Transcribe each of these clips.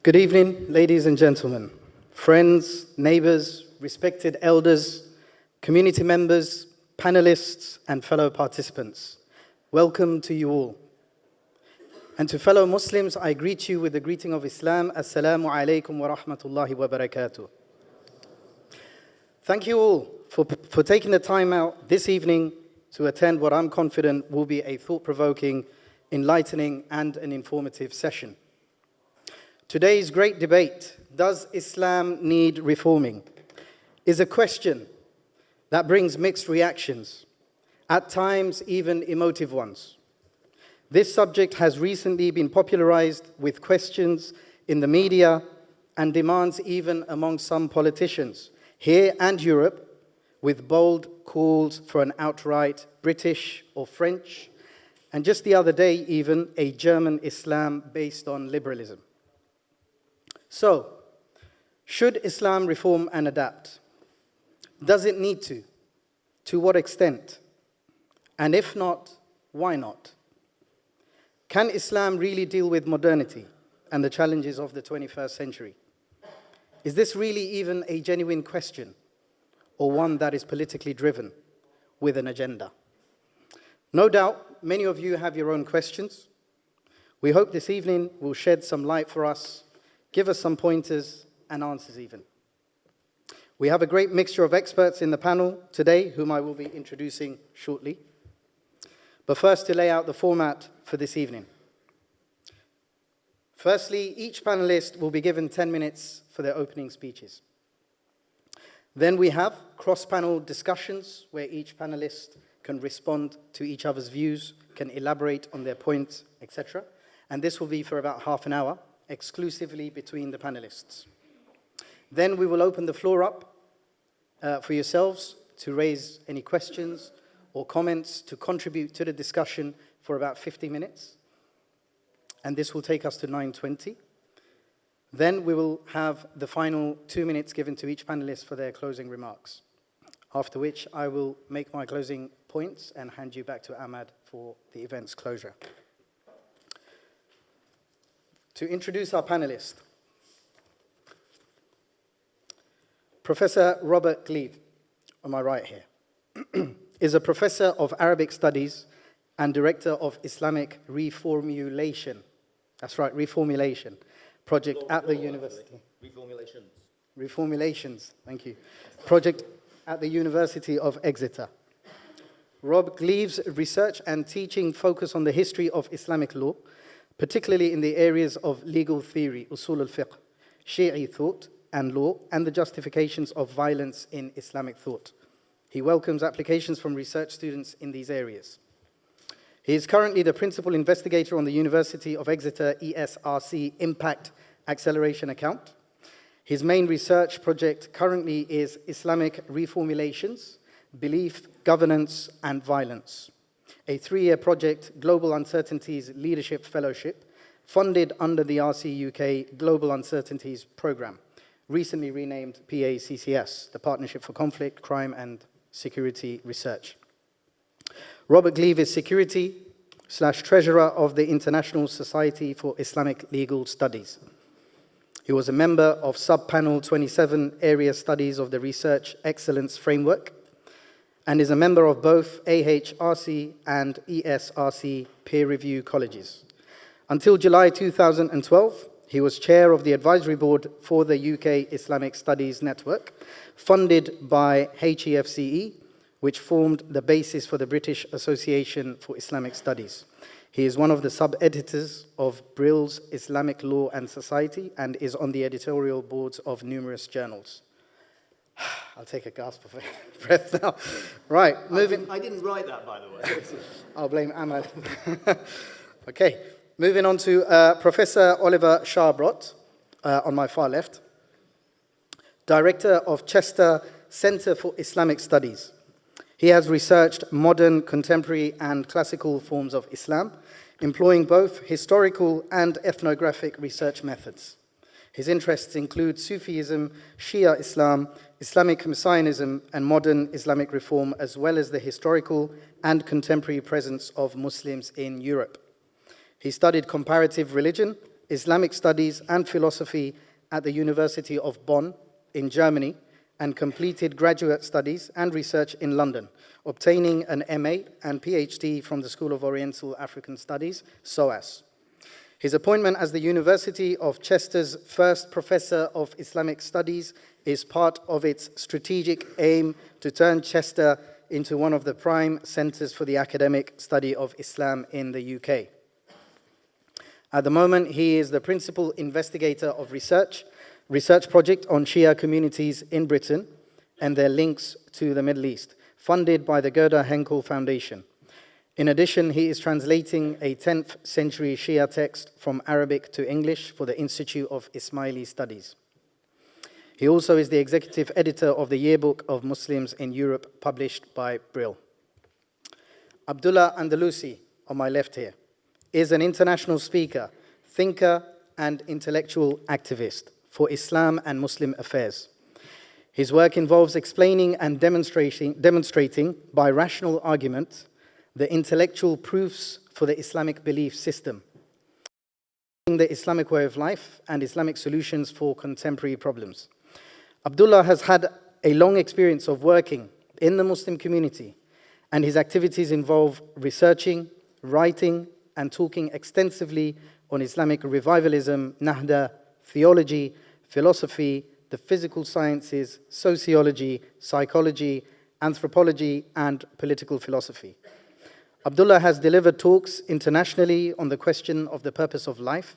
Good evening, ladies and gentlemen, friends, neighbors, respected elders, community members, panelists, and fellow participants. Welcome to you all. And to fellow Muslims, I greet you with the greeting of Islam. Assalamu alaikum wa rahmatullahi wa barakatuh. Thank you all for taking the time out this evening to attend what I'm confident will be a thought-provoking, enlightening, and an informative session. Today's great debate, does Islam need reforming, is a question that brings mixed reactions, at times even emotive ones. This subject has recently been popularized with questions in the media and demands even among some politicians, here and Europe, with bold calls for an outright British or French, and just the other day even a German Islam based on liberalism. So, should Islam reform and adapt? Does it need to? To what extent? And if not, why not? Can Islam really deal with modernity and the challenges of the 21st century? Is this really even a genuine question, or one that is politically driven with an agenda? No doubt, many of you have your own questions. We hope this evening will shed some light for us, give us some pointers and answers even. We have a great mixture of experts in the panel today, whom I will be introducing shortly. But first, to lay out the format for this evening. Firstly, each panelist will be given 10 minutes for their opening speeches. Then we have cross-panel discussions where each panelist can respond to each other's views, can elaborate on their points, etc. And this will be for about half an hour, exclusively between the panelists. Then we will open the floor up for yourselves to raise any questions or comments to contribute to the discussion for about 50 minutes. And this will take us to 9:20. Then we will have the final 2 minutes given to each panelist for their closing remarks, after which I will make my closing points and hand you back to Ahmad for the event's closure. To introduce our panelist, Professor Robert Gleave, on my right here, is a professor of Arabic studies and director of Islamic Reformulation. That's right, Reformulation project at the university. Reformulations, thank you. Project at the University of Exeter. Rob Gleave's research and teaching focus on the history of Islamic law, particularly in the areas of legal theory, usul al-fiqh, Shi'i thought and law, and the justifications of violence in Islamic thought. He welcomes applications from research students in these areas. He is currently the principal investigator on the University of Exeter ESRC Impact Acceleration Account. His main research project currently is Islamic Reformulations, Belief, Governance, and Violence, a 3-year project, Global Uncertainties Leadership Fellowship, funded under the RC UK Global Uncertainties Programme, recently renamed PACCS, the Partnership for Conflict, Crime and Security Research. Robert Gleave is Secretary/Treasurer of the International Society for Islamic Legal Studies. He was a member of Sub-Panel 27 Area Studies of the Research Excellence Framework and is a member of both AHRC and ESRC peer review colleges. Until July 2012, he was chair of the advisory board for the UK Islamic Studies Network, funded by HEFCE, which formed the basis for the British Association for Islamic Studies. He is one of the sub-editors of Brill's Islamic Law and Society and is on the editorial boards of numerous journals. I'll take a gasp of breath now. Right, moving. I didn't write that, by the way. I'll blame Ahmad. Okay, moving on to Professor Oliver Sharbrot, on my far left, Director of Chester Center for Islamic Studies. He has researched modern, contemporary, and classical forms of Islam, employing both historical and ethnographic research methods. His interests include Sufism, Shia Islam, Islamic Messianism, and modern Islamic reform, as well as the historical and contemporary presence of Muslims in Europe. He studied comparative religion Islamic Studies and Philosophy at the University of Bonn in Germany, and completed graduate studies and research in London, obtaining an MA and PhD from the School of Oriental African Studies, SOAS. His appointment as the University of Chester's first Professor of Islamic Studies is part of its strategic aim to turn Chester into one of the prime centers for the academic study of Islam in the UK. At the moment, he is the principal investigator of research project on Shia communities in Britain and their links to the Middle East, funded by the Gerda Henkel Foundation. In addition, he is translating a 10th century Shia text from Arabic to English for the Institute of Ismaili Studies. He also is the executive editor of the Yearbook of Muslims in Europe, published by Brill. Abdullah Andalusi, on my left here, is an international speaker, thinker, and intellectual activist for Islam and Muslim affairs. His work involves explaining and demonstrating by rational argument the intellectual proofs for the Islamic belief system, the Islamic way of life, and Islamic solutions for contemporary problems. Abdullah has had a long experience of working in the Muslim community, and his activities involve researching, writing, and talking extensively on Islamic revivalism, Nahda, theology, philosophy, the physical sciences, sociology, psychology, anthropology, and political philosophy. Abdullah has delivered talks internationally on the question of the purpose of life,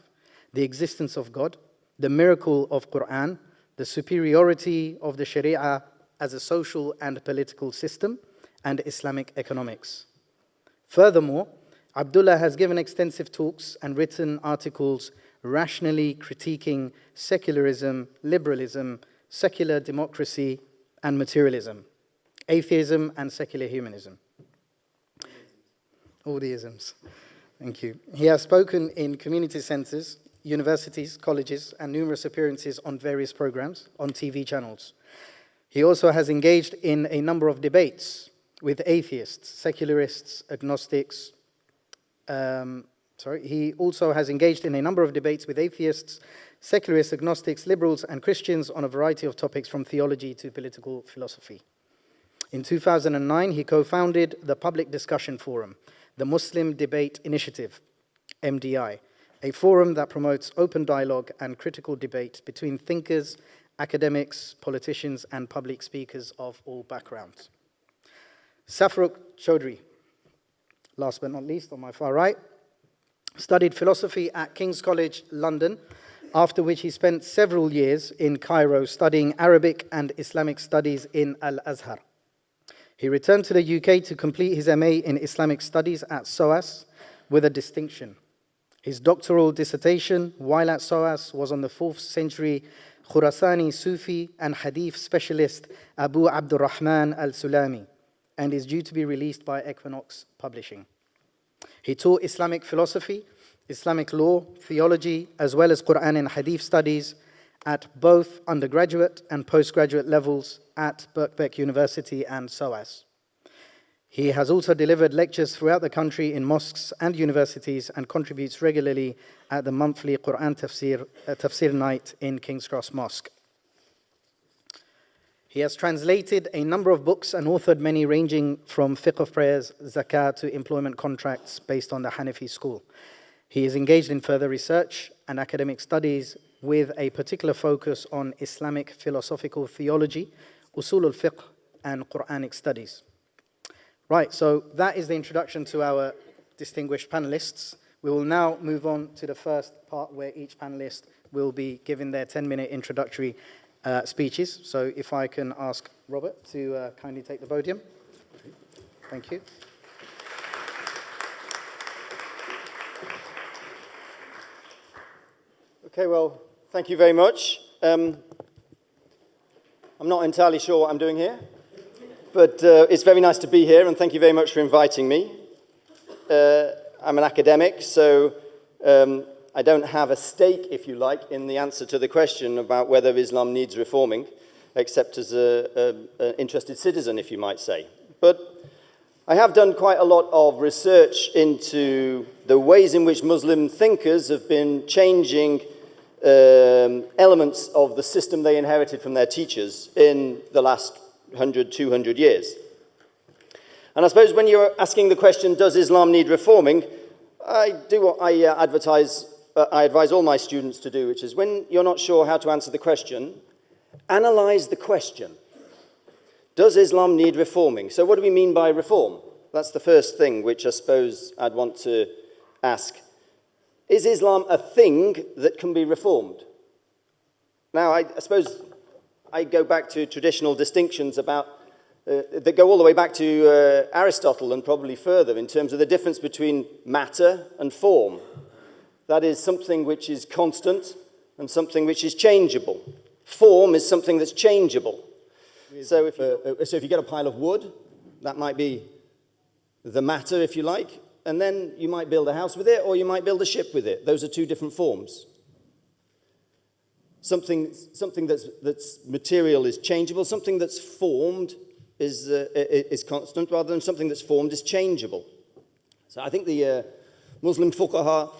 the existence of God, the miracle of Quran, the superiority of the Sharia as a social and political system, and Islamic economics. Furthermore, Abdullah has given extensive talks and written articles rationally critiquing secularism, liberalism, secular democracy, and materialism, atheism, and secular humanism. All the isms. Thank you. He has spoken in community centers, universities, colleges, and numerous appearances on various programs on TV channels. He also has engaged in a number of debates with atheists, secularists, agnostics. He also has engaged in a number of debates with atheists, secularists, agnostics, liberals, and Christians on a variety of topics from theology to political philosophy. In 2009, he co-founded the Public Discussion Forum, the Muslim Debate Initiative, MDI, a forum that promotes open dialogue and critical debate between thinkers, academics, politicians, and public speakers of all backgrounds. Safruk Chaudhry, last but not least, on my far right, studied philosophy at King's College, London, after which he spent several years in Cairo studying Arabic and Islamic studies in Al-Azhar. He returned to the UK to complete his MA in Islamic Studies at SOAS with a distinction. His doctoral dissertation, while at SOAS, was on the 4th century Khurasani Sufi and Hadith specialist Abu Abdurrahman al-Sulami, and is due to be released by Equinox Publishing. He taught Islamic philosophy, Islamic law, theology, as well as Quran and Hadith studies at both undergraduate and postgraduate levels at Birkbeck University and SOAS. He has also delivered lectures throughout the country in mosques and universities and contributes regularly at the monthly Quran Tafsir night in King's Cross Mosque. He has translated a number of books and authored many ranging from fiqh of prayers, zakah, to employment contracts based on the Hanafi school. He is engaged in further research and academic studies with a particular focus on Islamic philosophical theology, usul al-fiqh, and Quranic studies. Right, so that is the introduction to our distinguished panelists. We will now move on to the first part where each panelist will be giving their 10-minute introductory speeches. So if I can ask Robert to kindly take the podium. Thank you. Okay, well, thank you very much. I'm not entirely sure what I'm doing here, but it's very nice to be here, and thank you very much for inviting me. I'm an academic, so I don't have a stake, if you like, in the answer to the question about whether Islam needs reforming, except as an interested citizen, if you might say. But I have done quite a lot of research into the ways in which Muslim thinkers have been changing elements of the system they inherited from their teachers in the last 100, 200 years. And I suppose when you're asking the question, does Islam need reforming, I do what I advise all my students to do, which is when you're not sure how to answer the question, analyze the question. Does Islam need reforming? So what do we mean by reform? That's the first thing which I suppose I'd want to ask. Is Islam a thing that can be reformed? Now, I suppose I go back to traditional distinctions about that go all the way back to Aristotle and probably further in terms of the difference between matter and form. That is something which is constant and something which is changeable. Form is something that's changeable. So if you get a pile of wood, that might be the matter, if you like, and then you might build a house with it or you might build a ship with it. Those are two different forms. Something that's material is changeable. Something that's formed is constant, rather than something that's formed is changeable. So I think the Muslim fuqaha,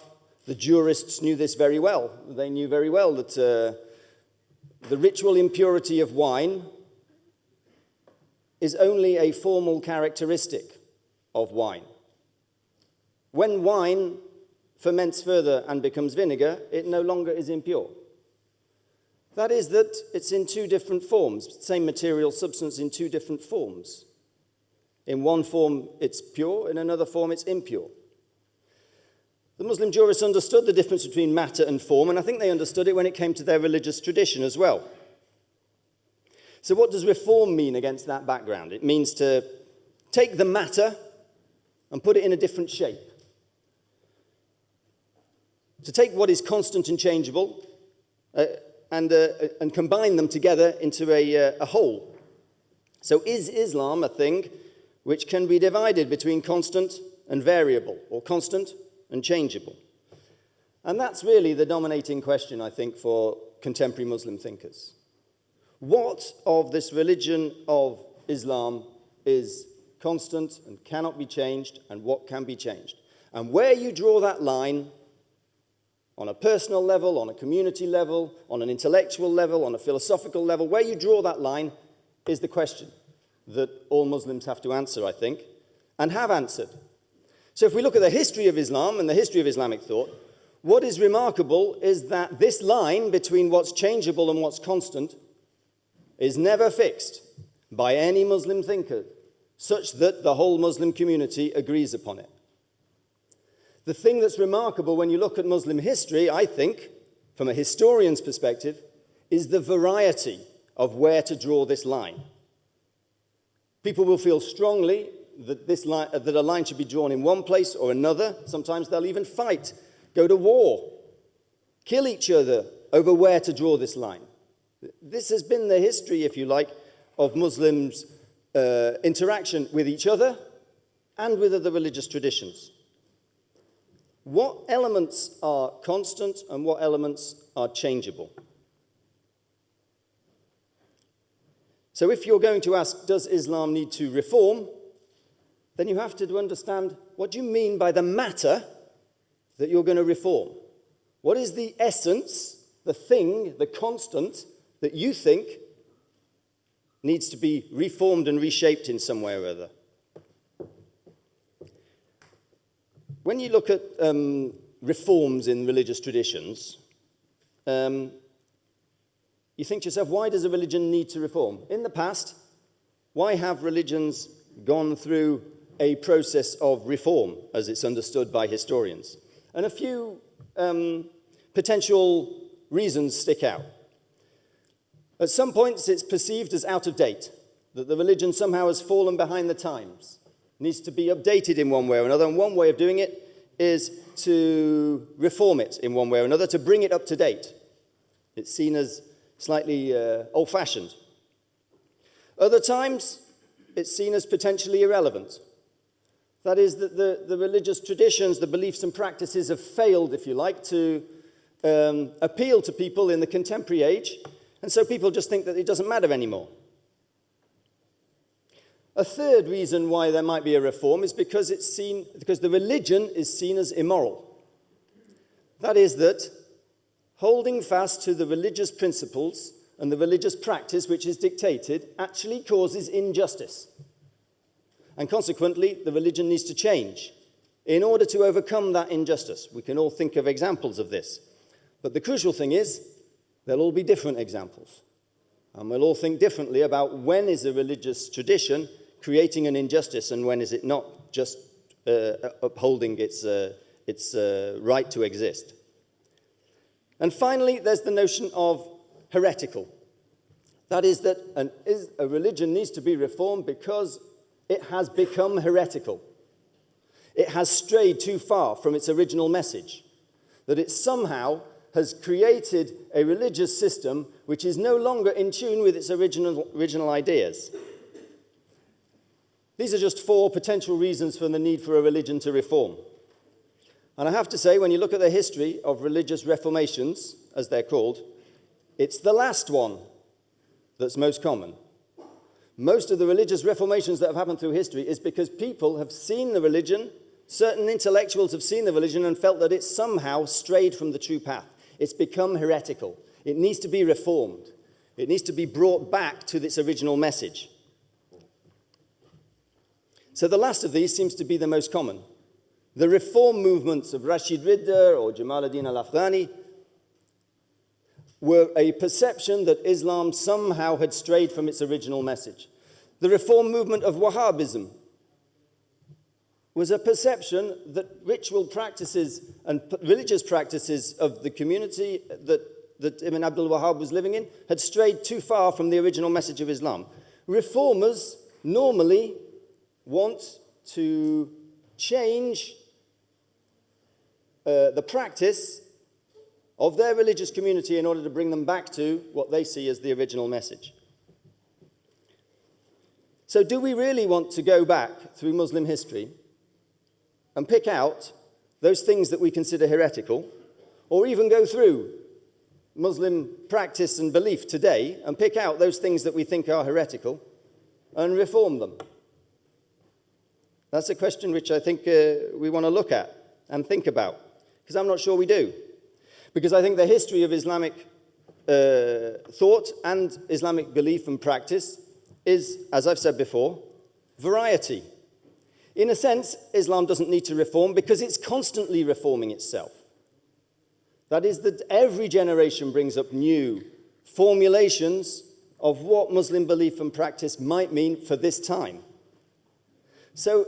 the jurists, knew this very well. They knew very well that the ritual impurity of wine is only a formal characteristic of wine. When wine ferments further and becomes vinegar, it no longer is impure. That is that it's in two different forms, same material substance in two different forms. In one form, it's pure, in another form, it's impure. The Muslim jurists understood the difference between matter and form, and I think they understood it when it came to their religious tradition as well. So what does reform mean against that background? It means to take the matter and put it in a different shape. To take what is constant and changeable and combine them together into a whole. So is Islam a thing which can be divided between constant and variable, or constant and changeable? And that's really the dominating question, I think, for contemporary Muslim thinkers. What of this religion of Islam is constant and cannot be changed, and what can be changed? And where you draw that line, on a personal level, on a community level, on an intellectual level, on a philosophical level, where you draw that line is the question that all Muslims have to answer, I think, and have answered. So if we look at the history of Islam and the history of Islamic thought, what is remarkable is that this line between what's changeable and what's constant is never fixed by any Muslim thinker, such that the whole Muslim community agrees upon it. The thing that's remarkable when you look at Muslim history, I think, from a historian's perspective, is the variety of where to draw this line. People will feel strongly that that a line should be drawn in one place or another. Sometimes they'll even fight, go to war, kill each other over where to draw this line. This has been the history, if you like, of Muslims' interaction with each other and with other religious traditions. What elements are constant and what elements are changeable? So if you're going to ask, does Islam need to reform, then you have to understand, what do you mean by the matter that you're going to reform? What is the essence, the thing, the constant that you think needs to be reformed and reshaped in some way or other? When you look at reforms in religious traditions, you think to yourself, why does a religion need to reform? In the past, why have religions gone through a process of reform, as it's understood by historians? And a few potential reasons stick out. At some points, it's perceived as out of date, that the religion somehow has fallen behind the times, needs to be updated in one way or another, and one way of doing it is to reform it in one way or another, to bring it up to date. It's seen as slightly old-fashioned. Other times, it's seen as potentially irrelevant. That is, that the religious traditions, the beliefs and practices have failed, if you like, to appeal to people in the contemporary age, and so people just think that it doesn't matter anymore. A third reason why there might be a reform is because the religion is seen as immoral. That is that holding fast to the religious principles and the religious practice which is dictated actually causes injustice. And consequently, the religion needs to change in order to overcome that injustice. We can all think of examples of this. But the crucial thing is, there'll all be different examples. And we'll all think differently about when is a religious tradition creating an injustice and when is it not just upholding its right to exist. And finally, there's the notion of heretical. That is that a religion needs to be reformed because it has become heretical. It has strayed too far from its original message, that it somehow has created a religious system which is no longer in tune with its original ideas. These are just 4 potential reasons for the need for a religion to reform. And I have to say, when you look at the history of religious reformations, as they're called, it's the last one that's most common. Most of the religious reformations that have happened through history is because people have seen the religion, certain intellectuals have seen the religion and felt that it somehow strayed from the true path. It's become heretical. It needs to be reformed. It needs to be brought back to its original message. So the last of these seems to be the most common. The reform movements of Rashid Ridda or Jamal ad-Din al-Afghani were a perception that Islam somehow had strayed from its original message. The reform movement of Wahhabism was a perception that ritual practices and religious practices of the community that Ibn Abdul Wahhab was living in had strayed too far from the original message of Islam. Reformers normally want to change the practice of their religious community in order to bring them back to what they see as the original message. So do we really want to go back through Muslim history and pick out those things that we consider heretical, or even go through Muslim practice and belief today and pick out those things that we think are heretical and reform them? That's a question which I think we want to look at and think about, because I'm not sure we do. Because I think the history of Islamic thought and Islamic belief and practice is, as I've said before, variety. In a sense, Islam doesn't need to reform because it's constantly reforming itself. That is, that every generation brings up new formulations of what Muslim belief and practice might mean for this time. So,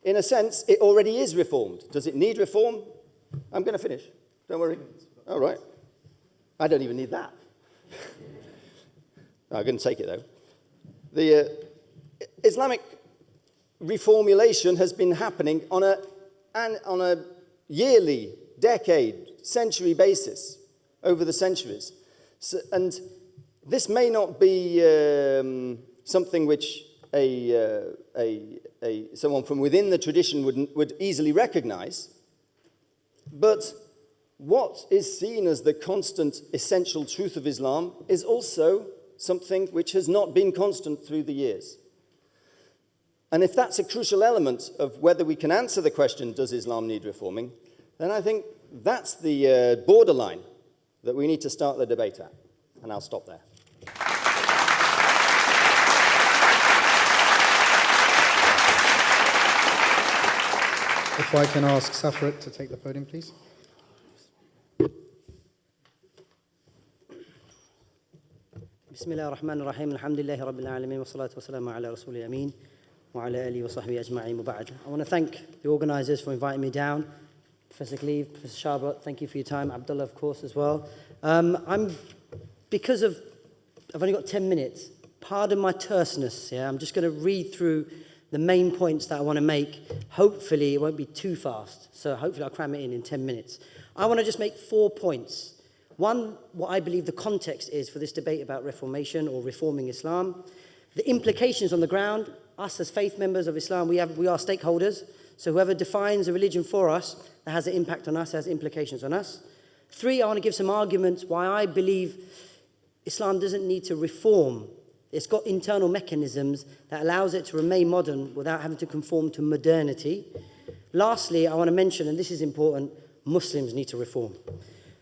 in a sense, it already is reformed. Does it need reform? I'm going to finish. Don't worry. All right. I don't even need that. I'm going to take it, though. The Islamic reformulation has been happening on a yearly, decade, century basis over the centuries. So, and this may not be something which someone from within the tradition would easily recognize, but what is seen as the constant essential truth of Islam is also something which has not been constant through the years. And if that's a crucial element of whether we can answer the question, does Islam need reforming, then I think that's the borderline that we need to start the debate at. And I'll stop there. If I can ask Safrat to take the podium, please. بسم الله الرحمن الرحيم الحمد لله رب العالمين والصلاة والسلام على رسول الأمين وعلى آله وصحبه أجمعين وبعد. I want to thank the organisers for inviting me down. Professor Gleave, Professor Sharbat, thank you for your time. Abdullah, of course, as well. Because I've only got 10 minutes, pardon my terseness. Yeah, I'm just going to read through the main points that I want to make. Hopefully, it won't be too fast. So hopefully, I'll cram it in 10 minutes. I want to just make 4 points. One, what I believe the context is for this debate about reformation or reforming Islam. The implications on the ground. Us as faith members of Islam, we are stakeholders. So whoever defines a religion for us, that has an impact on us, has implications on us. 3, I want to give some arguments why I believe Islam doesn't need to reform It's got internal mechanisms that allows it to remain modern without having to conform to modernity. Lastly, I want to mention, and this is important, Muslims need to reform.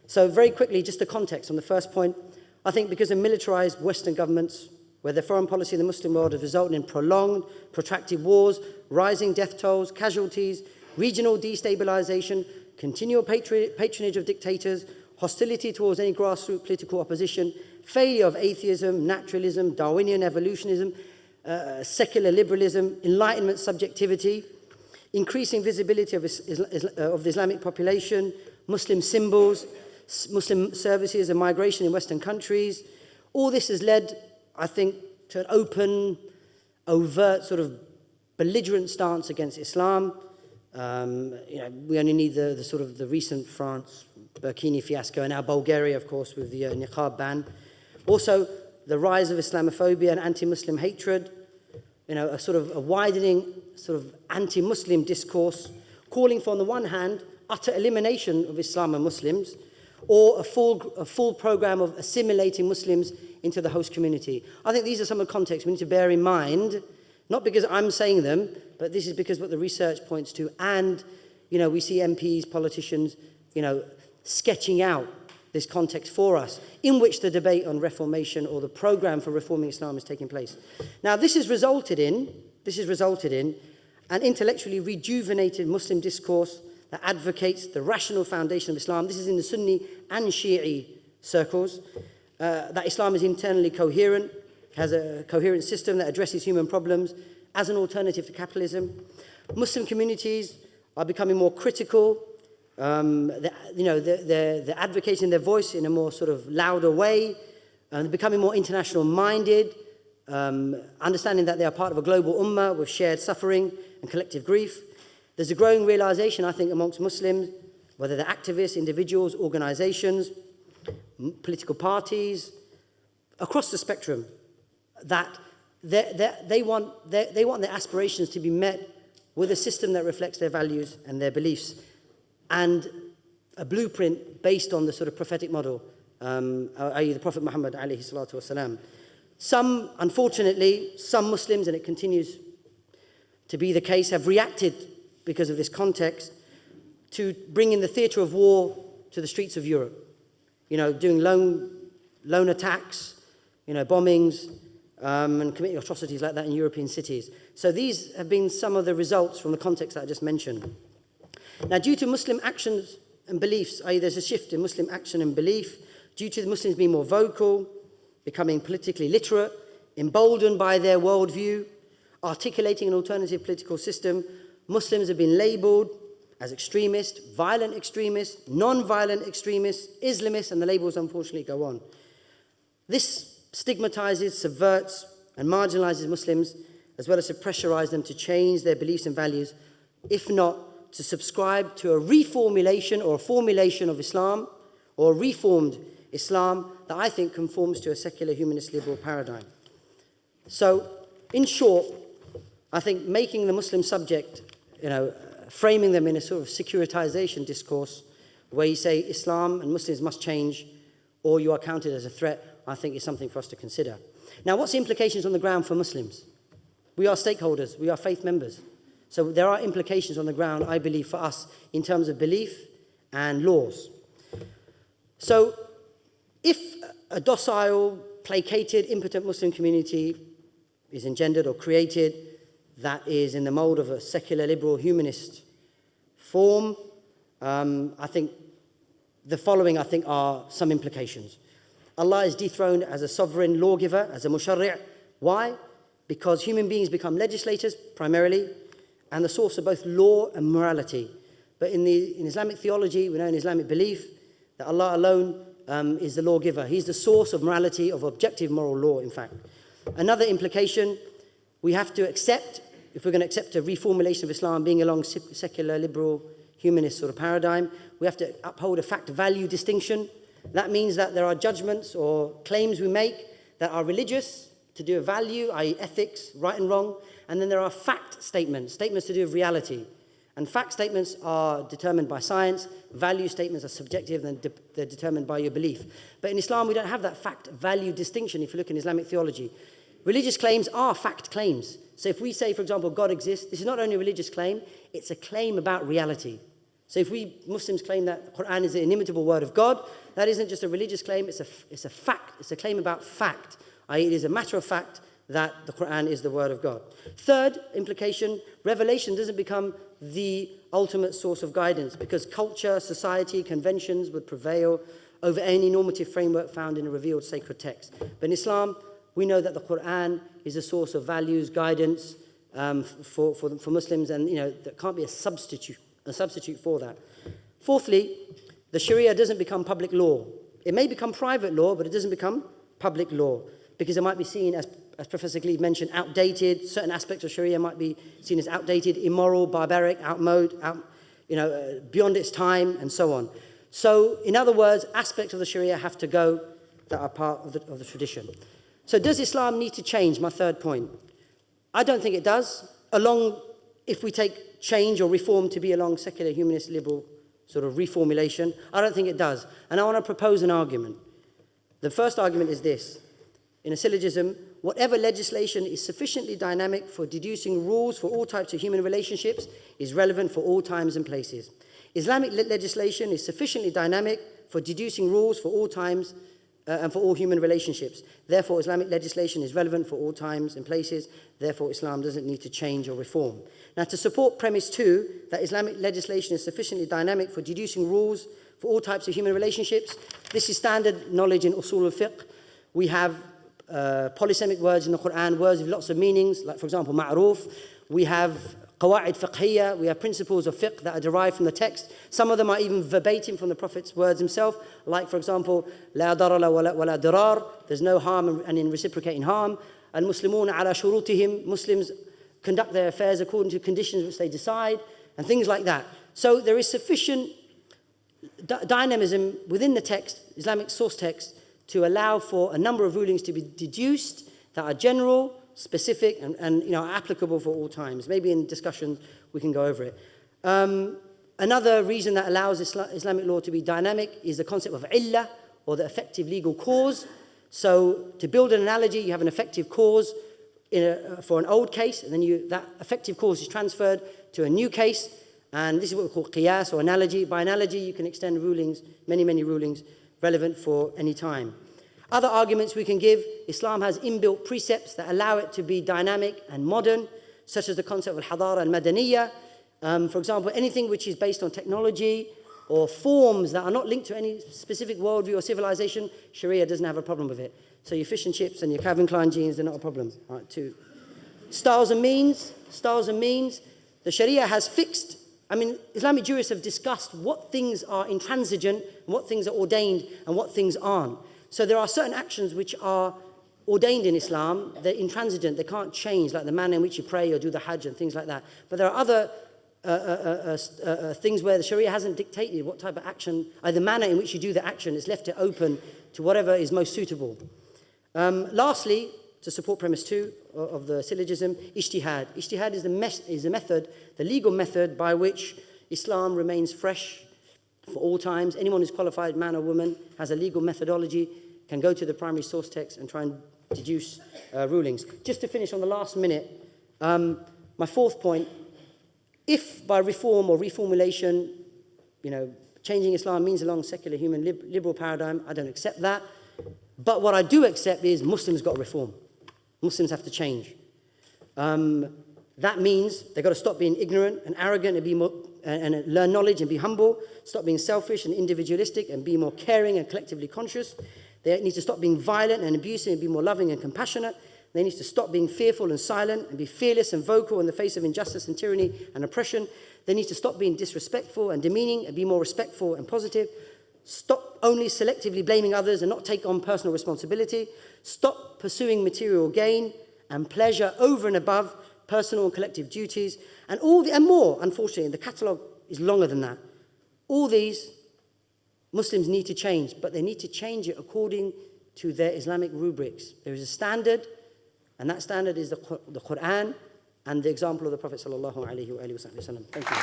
So very quickly, just the context on the first point. I think because of militarized Western governments, where their foreign policy in the Muslim world has resulted in prolonged, protracted wars, rising death tolls, casualties, regional destabilization, continual patronage of dictators, hostility towards any grassroots political opposition, failure of atheism, naturalism, Darwinian evolutionism, secular liberalism, Enlightenment subjectivity, increasing visibility of the Islamic population, Muslim symbols, Muslim services and migration in Western countries. All this has led, I think, to an open, overt, sort of belligerent stance against Islam. We only need the recent France Burkini fiasco, and now Bulgaria, of course, with the niqab ban. Also, the rise of Islamophobia and anti-Muslim hatred. A sort of a widening, sort of anti-Muslim discourse, calling for, on the one hand, utter elimination of Islam and Muslims, or a full program of assimilating Muslims into the host community. I think these are some of the contexts we need to bear in mind, not because I'm saying them, but this is because what the research points to, and we see MPs, politicians, sketching out this context for us, in which the debate on reformation or the program for reforming Islam is taking place. Now, this has resulted in an intellectually rejuvenated Muslim discourse that advocates the rational foundation of Islam. This is in the Sunni and Shi'i circles, that Islam is internally coherent, has a coherent system that addresses human problems as an alternative to capitalism. Muslim communities are becoming more critical. They're advocating their voice in a more sort of louder way, and becoming more international minded, understanding that they are part of a global ummah with shared suffering and collective grief. There's a growing realization, I think, amongst Muslims, whether they're activists, individuals, organizations, political parties, across the spectrum, that they want their aspirations to be met with a system that reflects their values and their beliefs, and a blueprint based on the sort of prophetic model, i.e. the Prophet Muhammad alayhi salatu wasalam. Unfortunately, some Muslims, and it continues to be the case, have reacted because of this context to bring in the theatre of war to the streets of Europe. Doing lone attacks, bombings, and committing atrocities like that in European cities. So these have been some of the results from the context that I just mentioned. Now, due to Muslim actions and beliefs, i.e. there's a shift in Muslim action and belief, due to the Muslims being more vocal, becoming politically literate, emboldened by their worldview, articulating an alternative political system, Muslims have been labelled as extremists, violent extremists, non-violent extremists, Islamists, and the labels unfortunately go on. This stigmatizes, subverts, and marginalizes Muslims, as well as to pressurize them to change their beliefs and values, if not to subscribe to a reformulation or a formulation of Islam, or a reformed Islam that I think conforms to a secular humanist liberal paradigm. So, in short, I think making the Muslim subject, framing them in a sort of securitization discourse, where you say Islam and Muslims must change, or you are counted as a threat, I think is something for us to consider. Now, what's the implications on the ground for Muslims? We are stakeholders, we are faith members. So there are implications on the ground, I believe, for us in terms of belief and laws. So if a docile, placated, impotent Muslim community is engendered or created that is in the mold of a secular, liberal, humanist form, I think the following, are some implications. Allah is dethroned as a sovereign lawgiver, as a musharri'. Why? Because human beings become legislators, primarily, and the source of both law and morality. But in Islamic theology, we know in Islamic belief that Allah alone is the lawgiver. He's the source of morality, of objective moral law, in fact. Another implication, we have to accept, if we're going to accept a reformulation of Islam being along secular, liberal, humanist sort of paradigm, we have to uphold a fact-value distinction. That means that there are judgments or claims we make that are religious, to do with value, i.e. ethics, right and wrong, and then there are fact statements, statements to do with reality. And fact statements are determined by science, value statements are subjective, and they're determined by your belief. But in Islam, we don't have that fact-value distinction if you look in Islamic theology. Religious claims are fact claims. So if we say, for example, God exists, this is not only a religious claim, it's a claim about reality. So if we Muslims claim that the Quran is the inimitable word of God, that isn't just a religious claim, it's a fact, it's a claim about fact. I.e., it is a matter of fact that the Quran is the word of God. Third implication, revelation doesn't become the ultimate source of guidance because culture, society, conventions would prevail over any normative framework found in a revealed sacred text. But in Islam, we know that the Quran is a source of values, guidance for Muslims, and there can't be a substitute for that. Fourthly, the Sharia doesn't become public law. It may become private law, but it doesn't become public law because it might be seen as Professor Gleave mentioned, outdated. Certain aspects of Sharia might be seen as outdated, immoral, barbaric, beyond its time, and so on. So, in other words, aspects of the Sharia have to go that are part of the tradition. So does Islam need to change? My third point. I don't think it does. If we take change or reform to be along secular, humanist, liberal sort of reformulation, I don't think it does. And I want to propose an argument. The first argument is this. In a syllogism, whatever legislation is sufficiently dynamic for deducing rules for all types of human relationships is relevant for all times and places. Islamic legislation is sufficiently dynamic for deducing rules for all times and for all human relationships. Therefore, Islamic legislation is relevant for all times and places. Therefore, Islam doesn't need to change or reform. Now, to support premise 2, that Islamic legislation is sufficiently dynamic for deducing rules for all types of human relationships, this is standard knowledge in usul al-fiqh. We have polysemic words in the Quran, words with lots of meanings, like, for example, ma'ruf. We have qawa'id fiqhiyya, we have principles of fiqh that are derived from the text. Some of them are even verbatim from the Prophet's words himself, like, for example, la darala wa la dirar, there's no harm and in reciprocating harm. Al-Muslimuna ala shurutihim, Muslims conduct their affairs according to conditions which they decide, and things like that. So there is sufficient dynamism within the text, Islamic source text, to allow for a number of rulings to be deduced that are general, specific, and applicable for all times. Maybe in discussion we can go over it. Another reason that allows Islamic law to be dynamic is the concept of illah, or the effective legal cause. So to build an analogy, you have an effective cause for an old case, and then that effective cause is transferred to a new case, and this is what we call qiyas, or analogy. By analogy, you can extend rulings, many, many rulings, relevant for any time. Other arguments we can give, Islam has inbuilt precepts that allow it to be dynamic and modern, such as the concept of al-hadara and madaniyya. For example, anything which is based on technology or forms that are not linked to any specific worldview or civilization, Sharia doesn't have a problem with it. So your fish and chips and your Calvin Klein jeans, they're not a problem. All right, 2. Styles and means. The Sharia has fixed, Islamic jurists have discussed what things are intransigent, what things are ordained, and what things aren't. So there are certain actions which are ordained in Islam, they're intransigent, they can't change, like the manner in which you pray or do the Hajj and things like that. But there are other things where the Sharia hasn't dictated what type of action, the manner in which you do the action, it's left it open to whatever is most suitable. Lastly, to support premise 2 of the syllogism, ijtihad. Ijtihad is the method, the legal method by which Islam remains fresh for all times. Anyone who's qualified, man or woman, has a legal methodology, can go to the primary source text and try and deduce rulings. Just to finish on the last minute, my fourth point, if by reform or reformulation, changing Islam means along secular human liberal paradigm, I don't accept that. But what I do accept is Muslims got to reform. Muslims have to change. That means they've got to stop being ignorant and arrogant and learn knowledge and be humble, stop being selfish and individualistic and be more caring and collectively conscious. They need to stop being violent and abusive and be more loving and compassionate. They need to stop being fearful and silent and be fearless and vocal in the face of injustice and tyranny and oppression. They need to stop being disrespectful and demeaning and be more respectful and positive. Stop only selectively blaming others and not take on personal responsibility. Stop pursuing material gain and pleasure over and above personal and collective duties. And more, unfortunately, the catalogue is longer than that. All these Muslims need to change, but they need to change it according to their Islamic rubrics. There is a standard, and that standard is the Quran and the example of the Prophet sallallahu alaihi wasallam. Thank you.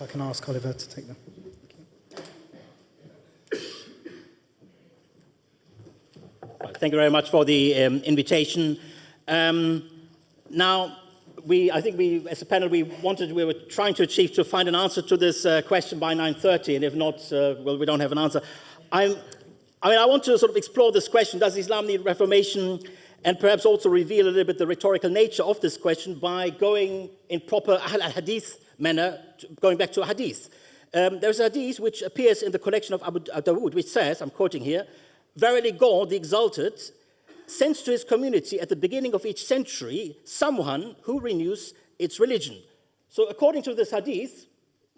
I can ask Oliver to take them. Thank you very much for the invitation. Now, I think we, as a panel, we were trying to achieve to find an answer to this question by 9:30, and if not, well, we don't have an answer. I want to sort of explore this question: does Islam need reformation? And perhaps also reveal a little bit the rhetorical nature of this question by going in proper al-hadith manner, going back to a hadith. There's a hadith which appears in the collection of Abu Dawood, which says, I'm quoting here, "Verily God, the Exalted, sends to his community at the beginning of each century someone who renews its religion." So according to this hadith,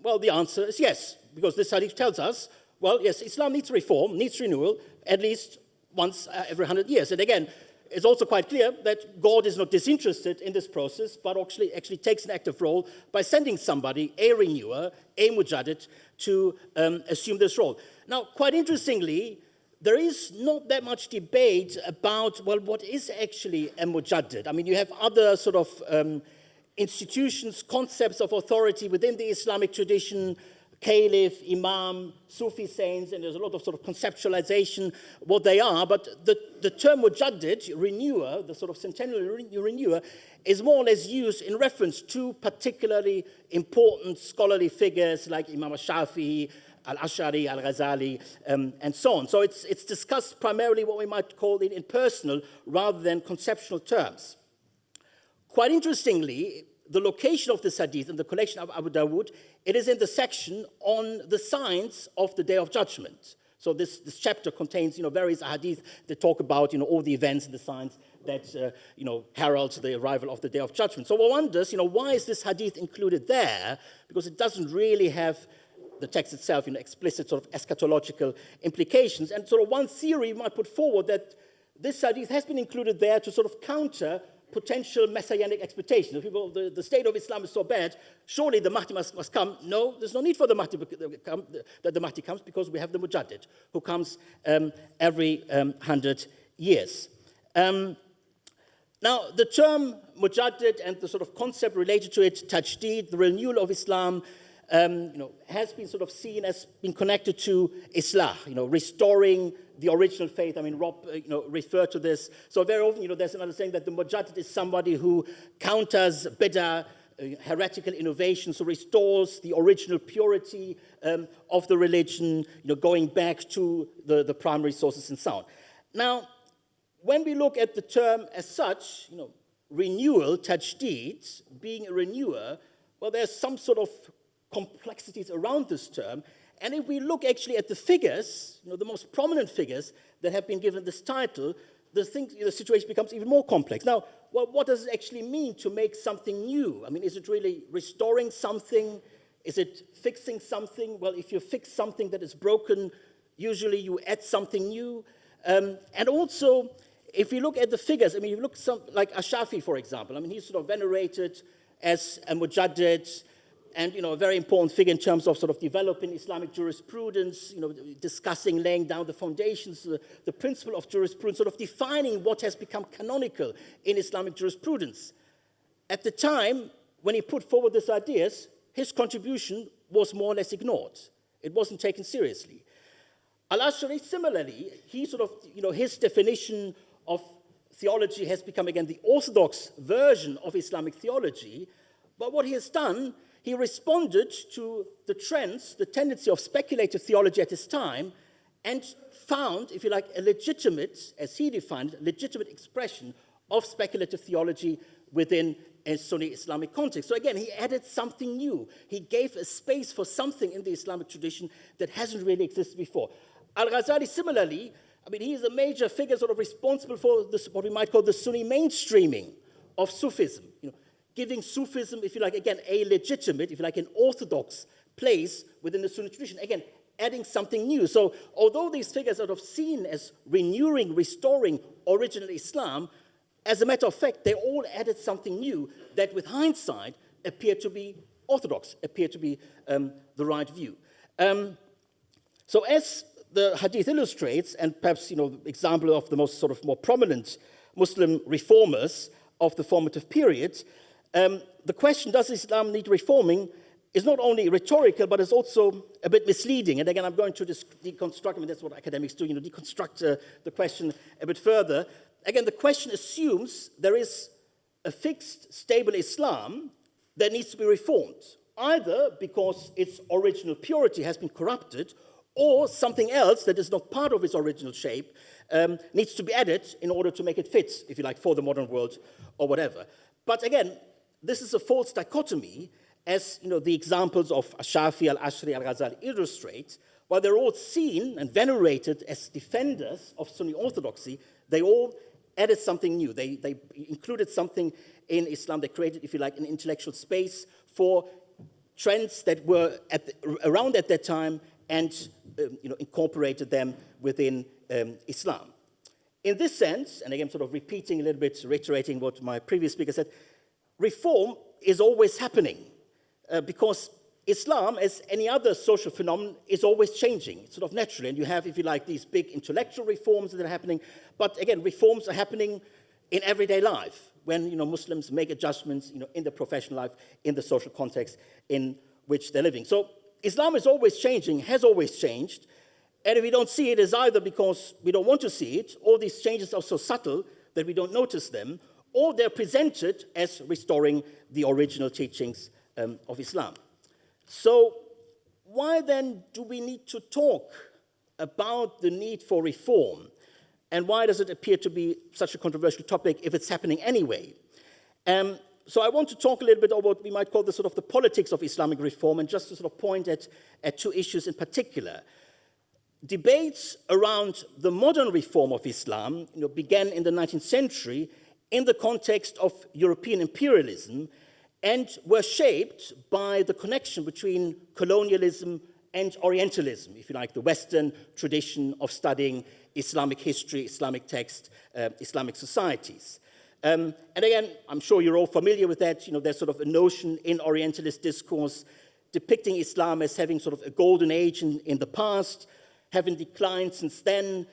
well, the answer is yes, because this hadith tells us, well, yes, Islam needs reform, needs renewal, at least once every 100 years. And again, it's also quite clear that God is not disinterested in this process, but actually takes an active role by sending somebody, a renewer, a mujaddid, to assume this role. Now, quite interestingly, there is not that much debate about, well, what is actually a mujaddid? I mean, you have other sort of institutions, concepts of authority within the Islamic tradition, caliph, imam, Sufi saints, and there's a lot of sort of conceptualization what they are, but the term mujaddid, renewer, the sort of centennial renewer, is more or less used in reference to particularly important scholarly figures like Imam al-Shafi'i, al-Ash'ari, al-Ghazali, and so on. So it's discussed primarily what we might call in personal rather than conceptual terms. Quite interestingly, the location of this hadith in the collection of Abu Dawood, it is in the section on the signs of the Day of Judgment. So this chapter contains, various hadith that talk about, all the events and the signs that, herald the arrival of the Day of Judgment. So one wonders, why is this hadith included there? Because it doesn't really have the text itself, explicit sort of eschatological implications. And sort of one theory might put forward that this hadith has been included there to sort of counter potential messianic expectations. People, the state of Islam is so bad, surely the Mahdi must come. No, there's no need for the Mahdi that the Mahdi comes, because we have the Mujaddid, who comes every 100 years. Now, the term Mujaddid and the sort of concept related to it, Tajdeed, the renewal of Islam, has been sort of seen as being connected to Islah, restoring the original faith. I mean, Rob, referred to this. So very often, there's another saying that the Mujaddid is somebody who counters bid'ah, heretical innovations, so restores the original purity of the religion, going back to the primary sources and so on. Now, when we look at the term as such, renewal, Tajdeed, being a renewer, well, there's some sort of complexities around this term. And if we look actually at the figures, the most prominent figures that have been given this title, the situation becomes even more complex. Now, well, what does it actually mean to make something new? I mean, is it really restoring something? Is it fixing something? Well, if you fix something that is broken, usually you add something new. And also, if you look at the figures, I mean, you look like Ash-Shafi, for example. I mean, he's sort of venerated as a mujaddid, and, a very important figure in terms of sort of developing Islamic jurisprudence, discussing, laying down the foundations, the principle of jurisprudence, sort of defining what has become canonical in Islamic jurisprudence. At the time, when he put forward these ideas, his contribution was more or less ignored. It wasn't taken seriously. Al-Ash'ari, similarly, he sort of, his definition of theology has become, again, the orthodox version of Islamic theology. But what he has done, he responded to the trends, the tendency of speculative theology at his time, and found, if you like, a legitimate, as he defined, legitimate expression of speculative theology within a Sunni Islamic context. So again, he added something new. He gave a space for something in the Islamic tradition that hasn't really existed before. Al-Ghazali, similarly, I mean, he is a major figure sort of responsible for this, what we might call the Sunni mainstreaming of Sufism, giving Sufism, if you like, again, a legitimate, if you like, an orthodox place within the Sunni tradition. Again, adding something new. So although these figures are sort of seen as renewing, restoring original Islam, as a matter of fact, they all added something new that, with hindsight, appeared to be orthodox, appeared to be the right view. So as the hadith illustrates, and perhaps, example of the most sort of more prominent Muslim reformers of the formative period, the question, does Islam need reforming, is not only rhetorical, but it's also a bit misleading. And again, I'm going to deconstruct, I mean, that's what academics do, deconstruct the question a bit further. Again, the question assumes there is a fixed, stable Islam that needs to be reformed, either because its original purity has been corrupted, or something else that is not part of its original shape needs to be added in order to make it fit, if you like, for the modern world or whatever. But again, this is a false dichotomy, as the examples of Shafi, al-Ashri, al-Ghazali illustrate. While they're all seen and venerated as defenders of Sunni orthodoxy, they all added something new. They included something in Islam. They created, if you like, an intellectual space for trends that were around at that time and incorporated them within Islam. In this sense, and again sort of repeating a little bit, reiterating what my previous speaker said, reform is always happening because Islam, as any other social phenomenon, is always changing. It's sort of natural. And you have, if you like, these big intellectual reforms that are happening. But again, reforms are happening in everyday life when Muslims make adjustments in their professional life, in the social context in which they're living. So Islam is always changing, has always changed. And if we don't see it, it's either because we don't want to see it, or these changes are so subtle that we don't notice them, or they're presented as restoring the original teachings of Islam. So why then do we need to talk about the need for reform? And why does it appear to be such a controversial topic if it's happening anyway? So I want to talk a little bit about what we might call the sort of the politics of Islamic reform, and just to sort of point at two issues in particular. Debates around the modern reform of Islam began in the 19th century in the context of European imperialism and were shaped by the connection between colonialism and Orientalism, if you like, the Western tradition of studying Islamic history, Islamic text, Islamic societies. And again, I'm sure you're all familiar with that. There's sort of a notion in Orientalist discourse depicting Islam as having sort of a golden age in the past, having declined since then,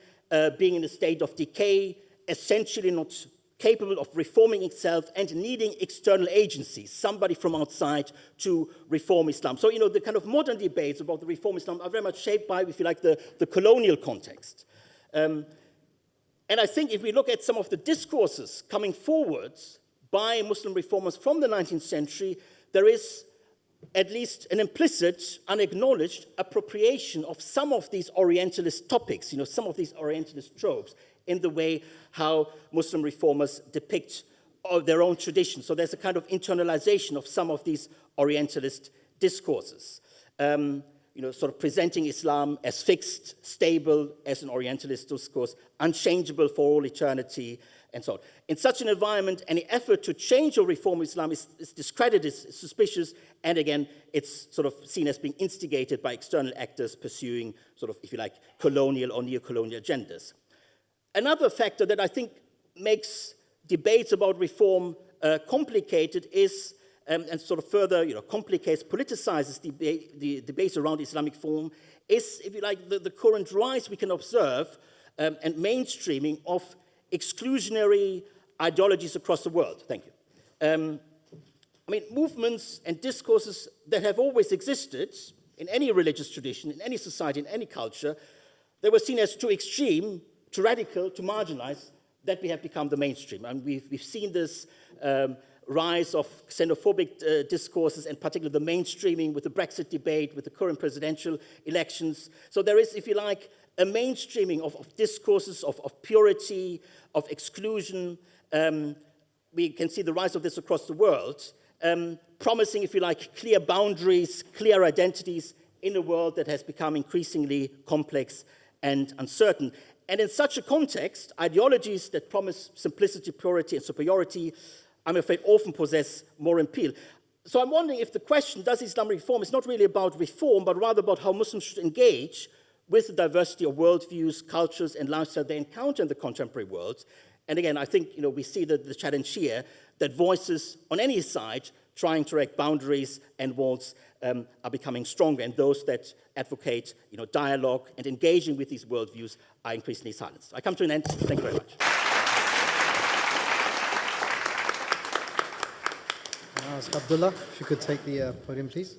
being in a state of decay, essentially not capable of reforming itself and needing external agencies, somebody from outside to reform Islam. So, the kind of modern debates about the reform Islam are very much shaped by, if you like, the colonial context. And I think if we look at some of the discourses coming forwards by Muslim reformers from the 19th century, there is at least an implicit, unacknowledged appropriation of some of these Orientalist topics, some of these Orientalist tropes, in the way how Muslim reformers depict their own tradition. So there's a kind of internalization of some of these Orientalist discourses. Sort of presenting Islam as fixed, stable, as an Orientalist discourse, unchangeable for all eternity, and so on. In such an environment, any effort to change or reform Islam is discredited, is suspicious, and again, it's sort of seen as being instigated by external actors pursuing sort of, if you like, colonial or neo-colonial agendas. Another factor that I think makes debates about reform complicated is and sort of further complicates, politicizes the debates around Islamic reform is, if you like, the current rise we can observe and mainstreaming of exclusionary ideologies across the world. Thank you. Movements and discourses that have always existed in any religious tradition, in any society, in any culture, they were seen as too extreme, too radical, too marginalized, that we have become the mainstream. And we've seen this rise of xenophobic discourses, and particularly the mainstreaming with the Brexit debate, with the current presidential elections. So there is, if you like, a mainstreaming of discourses of purity, of exclusion. We can see the rise of this across the world, promising, if you like, clear boundaries, clear identities in a world that has become increasingly complex and uncertain. And in such a context, ideologies that promise simplicity, purity, and superiority, I'm afraid, often possess more appeal. So I'm wondering if the question, does Islam reform, is not really about reform, but rather about how Muslims should engage with the diversity of worldviews, cultures, and lifestyle they encounter in the contemporary world. And again, I think we see the challenge here that voices on any side trying to erect boundaries and walls are becoming stronger, and those that advocate dialogue and engaging with these worldviews are increasingly silenced. I come to an end. Thank you very much. Abdullah, if you could take the podium, please.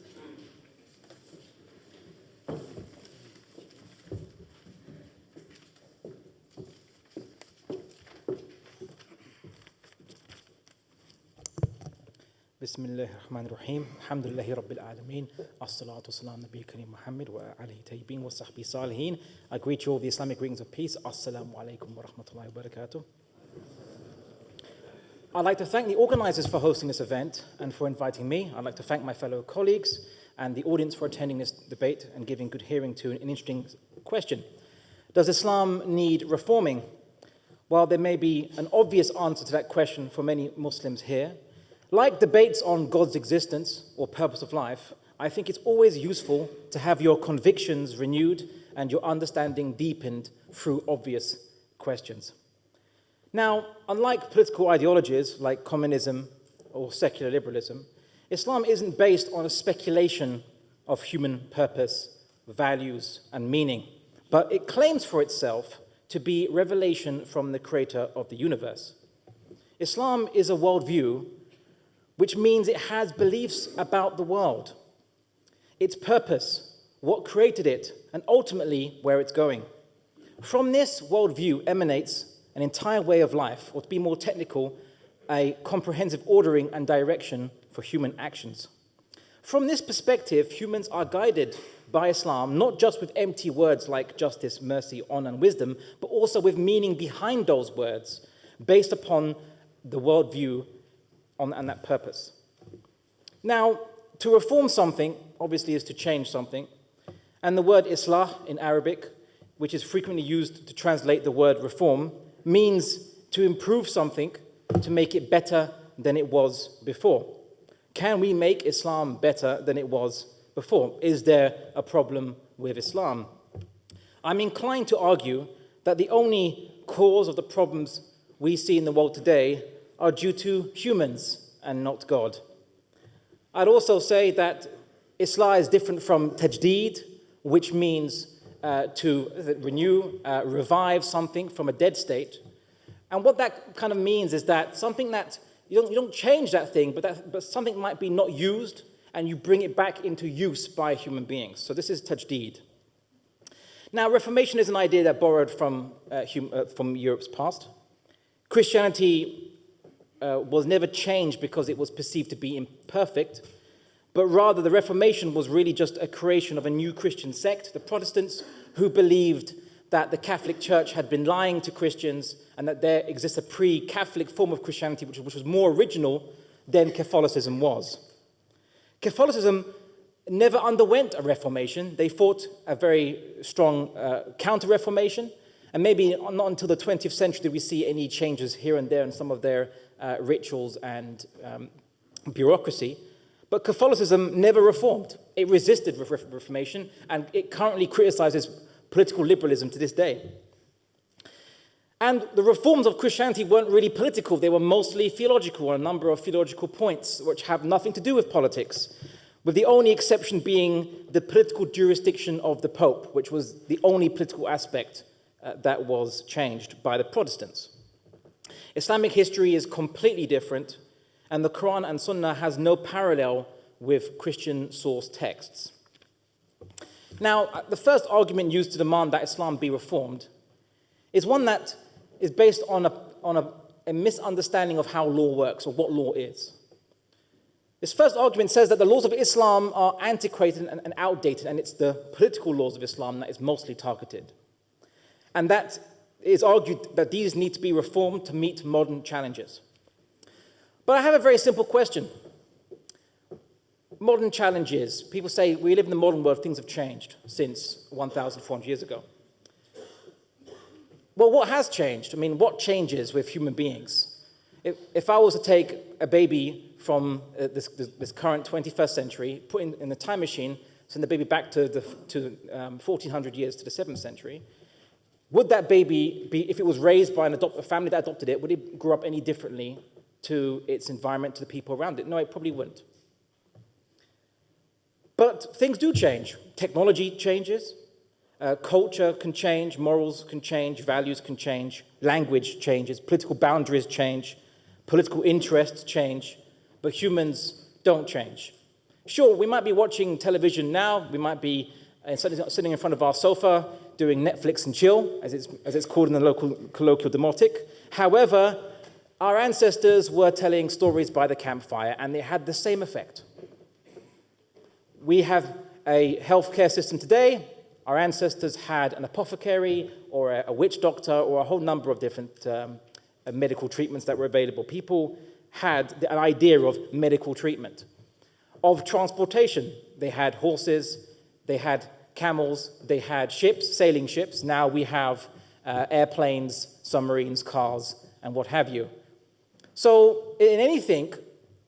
بسم الله الرحمن الرحيم الحمد لله رب العالمين الصلاة والسلام على نبي كريم محمد وعليه طيبين وصحبه صالحين. I greet you all with the Islamic greetings of peace. Assalamu alaikum wa rahmatullahi wa barakatuh. I'd like to thank the organizers for hosting this event and for inviting me. I'd like to thank my fellow colleagues and the audience for attending this debate and giving good hearing to an interesting question. Does Islam need reforming? Well, there may be an obvious answer to that question for many Muslims here. Like debates on God's existence or purpose of life, I think it's always useful to have your convictions renewed and your understanding deepened through obvious questions. Now, unlike political ideologies like communism or secular liberalism, Islam isn't based on a speculation of human purpose, values, and meaning, but it claims for itself to be revelation from the creator of the universe. Islam is a worldview, which means it has beliefs about the world, its purpose, what created it, and ultimately where it's going. From this worldview emanates an entire way of life, or to be more technical, a comprehensive ordering and direction for human actions. From this perspective, humans are guided by Islam, not just with empty words like justice, mercy, honor, and wisdom, but also with meaning behind those words, based upon the worldview and that purpose. Now, to reform something, obviously, is to change something. And the word islah in Arabic, which is frequently used to translate the word reform, means to improve something, to make it better than it was before. Can we make Islam better than it was before? Is there a problem with Islam? I'm inclined to argue that the only cause of the problems we see in the world today are due to humans and not God. I'd also say that Islah is different from tajdeed, which means to renew, revive something from a dead state. And what that kind of means is that something that, you don't change that thing, but something might be not used, and you bring it back into use by human beings. So this is tajdeed. Now, Reformation is an idea that borrowed from Europe's past. Christianity was never changed because it was perceived to be imperfect, but rather the Reformation was really just a creation of a new Christian sect, the Protestants, who believed that the Catholic Church had been lying to Christians and that there exists a pre-Catholic form of Christianity which was more original than Catholicism was. Catholicism never underwent a reformation. They fought a very strong counter-reformation, and maybe not until the 20th century did we see any changes here and there in some of their rituals and bureaucracy. But Catholicism never reformed. It resisted Reformation, and it currently criticizes political liberalism to this day. And the reforms of Christianity weren't really political. They were mostly theological, a number of theological points which have nothing to do with politics, with the only exception being the political jurisdiction of the Pope, which was the only political aspect that was changed by the Protestants. Islamic history is completely different, and the Quran and Sunnah has no parallel with Christian source texts. Now, the first argument used to demand that Islam be reformed is one that is based on a misunderstanding of how law works or what law is. This first argument says that the laws of Islam are antiquated and outdated, and it's the political laws of Islam that is mostly targeted. And that is argued that these need to be reformed to meet modern challenges. But I have a very simple question. Modern challenges. People say we live in the modern world, things have changed since 1,400 years ago. Well, what has changed? I mean, what changes with human beings? If I was to take a baby from this current 21st century, put in the time machine, send the baby back to 1,400 years to the 7th century, would that baby be, if it was raised by a family that adopted it, would it grow up any differently to its environment, to the people around it? No, it probably wouldn't. But things do change. Technology changes. Culture can change. Morals can change. Values can change. Language changes. Political boundaries change. Political interests change. But humans don't change. Sure, we might be watching television now. We might be sitting in front of our sofa doing Netflix and chill, as it's called in the local colloquial demotic. However, Our ancestors were telling stories by the campfire, and they had the same effect. We have a healthcare system today. Our ancestors had an apothecary or a witch doctor or a whole number of different medical treatments that were available. People had an idea of medical treatment. Of transportation, they had horses, they had camels, they had ships, sailing ships. Now we have airplanes, submarines, cars, and what have you. So in anything,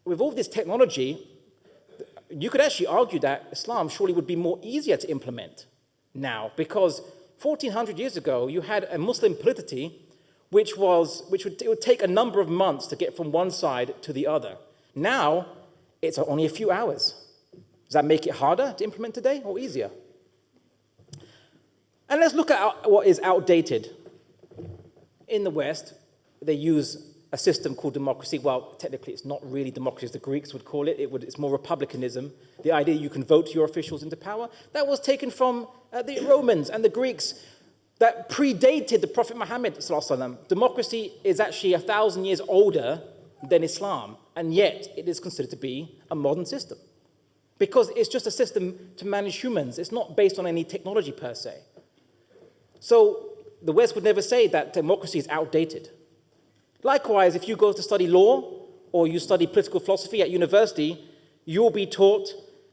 with all this technology, you could actually argue that Islam surely would be more easier to implement now, because 1400 years ago, you had a Muslim polity it would take a number of months to get from one side to the other. Now, it's only a few hours. Does that make it harder to implement today or easier? And let's look at what is outdated. In the West, they use a system called democracy. Well, technically, it's not really democracy, as the Greeks would call it. It's more republicanism. The idea you can vote your officials into power. That was taken from the Romans and the Greeks that predated the Prophet Muhammad. Democracy is actually 1,000 years older than Islam, and yet it is considered to be a modern system. Because it's just a system to manage humans. It's not based on any technology per se. So the West would never say that democracy is outdated. Likewise, if you go to study law or you study political philosophy at university, you'll be taught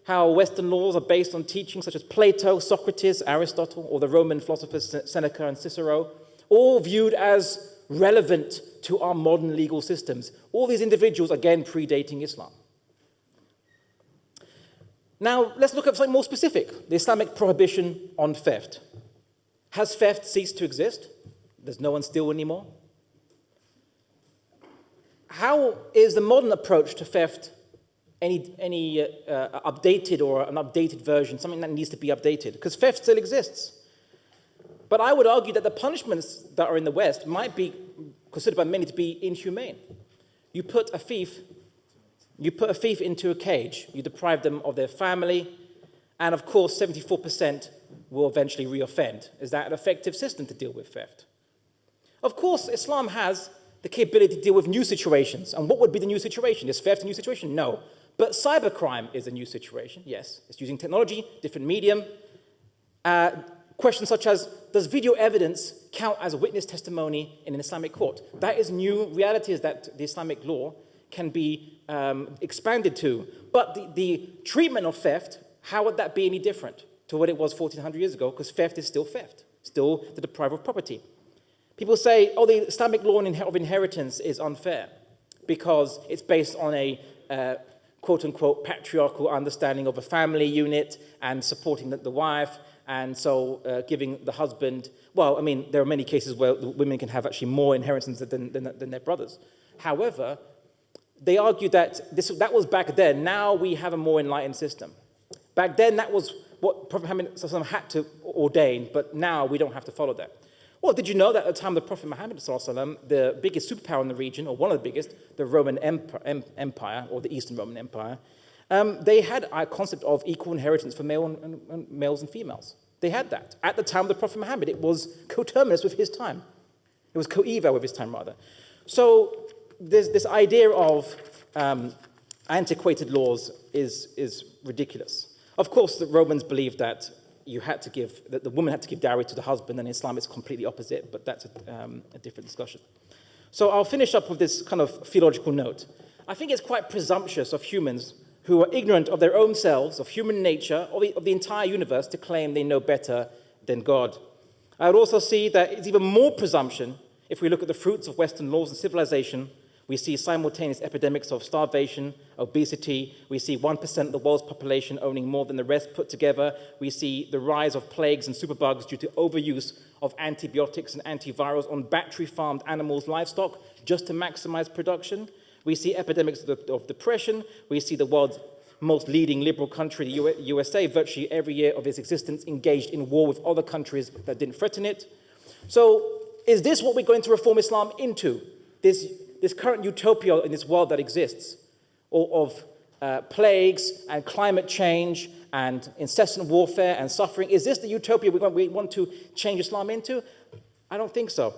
how Western laws are based on teachings such as Plato, Socrates, Aristotle, or the Roman philosophers Seneca and Cicero, all viewed as relevant to our modern legal systems. All these individuals, again, predating Islam. Now, let's look at something more specific, the Islamic prohibition on theft. Has theft ceased to exist? Does no one steal anymore? How is the modern approach to theft any updated or an updated version, something that needs to be updated? Because theft still exists. But I would argue that the punishments that are in the West might be considered by many to be inhumane. You put a thief into a cage, you deprive them of their family, and of course 74% will eventually reoffend. Is that an effective system to deal with theft? Of course, Islam has the capability to deal with new situations. And what would be the new situation? Is theft a new situation? No. But cybercrime is a new situation, yes. It's using technology, different medium. Questions such as, does video evidence count as a witness testimony in an Islamic court? That is new realities that the Islamic law can be expanded to. But the treatment of theft, how would that be any different to what it was 1,400 years ago? Because theft is still theft, still the depriver of property. People say, oh, the Islamic law of inheritance is unfair because it's based on a quote-unquote patriarchal understanding of a family unit and supporting the wife, and so giving the husband, well, I mean, there are many cases where women can have actually more inheritance than their brothers. However, they argue that that was back then. Now we have a more enlightened system. Back then, that was what Prophet Muhammad had to ordain, but now we don't have to follow that. Well, did you know that at the time of the Prophet Muhammad, the biggest superpower in the region, or one of the biggest, the Roman Empire, or the Eastern Roman Empire, they had a concept of equal inheritance for males and females. They had that. At the time of the Prophet Muhammad, it was coterminous with his time. It was coeval with his time, rather. So there's this idea of antiquated laws is ridiculous. Of course, the Romans believed that the woman had to give dowry to the husband, and in Islam it's completely opposite, but that's a different discussion. So I'll finish up with this kind of theological note. I think it's quite presumptuous of humans who are ignorant of their own selves, of human nature, of the entire universe, to claim they know better than God. I would also see that it's even more presumption if we look at the fruits of Western laws and civilization. We see simultaneous epidemics of starvation, obesity. We see 1% of the world's population owning more than the rest put together. We see the rise of plagues and superbugs due to overuse of antibiotics and antivirals on battery-farmed animals, livestock, just to maximize production. We see epidemics of depression. We see the world's most leading liberal country, the USA, virtually every year of its existence engaged in war with other countries that didn't threaten it. So is this what we're going to reform Islam into? This current utopia in this world that exists, of plagues and climate change and incessant warfare and suffering, is this the utopia we want to change Islam into? I don't think so.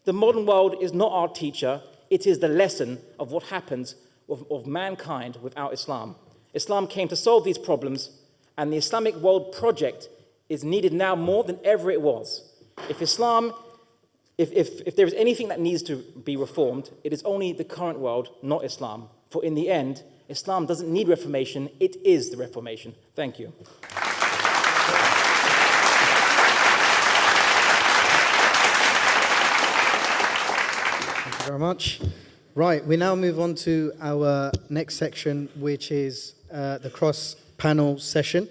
The modern world is not our teacher. it is the lesson of what happens of mankind without Islam. Islam came to solve these problems, and the Islamic world project is needed now more than ever it was. If there is anything that needs to be reformed, it is only the current world, not Islam. For in the end, Islam doesn't need reformation, it is the reformation. Thank you. Thank you very much. Right, we now move on to our next section, which is the cross-panel session.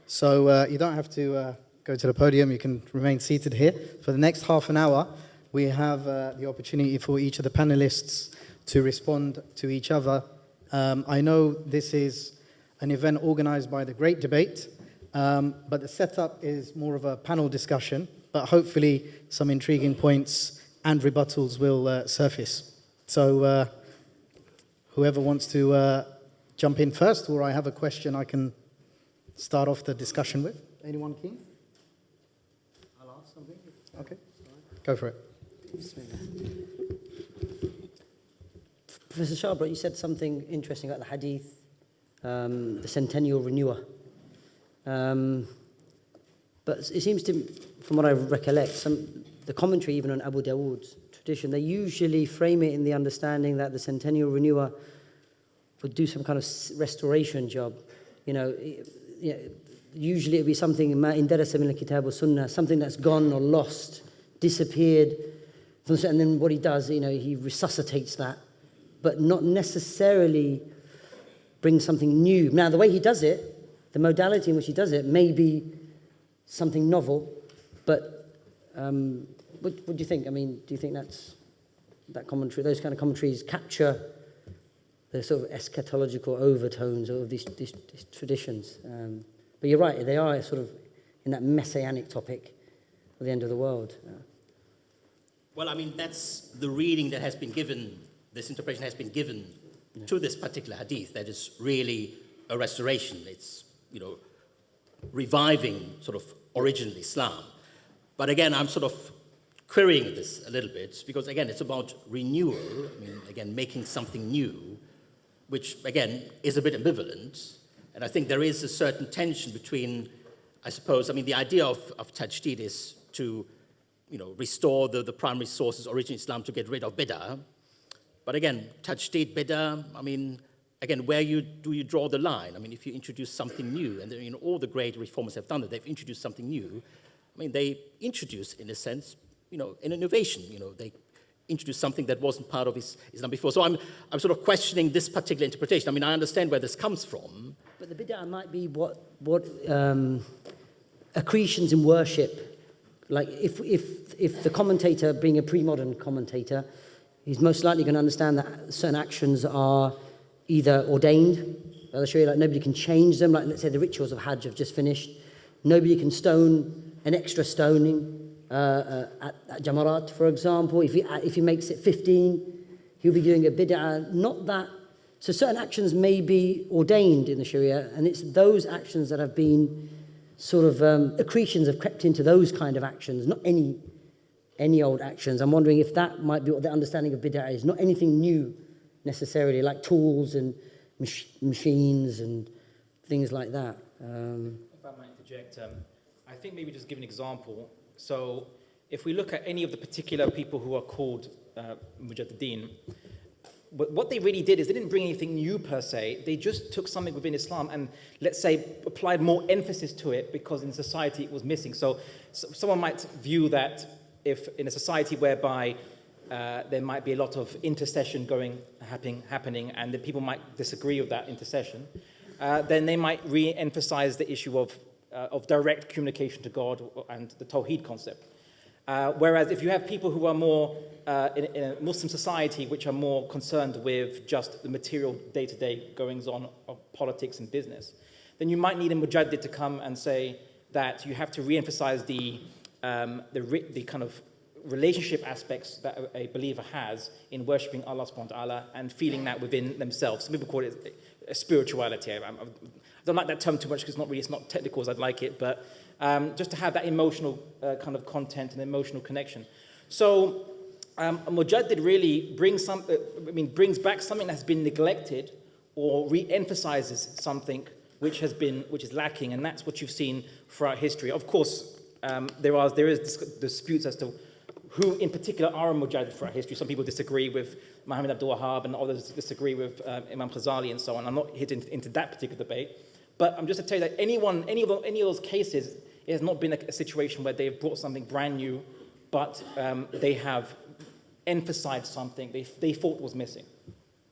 So you don't have to go to the podium, you can remain seated here. For the next half an hour, we have the opportunity for each of the panelists to respond to each other. I know this is an event organized by the Great Debate, but the setup is more of a panel discussion, but hopefully some intriguing points and rebuttals will surface. So whoever wants to jump in first, or I have a question I can start off the discussion with. Anyone keen? I'll ask something. Okay, go for it. Professor Sharbrook, you said something interesting about the hadith, the centennial renewer. But it seems to, from what I recollect, the commentary even on Abu Dawood's tradition, they usually frame it in the understanding that the centennial renewer would do some kind of restoration job. Usually it would be something in darasa min al-kitab wa sunnah, something that's gone or lost, disappeared, and then what he does, he resuscitates that, but not necessarily brings something new. Now, the way he does it, the modality in which he does it may be something novel, but what do you think? I mean, do you think that commentary, those kind of commentaries capture the sort of eschatological overtones of these traditions? But you're right, they are sort of in that messianic topic of the end of the world. Well, I mean, that's the reading that has been given, this interpretation has been given to this particular hadith, that is really a restoration. It's, reviving sort of original Islam. But again, I'm sort of querying this a little bit, because again, it's about renewal, again, making something new, which again, is a bit ambivalent. And I think there is a certain tension between, I suppose, the idea of tajdeed is to, restore the primary sources, original Islam, to get rid of bid'ah. But again, tajdeed, bid'ah, again, where do you draw the line? If you introduce something new, and all the great reformers have done that, they've introduced something new. They introduce, in a sense, an innovation. They introduced something that wasn't part of Islam before. So I'm sort of questioning this particular interpretation. I understand where this comes from. But the bid'ah might be what accretions in worship. Like if the commentator, being a pre-modern commentator, he's most likely going to understand that certain actions are either ordained by the Sharia, like nobody can change them. Like, let's say the rituals of Hajj have just finished. Nobody can stone an extra stoning at Jamarat, for example. If he makes it 15, he'll be doing a bid'ah. Not that. So certain actions may be ordained in the Sharia, and it's those actions that have been sort of accretions have crept into those kind of actions, not any old actions. I'm wondering if that might be what the understanding of bid'ah is. Not anything new necessarily, like tools and machines and things like that. If I might interject, I think maybe just give an example. So if we look at any of the particular people who are called Mujaddideen, what they really did is they didn't bring anything new per se. They just took something within Islam and, let's say, applied more emphasis to it because in society it was missing. So someone might view that if in a society whereby there might be a lot of intercession happening, and the people might disagree with that intercession, then they might re-emphasize the issue of direct communication to God and the Tawheed concept. Whereas if you have people who are more in a Muslim society, which are more concerned with just the material day-to-day goings-on of politics and business, then you might need a mujaddid to come and say that you have to re-emphasize the kind of relationship aspects that a believer has in worshipping Allah subhanahu wa ta'ala and feeling that within themselves. Some people call it a spirituality. I don't like that term too much because it's not technical as I'd like it, but just to have that emotional kind of content and emotional connection. So Mujaddid really brings back something that's been neglected or re-emphasizes something which is lacking, and that's what you've seen throughout history. Of course, there is disputes as to who in particular are Mujaddid throughout history. Some people disagree with Muhammad Abdul Wahhab, and others disagree with Imam Ghazali and so on. I'm not hitting into that particular debate, but I'm just to tell you that any of those cases, it has not been a situation where they've brought something brand new, but they have emphasized something they thought was missing.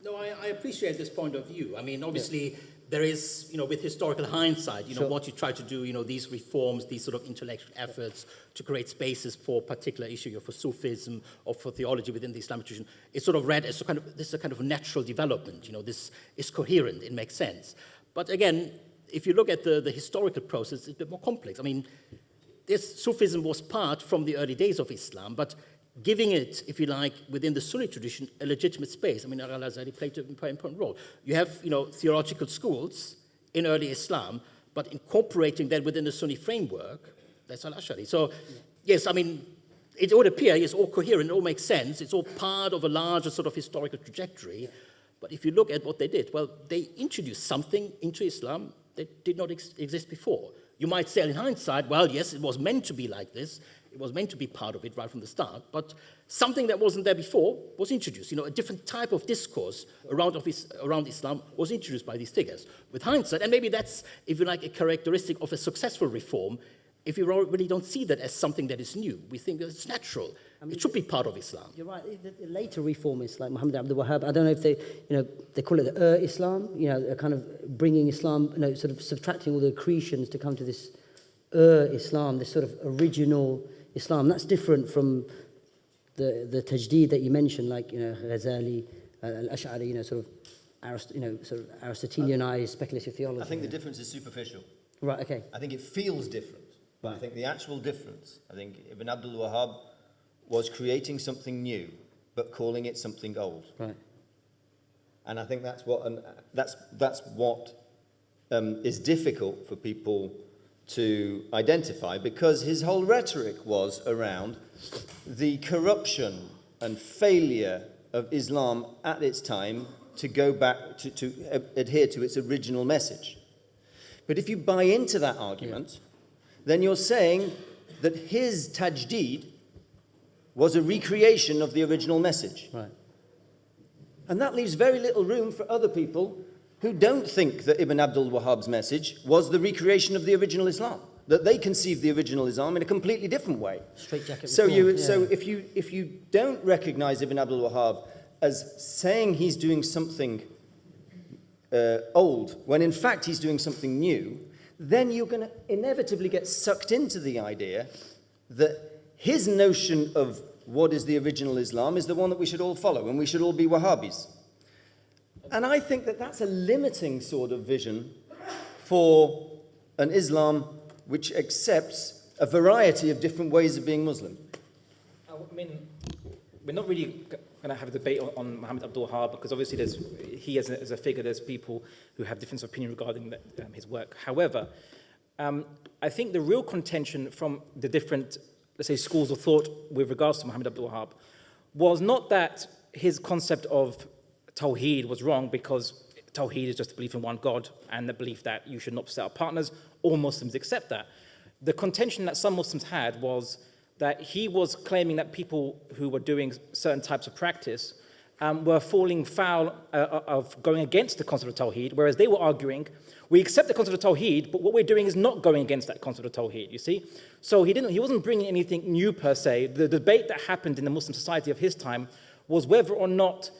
No, I appreciate this point of view. I mean, obviously, there is, with historical hindsight, what you try to do, these reforms, these sort of intellectual efforts to create spaces for particular issue, for Sufism or for theology within the Islamic tradition, it's sort of read as this is a kind of natural development. This is coherent, it makes sense. But again, if you look at the historical process, it's a bit more complex. I mean, this Sufism was part from the early days of Islam, but giving it, if you like, within the Sunni tradition, a legitimate space. I mean, Al-Azhari played an important role. You have, theological schools in early Islam, but incorporating that within the Sunni framework, that's Al-Ash'ari. So, yes, I mean, it would appear it's all coherent, it all makes sense, it's all part of a larger sort of historical trajectory. But if you look at what they did, well, they introduced something into Islam that did not exist before. You might say in hindsight, well, yes, it was meant to be like this, it was meant to be part of it right from the start, but something that wasn't there before was introduced. A different type of discourse around Islam was introduced by these figures. With hindsight, and maybe that's, if you like, a characteristic of a successful reform, if you really don't see that as something that is new. We think it's natural. It should be part of Islam. You're right. The later reformists like Muhammad Abdul Wahhab, I don't know if they call it the Islam, kind of bringing Islam, sort of subtracting all the accretions to come to this Islam, this sort of original Islam. That's different from the tajdeed that you mentioned, like Ghazali, Al-Ash'ari, sort of Aristotelianized speculative theology. I think the difference is superficial. Right. Okay. I think it feels different. But I think the actual difference, I think Ibn Abdul Wahhab was creating something new, but calling it something old. Right. And I think that's what is difficult for people to identify, because his whole rhetoric was around the corruption and failure of Islam at its time to go back to adhere to its original message. But if you buy into that argument, then you're saying that his tajdeed was a recreation of the original message. Right. And that leaves very little room for other people who don't think that Ibn Abdul Wahhab's message was the recreation of the original Islam, that they conceived the original Islam in a completely different way. Straitjacket So reform, so if you don't recognize Ibn Abdul Wahhab as saying he's doing something old, when in fact he's doing something new, then you're going to inevitably get sucked into the idea that his notion of what is the original Islam is the one that we should all follow, and we should all be Wahhabis. And I think that that's a limiting sort of vision for an Islam which accepts a variety of different ways of being Muslim. I mean, we're not really going to have a debate on Muhammad Abdul Wahhab, because obviously as a figure, there's people who have different opinion regarding his work. However, I think the real contention from the different, let's say, schools of thought with regards to Muhammad Abdul Wahhab was not that his concept of Tawheed was wrong, because Tawheed is just a belief in one God and the belief that you should not set up partners. All Muslims accept that. The contention that some Muslims had was that he was claiming that people who were doing certain types of practice were falling foul of going against the concept of Tawheed, whereas they were arguing, we accept the concept of Tawheed, but what we're doing is not going against that concept of Tawheed, you see? So he wasn't bringing anything new per se. The debate that happened in the Muslim society of his time was whether or not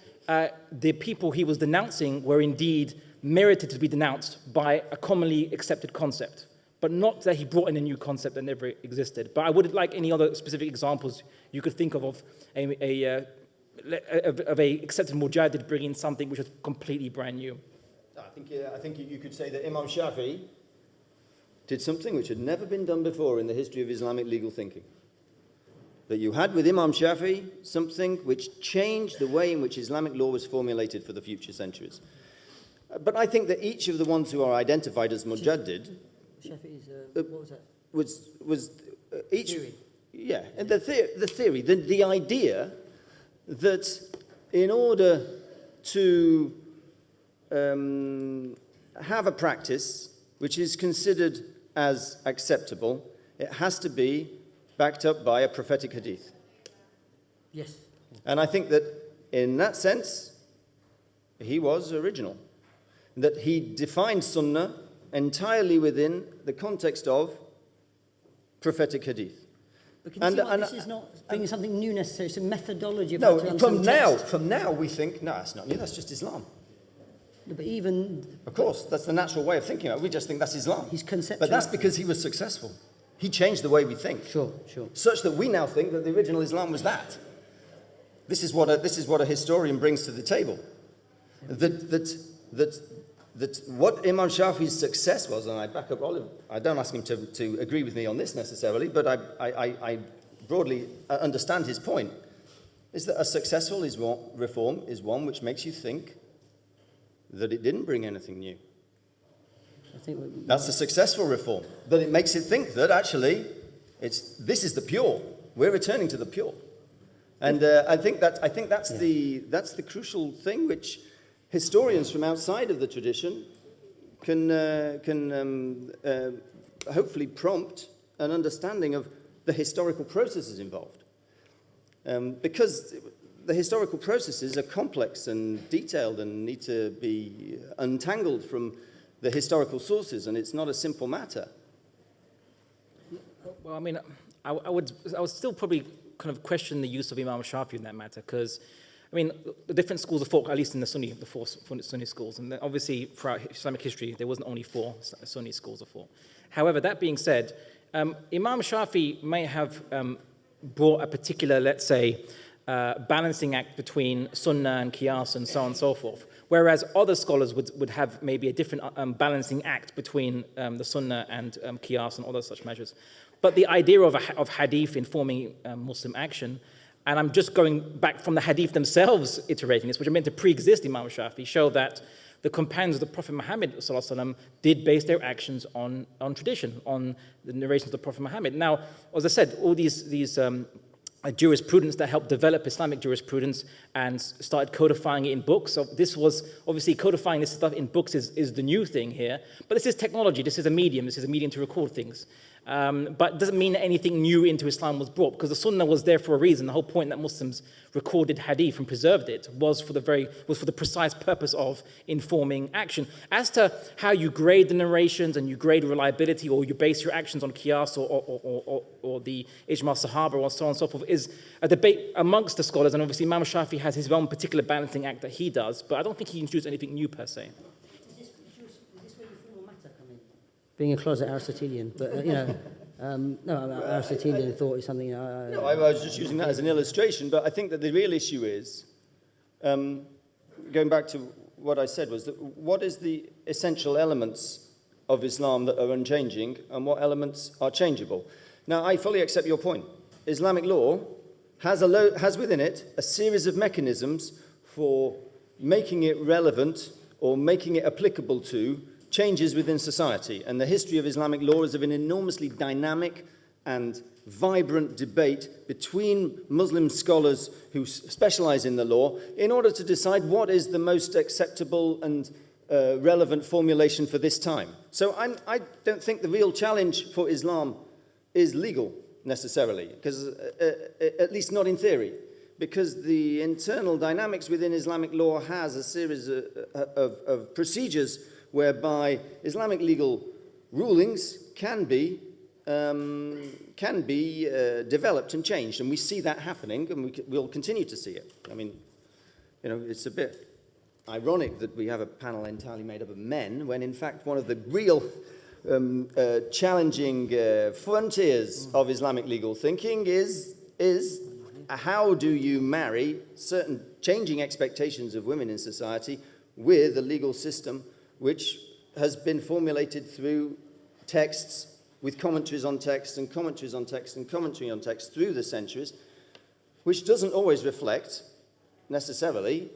the people he was denouncing were indeed merited to be denounced by a commonly accepted concept, but not that he brought in a new concept that never existed. But I would like any other specific examples you could think of a accepted Mujaddid bringing something which was completely brand new. I think you could say that Imam Shafi'i did something which had never been done before in the history of Islamic legal thinking. That you had with Imam Shafi'i something which changed the way in which Islamic law was formulated for the future centuries. But I think that each of the ones who are identified as Mujaddid Shafi'i's, what was that? was each... Theory. Yeah, and the theory, the idea that in order to have a practice which is considered as acceptable, it has to be backed up by a prophetic hadith. Yes. And I think that in that sense, he was original. That he defined Sunnah entirely within the context of prophetic hadith. But can you see why this is not bringing something new necessarily? It's a methodology of how No, to understand text. from now we think, no, that's not new, that's just Islam. No, but even Of course, that's the natural way of thinking of it. We just think that's Islam. He's conceptual. But that's because he was successful. He changed the way we think. Sure. Such that we now think that the original Islam was that. This is what a historian brings to the table. That what Imam Shafi's success was, and I back up Oliver, I don't ask him to agree with me on this necessarily, but I broadly understand his point, is that a successful reform is one which makes you think that it didn't bring anything new. I think That's a successful reform, that it makes it think that actually this is the pure. We're returning to the pure. And I think that's the crucial thing which historians from outside of the tradition can hopefully prompt an understanding of the historical processes involved. Because the historical processes are complex and detailed and need to be untangled from the historical sources, and it's not a simple matter. Well, I mean, I would still probably kind of question the use of Imam Shafi in that matter, because, I mean, the different schools of thought, at least in the four Sunni schools, and then obviously throughout Islamic history, there wasn't only 4 Sunni schools of thought. However, that being said, Imam Shafi may have brought a particular, let's say, balancing act between Sunnah and Qiyas and so on and so forth, whereas other scholars would have maybe a different balancing act between the Sunnah and Qiyas and other such measures. But the idea of hadith informing Muslim action, and I'm just going back from the hadith themselves iterating this, which are meant to pre-exist Imam Shafi, show that the companions of the Prophet Muhammad ﷺ did base their actions on tradition, on the narrations of the Prophet Muhammad. Now, as I said, all these jurisprudence that helped develop Islamic jurisprudence and started codifying it in books. So this was, obviously codifying this stuff in books is the new thing here, but this is technology, this is a medium to record things. But it doesn't mean that anything new into Islam was brought, because the Sunnah was there for a reason. The whole point that Muslims recorded hadith and preserved it was for the precise purpose of informing action. As to how you grade the narrations and you grade reliability, or you base your actions on Qiyas or the Ijma Sahaba or so on and so forth, is a debate amongst the scholars. And obviously Imam Shafi has his own particular balancing act that he does, but I don't think he introduced anything new per se. Is this where your formal matter come in? Being a closet Aristotelian, but no, Aristotelian thought is something. No, I was just using that as an illustration, but I think that the real issue is, going back to what I said, was that what is the essential elements of Islam that are unchanging and what elements are changeable? Now, I fully accept your point. Islamic law has within it a series of mechanisms for making it relevant or making it applicable to changes within society. And the history of Islamic law is of an enormously dynamic and vibrant debate between Muslim scholars who specialize in the law in order to decide what is the most acceptable and relevant formulation for this time. So I don't think the real challenge for Islam is legal necessarily, because at least not in theory, because the internal dynamics within Islamic law has a series of procedures whereby Islamic legal rulings can be developed and changed, and we see that happening, and we'll continue to see it. I mean, it's a bit ironic that we have a panel entirely made up of men, when in fact one of the real challenging frontiers of Islamic legal thinking is how do you marry certain changing expectations of women in society with a legal system which has been formulated through texts with commentaries on text and commentaries on text and commentary on text through the centuries, which doesn't always reflect necessarily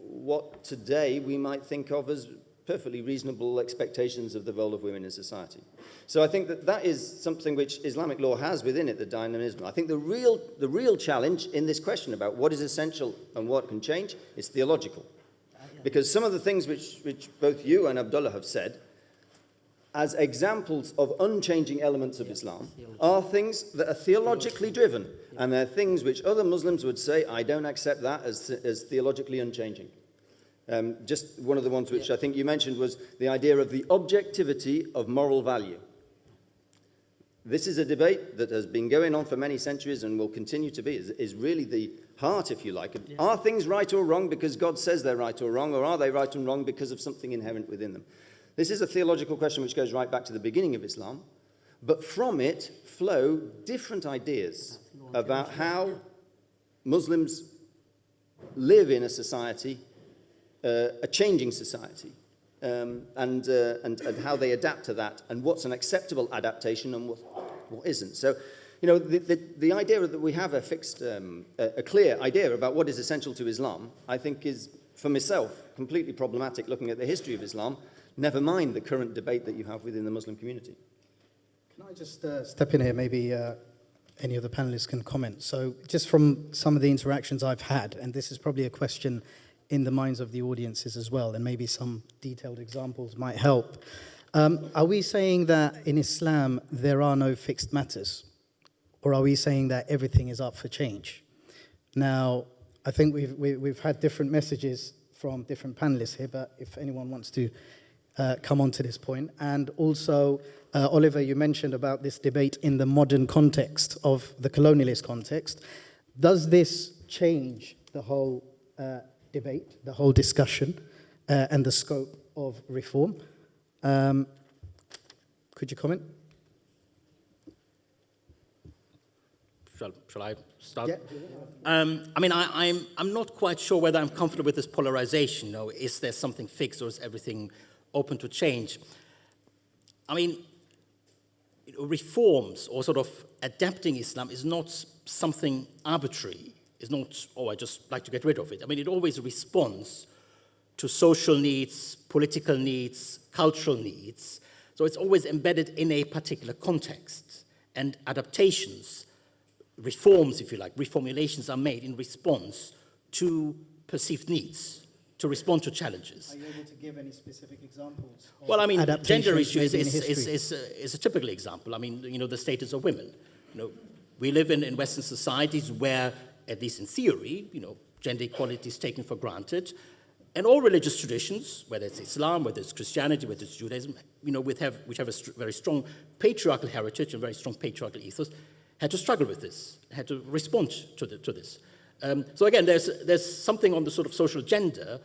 what today we might think of as perfectly reasonable expectations of the role of women in society. So I think that that is something which Islamic law has within it, the dynamism. I think the real challenge in this question about what is essential and what can change is theological. Because some of the things which both you and Abdullah have said as examples of unchanging elements of Islam are things that are theologically driven. And they're things which other Muslims would say, I don't accept that as theologically unchanging. Just one of the ones which I think you mentioned was the idea of the objectivity of moral value. This is a debate that has been going on for many centuries and will continue to be, is really the heart, if you like. Yeah. Are things right or wrong because God says they're right or wrong, or are they right and wrong because of something inherent within them? This is a theological question which goes right back to the beginning of Islam, but from it flow different ideas about how Muslims live in a society, a changing society, and how they adapt to that, and what's an acceptable adaptation and what isn't. So, you know, the idea that we have a fixed, a clear idea about what is essential to Islam, I think is, for myself, completely problematic looking at the history of Islam, never mind the current debate that you have within the Muslim community. Can I just step in here? Maybe any of the panelists can comment. So just from some of the interactions I've had, and this is probably a question in the minds of the audiences as well, and maybe some detailed examples might help. Are we saying that in Islam there are no fixed matters? Or are we saying that everything is up for change? Now, I think we've had different messages from different panelists here, but if anyone wants to come on to this point. And also, Oliver, you mentioned about this debate in the modern context of the colonialist context. Does this change the whole debate, the whole discussion, and the scope of reform? Could you comment? Shall I start? Yeah. I mean, I'm not quite sure whether I'm comfortable with this polarization. You know, is there something fixed or is everything open to change? I mean, you know, reforms or sort of adapting Islam is not something arbitrary. It's not, oh, I just like to get rid of it. I mean, it always responds to social needs, political needs, cultural needs. So it's always embedded in a particular context. And adaptations, reforms, if you like, reformulations are made in response to perceived needs, to respond to challenges. Are you able to give any specific examples? Well, I mean, gender issue is is a typical example. I mean, you know, the status of women. You know, we live in Western societies where, at least in theory, you know, gender equality is taken for granted. And all religious traditions, whether it's Islam, whether it's Christianity, whether it's Judaism, you know, which have a very strong patriarchal heritage and very strong patriarchal ethos, had to struggle with this, had to respond to this. So again, there's something on the sort of social agenda,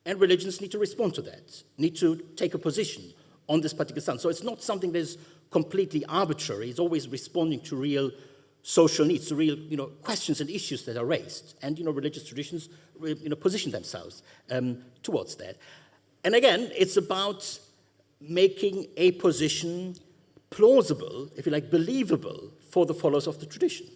and religions need to respond to that, need to take a position on this particular stance. So it's not something that is completely arbitrary. It's always responding to real social needs, to real, you know, questions and issues that are raised. And, you know, religious traditions, you know, position themselves towards that. And again, it's about making a position plausible, if you like, believable for the followers of the tradition.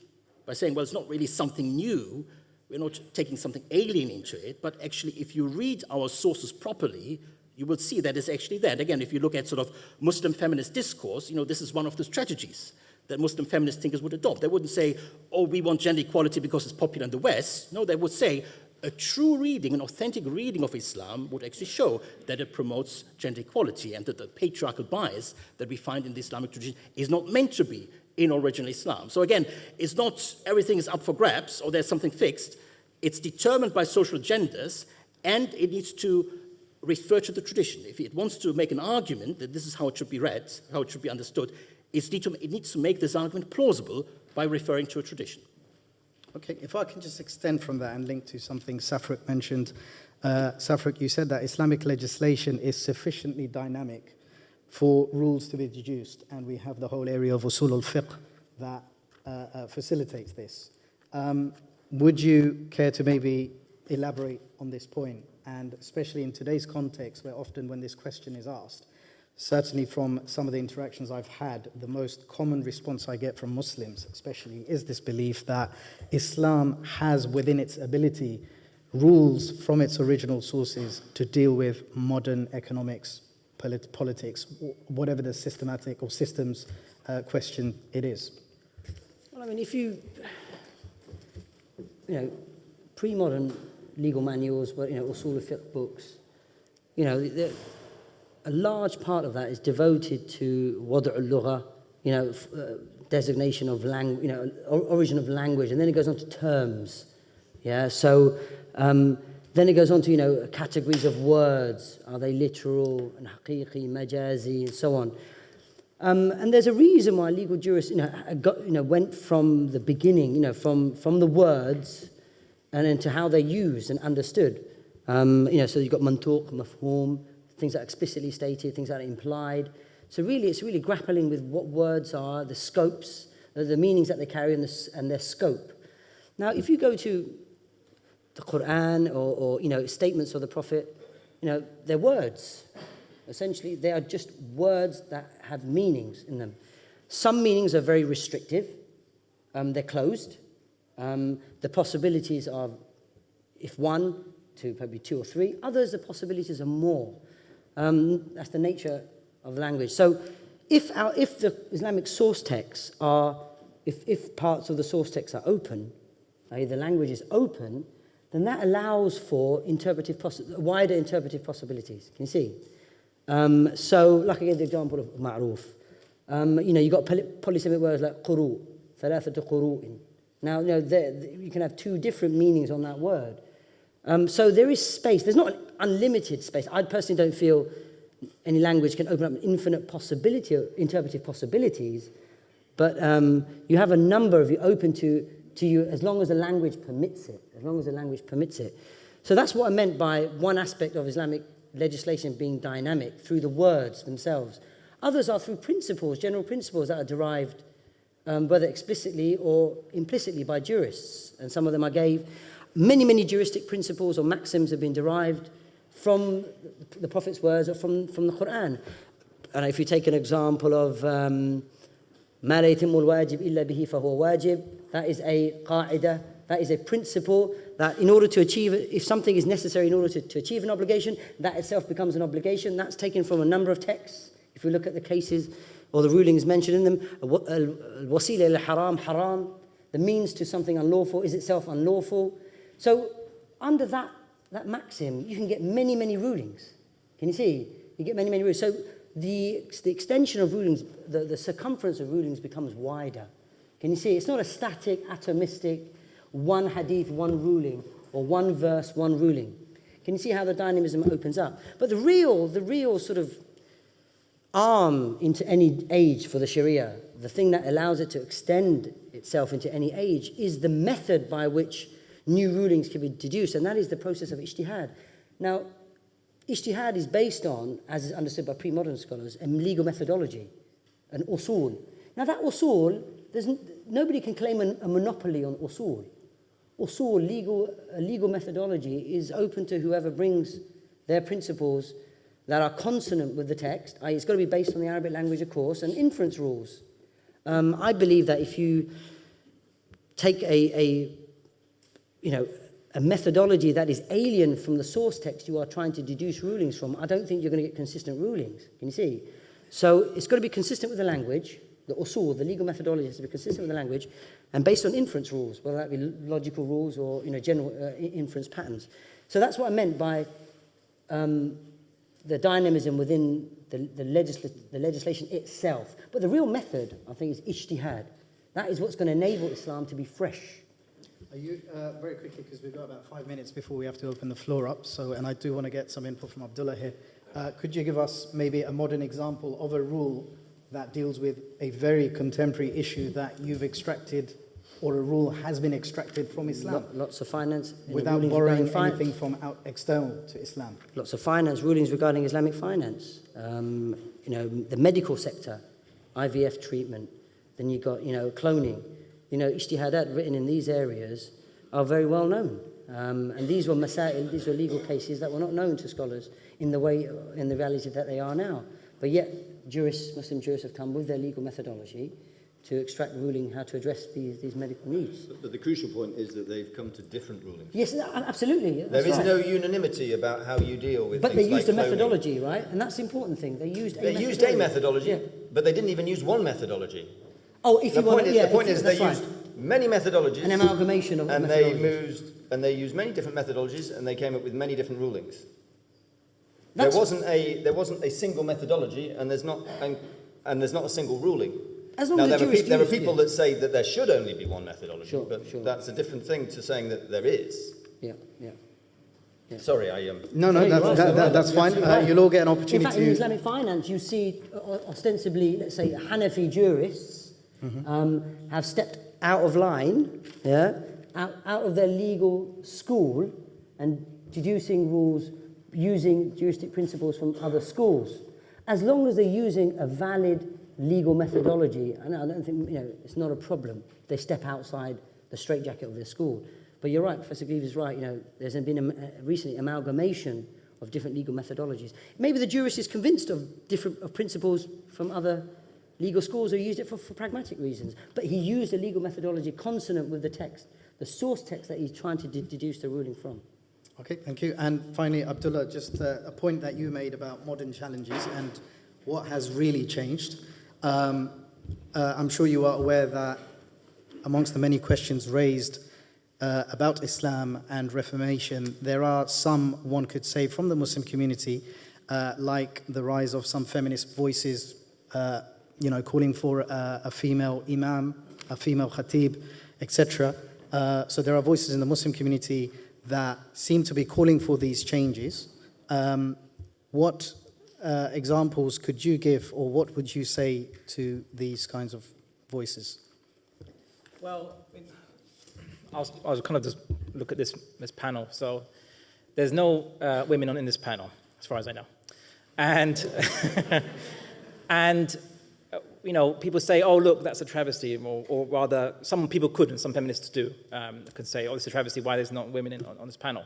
By saying, well, it's not really something new, we're not taking something alien into it, but actually, if you read our sources properly, you will see that it's actually there. And again, if you look at sort of Muslim feminist discourse, you know, this is one of the strategies that Muslim feminist thinkers would adopt. They wouldn't say, oh, we want gender equality because it's popular in the West. No, they would say, a true reading, an authentic reading of Islam would actually show that it promotes gender equality and that the patriarchal bias that we find in the Islamic tradition is not meant to be in original Islam. So again, it's not everything is up for grabs or there's something fixed. It's determined by social agendas, and it needs to refer to the tradition. If it wants to make an argument that this is how it should be read, how it should be understood, it needs to make this argument plausible by referring to a tradition. Okay, if I can just extend from that and link to something Safruk mentioned. Safruk, you said that Islamic legislation is sufficiently dynamic for rules to be deduced, and we have the whole area of usul al-fiqh that facilitates this. Would you care to maybe elaborate on this point, and especially in today's context, where often when this question is asked, certainly from some of the interactions I've had, the most common response I get from Muslims especially is this belief that Islam has within its ability rules from its original sources to deal with modern economics, politics, whatever the systematic or systems question it is? Well, I mean, if pre-modern legal manuals, usul al-fiqh books, a large part of that is devoted to wad' al-lugha, designation of language, origin of language, and then it goes on to terms. Yeah, so then it goes on to, categories of words. Are they literal and haqiqi, majazi, and so on. And there's a reason why legal jurists, went from the beginning, from the words and then to how they're used and understood. So you've got mantuq, mafhum, things that are explicitly stated, things that are implied. So really, it's really grappling with what words are, the scopes, the meanings that they carry and their scope. Now, if you go to the Quran or statements of the Prophet, they're words. Essentially, they are just words that have meanings in them. Some meanings are very restrictive. They're closed. The possibilities are, if one, to probably two or three. Others, the possibilities are more. That's the nature of language. So if the Islamic source texts are, if parts of the source text are open, i.e. the language is open, then that allows for wider interpretive possibilities. Can you see? So, like I gave the example of ma'roof. You've got polysemic words like quru, thalathatu quru'in. Now, you can have two different meanings on that word. So there is space. There's not an unlimited space. I personally don't feel any language can open up an infinite possibility of interpretive possibilities, but you have a number of you open to you as long as the language permits it. As long as the language permits it. So that's what I meant by one aspect of Islamic legislation being dynamic through the words themselves. Others are through principles, general principles that are derived whether explicitly or implicitly by jurists. And some of them I gave. Many juristic principles or maxims have been derived from the Prophet's words or from the Quran. And if you take an example of مَا لَا يَتِمُّ الْوَاجِبِ إِلَّا بِهِ فَهُوَ وَاجِبٌ, that is a qa'idah, that is a principle that in order to achieve, if something is necessary in order to achieve an obligation, that itself becomes an obligation. That's taken from a number of texts. If we look at the cases or the rulings mentioned in them, al-wasila ila haram, the means to something unlawful is itself unlawful. So under that maxim, you can get many rulings. Can you see? You get many rulings. So the extension of rulings, the circumference of rulings becomes wider. Can you see? It's not a static, atomistic, one hadith, one ruling, or one verse, one ruling. Can you see how the dynamism opens up? But the real sort of arm into any age for the Sharia, the thing that allows it to extend itself into any age, is the method by which new rulings can be deduced, and that is the process of ijtihad. Now, ijtihad is based on, as is understood by pre-modern scholars, a legal methodology, an usul. Now that usul, nobody can claim a monopoly on usul. Usul, legal methodology, is open to whoever brings their principles that are consonant with the text. It's got to be based on the Arabic language, of course, and inference rules. I believe that if you take a methodology that is alien from the source text you are trying to deduce rulings from, I don't think you're going to get consistent rulings. Can you see? So it's got to be consistent with the language. The usul, the legal methodology, has to be consistent with the language and based on inference rules, whether that be logical rules or general inference patterns. So that's what I meant by the dynamism within the legislation itself. But the real method, I think, is ijtihad. That is what's going to enable Islam to be fresh. Are you, very quickly, because we've got about 5 minutes before we have to open the floor up, and I do want to get some input from Abdullah here. Could you give us maybe a modern example of a rule that deals with a very contemporary issue that you've extracted, or a rule has been extracted from Islam? Lots of finance. Without borrowing anything from external to Islam? Lots of finance, rulings regarding Islamic finance. The medical sector, IVF treatment. Then you've got, cloning. Ijtihadat written in these areas are very well known. And these were masail, these were legal cases that were not known to scholars in the reality that they are now. But yet, Muslim jurists have come with their legal methodology. to extract the ruling how to address these medical needs. But the crucial point is that they've come to different rulings. Yes, absolutely. There is right. no unanimity about how you deal with But things they used like a cloning. methodology, right? And that's the important thing. They used a methodology, Yeah. but they didn't even use one methodology. Oh, if The you want point is, yeah, the point if- is they that's used right. many methodologies. An amalgamation of and methodologies. they used many different methodologies, and they came up with many different rulings. That's- There wasn't a single methodology, and there's not a single ruling. As long Now, as the Jewish there are Jews, people yeah. that say that there should only be one methodology, Sure, but sure. that's a different thing to saying that there is. Yeah, yeah. Sorry, I No, No, you're right, you're right. that's fine. You're right. You'll all get an In opportunity fact, in to... Islamic finance, you see ostensibly, let's say, Hanafi jurists have stepped out of line, out of their legal school and deducing rules using juristic principles from other schools. As long as they're using a valid legal methodology, and I don't think, it's not a problem. They step outside the straitjacket of their school. But you're right, Professor Gleave is right. There's been recently amalgamation of different legal methodologies. Maybe the jurist is convinced of principles from other legal schools who used it for pragmatic reasons. But he used a legal methodology consonant with the text, the source text that he's trying to deduce the ruling from. Okay, thank you. And finally, Abdullah, just a point that you made about modern challenges and what has really changed. I'm sure you are aware that amongst the many questions raised about Islam and Reformation, there are some, one could say, from the Muslim community, like the rise of some feminist voices, calling for a female imam, a female khatib, etc. So there are voices in the Muslim community that seem to be calling for these changes. What examples could you give, or what would you say to these kinds of voices? Well, I'll kind of just look at this panel. So there's no women in this panel, as far as I know. And people say, oh, look, that's a travesty, or rather, some people could, and some feminists do, could say, oh, it's a travesty, why there's not women on this panel.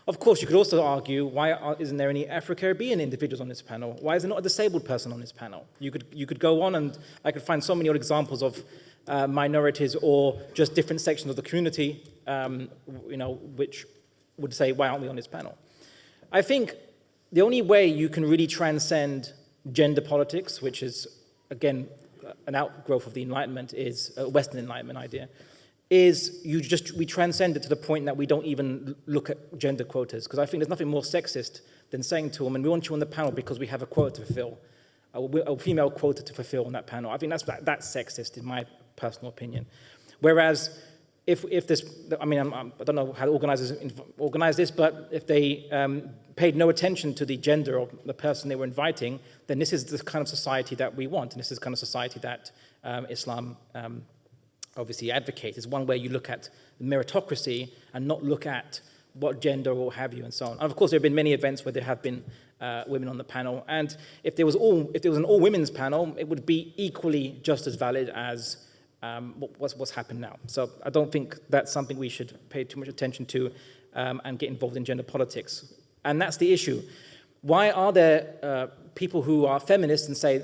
Of course, you could also argue, why isn't there any Afro-Caribbean individuals on this panel? Why is there not a disabled person on this panel? You could go on, and I could find so many other examples of minorities or just different sections of the community, which would say, why aren't we on this panel? I think the only way you can really transcend gender politics, which is, again, an outgrowth of the Enlightenment, is a Western Enlightenment idea, is we transcend it to the point that we don't even look at gender quotas. Because I think there's nothing more sexist than saying to a woman, we want you on the panel because we have a quota to fulfill, a female quota to fulfill on that panel. I think that's sexist, in my personal opinion. Whereas, if this, I don't know how the organizers organize this, but if they paid no attention to the gender of the person they were inviting, then this is the kind of society that we want, and this is the kind of society that Islam obviously advocates. It's one where you look at meritocracy and not look at what gender or what have you and so on. And of course, there have been many events where there have been women on the panel, and if there was an all women's panel, it would be equally just as valid as what's happened now. So I don't think that's something we should pay too much attention to and get involved in gender politics. And that's the issue. Why are there people who are feminists and say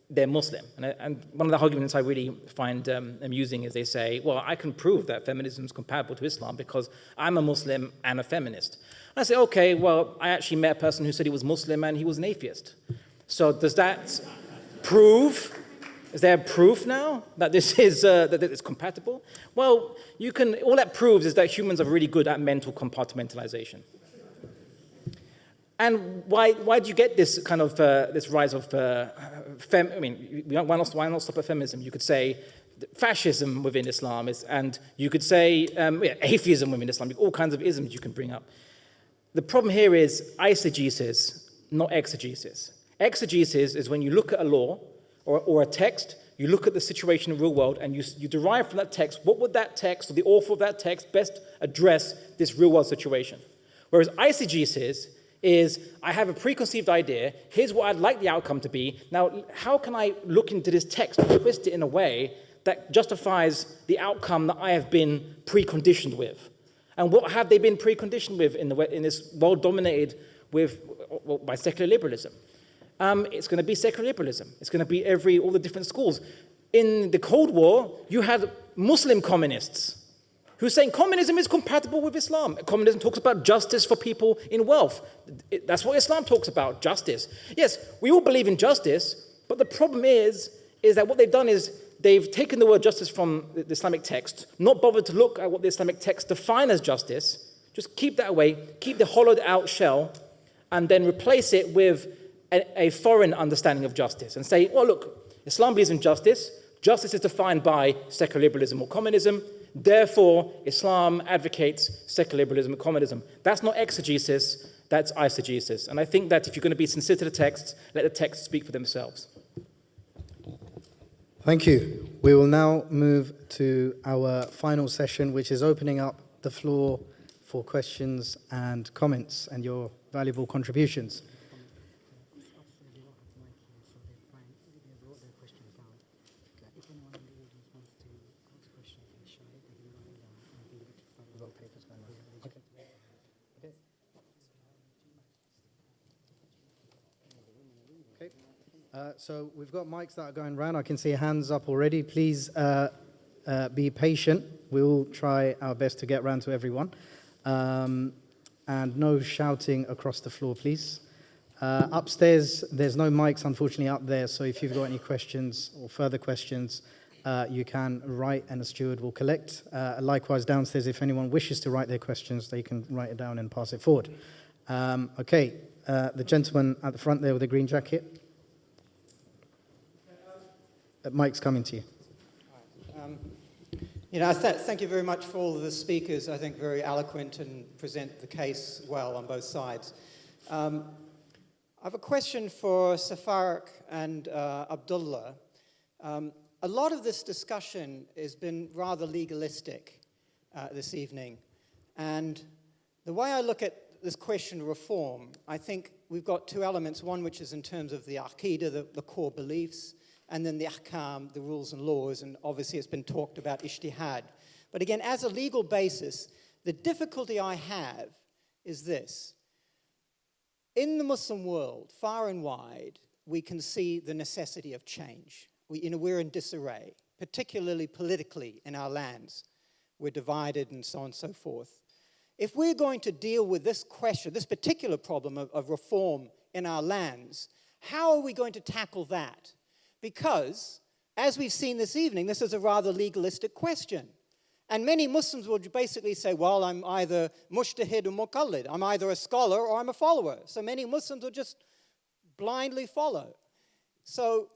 they're Muslim? And one of the arguments I really find amusing is they say, well, I can prove that feminism is compatible to Islam because I'm a Muslim and a feminist. And I say, okay, well, I actually met a person who said he was Muslim and he was an atheist. So does that prove... Is there proof now that this is that it's compatible? Well, all that proves is that humans are really good at mental compartmentalization. And why do you get this kind of this rise of why not stop at feminism? You could say fascism within Islam and you could say atheism within Islam. All kinds of isms you can bring up. The problem here is eisegesis, not exegesis. Exegesis is when you look at a law or a text, you look at the situation in the real world and you derive from that text, what would that text or the author of that text best address this real world situation? Whereas eisegesis is, I have a preconceived idea, here's what I'd like the outcome to be, now how can I look into this text and twist it in a way that justifies the outcome that I have been preconditioned with? And what have they been preconditioned with in this world dominated by secular liberalism? It's going to be secular liberalism. It's going to be all the different schools. In the Cold War, you had Muslim communists who are saying communism is compatible with Islam. Communism talks about justice for people in wealth. That's what Islam talks about, justice. Yes, we all believe in justice, but the problem is that what they've done is they've taken the word justice from the Islamic text, not bothered to look at what the Islamic text defines as justice, just keep that away, keep the hollowed out shell, and then replace it with a foreign understanding of justice and say, well, look, Islam believes in justice. Justice is defined by secular liberalism or communism. Therefore, Islam advocates secular liberalism and communism. That's not exegesis, that's eisegesis. And I think that if you're going to be sincere to the texts, let the texts speak for themselves. Thank you. We will now move to our final session, which is opening up the floor for questions and comments and your valuable contributions. So we've got mics that are going around. I can see hands up already. Please be patient. We'll try our best to get around to everyone. And no shouting across the floor, please. Upstairs, there's no mics, unfortunately, up there. So if you've got any questions or further questions, you can write and a steward will collect. Likewise, downstairs, if anyone wishes to write their questions, they can write it down and pass it forward. Okay, the gentleman at the front there with the green jacket. Mike's coming to you. Thank you very much for all of the speakers. I think very eloquent and present the case well on both sides. I have a question for Safarik and Abdullah. A lot of this discussion has been rather legalistic this evening. And the way I look at this question of reform, I think we've got two elements. One which is in terms of the aqidah, the core beliefs, and then the ahkam, the rules and laws, and obviously it's been talked about ijtihad. But again, as a legal basis, the difficulty I have is this. In the Muslim world, far and wide, we can see the necessity of change. We're in disarray, particularly politically in our lands. We're divided and so on and so forth. If we're going to deal with this question, this particular problem of reform in our lands, how are we going to tackle that? Because, as we've seen this evening, this is a rather legalistic question. And many Muslims will basically say, well, I'm either mujtahid or muqallid. I'm either a scholar or I'm a follower. So many Muslims will just blindly follow. So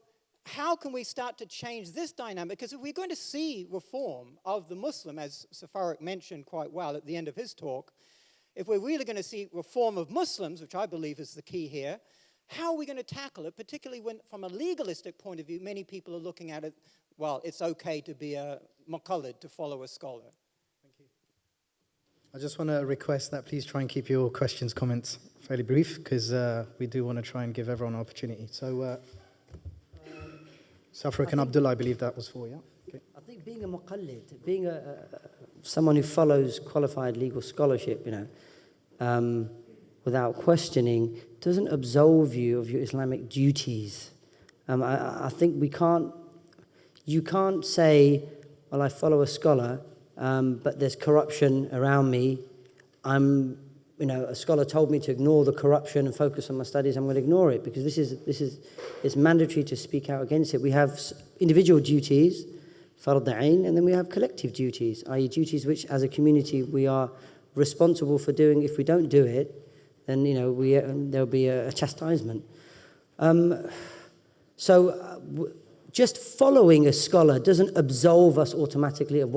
how can we start to change this dynamic? Because if we're going to see reform of the Muslim, as Safarik mentioned quite well at the end of his talk, if we're really going to see reform of Muslims, which I believe is the key here, how are we going to tackle it, particularly when, from a legalistic point of view, many people are looking at it, well, it's okay to be a muqallid, to follow a scholar. Thank you. I just want to request that please try and keep your questions, comments fairly brief, because we do want to try and give everyone an opportunity. So, Safarik and Abdullah, I believe that was for you. Okay. I think being a muqallid, being someone who follows qualified legal scholarship, without questioning, doesn't absolve you of your Islamic duties. I think you can't say, well, I follow a scholar, but there's corruption around me. A scholar told me to ignore the corruption and focus on my studies. I'm going to ignore it because it's mandatory to speak out against it. We have individual duties, fard ayn, and then we have collective duties, i.e. duties which, as a community, we are responsible for doing. If we don't do it, then there'll be a chastisement. Just following a scholar doesn't absolve us automatically of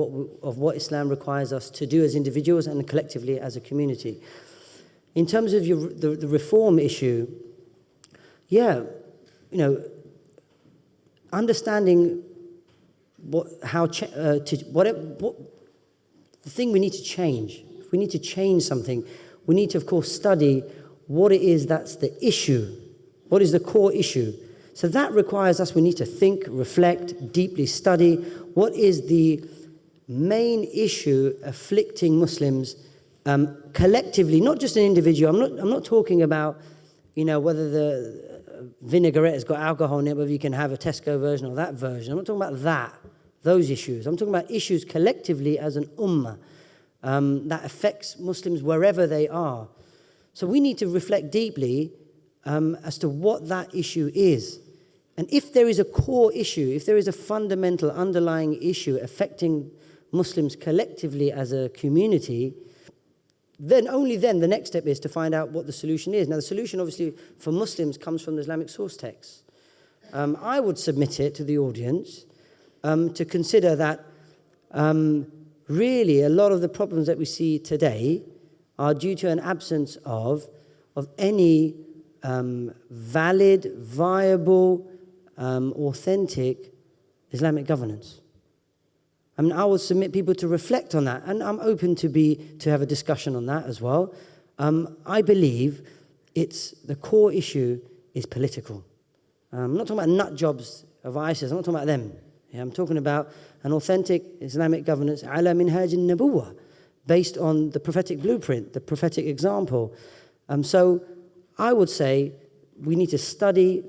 what Islam requires us to do as individuals and collectively as a community. In terms of the reform issue, understanding the thing we need to change. If we need to change something, we need to, of course, study what it is that's the issue. What is the core issue? So that requires us, we need to think, reflect, deeply study what is the main issue afflicting Muslims collectively, not just an individual. I'm not talking about, whether the vinaigrette has got alcohol in it, whether you can have a Tesco version or that version. I'm not talking about those issues. I'm talking about issues collectively as an ummah that affects Muslims wherever they are. So we need to reflect deeply as to what that issue is. And if there is a core issue, if there is a fundamental underlying issue affecting Muslims collectively as a community, then only then the next step is to find out what the solution is. Now, the solution, obviously, for Muslims comes from the Islamic source texts. I would submit it to the audience to consider that really a lot of the problems that we see today are due to an absence of any valid, viable, authentic Islamic governance. I mean, I will submit people to reflect on that, and I'm open to have a discussion on that as well. I believe the core issue is political. I'm not talking about nut jobs of ISIS. I'm not talking about them. Yeah, I'm talking about an authentic Islamic governance, ala minhaj al-nabuwah, based on the prophetic blueprint, the prophetic example. So I would say we need to study,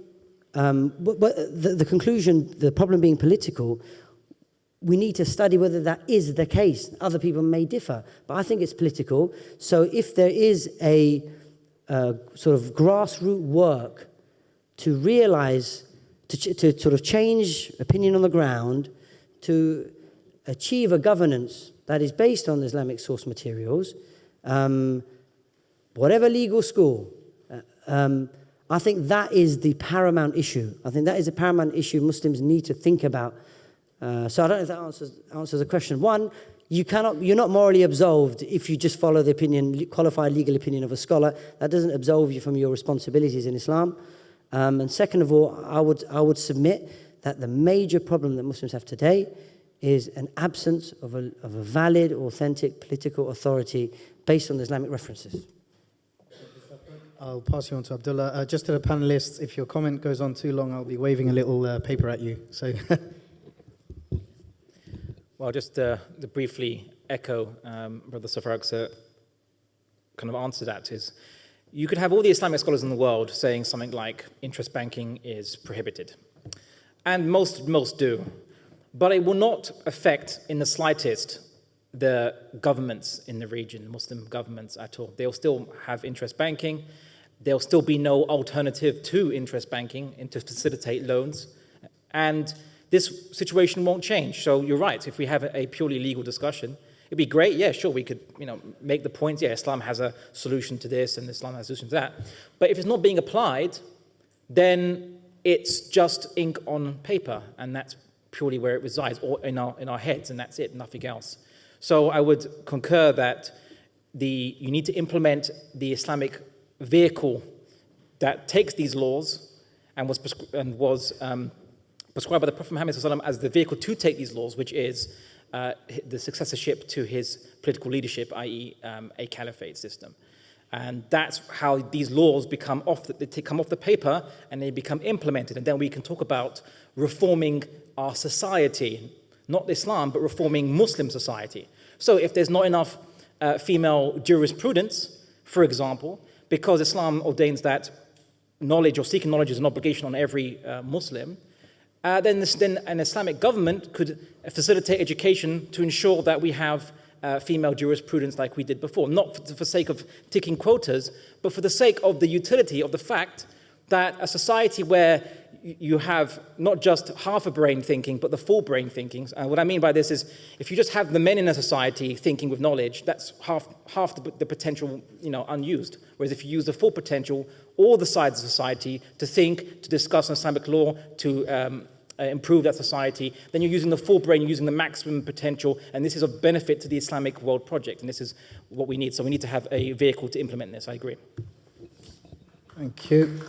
but the conclusion, the problem being political, we need to study whether that is the case. Other people may differ, but I think it's political. So if there is a sort of grassroots work to realize, to sort of change opinion on the ground, to achieve a governance that is based on Islamic source materials, whatever legal school, I think that is the paramount issue. I think that is a paramount issue Muslims need to think about. So I don't know if that answers the question. One, you're not morally absolved if you just follow the opinion, qualified legal opinion of a scholar. That doesn't absolve you from your responsibilities in Islam. And second of all, I would submit that the major problem that Muslims have today is an absence of a valid, authentic political authority based on Islamic references. I'll pass you on to Abdullah. Just to the panelists, if your comment goes on too long, I'll be waving a little paper at you. So. Well, just to briefly echo Brother Safaraq's kind of answer to that is, you could have all the Islamic scholars in the world saying something like interest banking is prohibited. And most do. But it will not affect in the slightest the governments in the region, Muslim governments at all. They'll still have interest banking. There'll still be no alternative to interest banking and to facilitate loans. And this situation won't change. So you're right, if we have a purely legal discussion, it'd be great, yeah, sure, we could make the point, yeah, Islam has a solution to this and Islam has a solution to that. But if it's not being applied, then it's just ink on paper, and that's purely where it resides, or in our heads, and that's it, nothing else. So I would concur that you need to implement the Islamic vehicle that takes these laws and was prescribed by the Prophet Muhammad ﷺ as the vehicle to take these laws, which is the successorship to his political leadership, i.e. a caliphate system. And that's how these laws come off the paper and they become implemented. And then we can talk about reforming our society, not Islam, but reforming Muslim society. So if there's not enough female jurisprudence, for example, because Islam ordains that knowledge or seeking knowledge is an obligation on every Muslim, then an Islamic government could facilitate education to ensure that we have female jurisprudence like we did before, not for the sake of ticking quotas, but for the sake of the utility of the fact that a society where you have not just half a brain thinking, but the full brain thinking. And what I mean by this is, if you just have the men in a society thinking with knowledge, that's half the potential, unused. Whereas if you use the full potential, all the sides of society to think, to discuss Islamic law, to improve that society, then you're using the full brain, you're using the maximum potential, and this is of benefit to the Islamic world project, and this is what we need. So we need to have a vehicle to implement this. I agree. Thank you.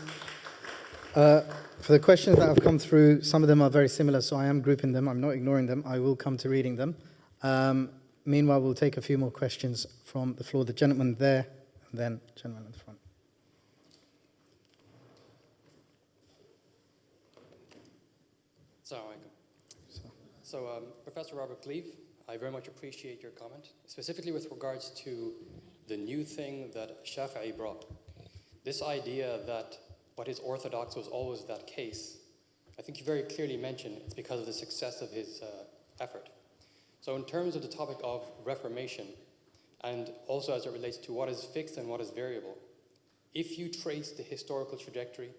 For the questions that have come through, some of them are very similar, so I am grouping them. I'm not ignoring them. I will come to reading them. Meanwhile, we'll take a few more questions from the floor. The gentleman there, and then the gentleman in the front. So, Professor Robert Cleave, I very much appreciate your comment, specifically with regards to the new thing that Shafi'i brought. This idea that but his orthodox was always that case, I think you very clearly mentioned it's because of the success of his effort. So in terms of the topic of reformation, and also as it relates to what is fixed and what is variable, if you trace the historical trajectory,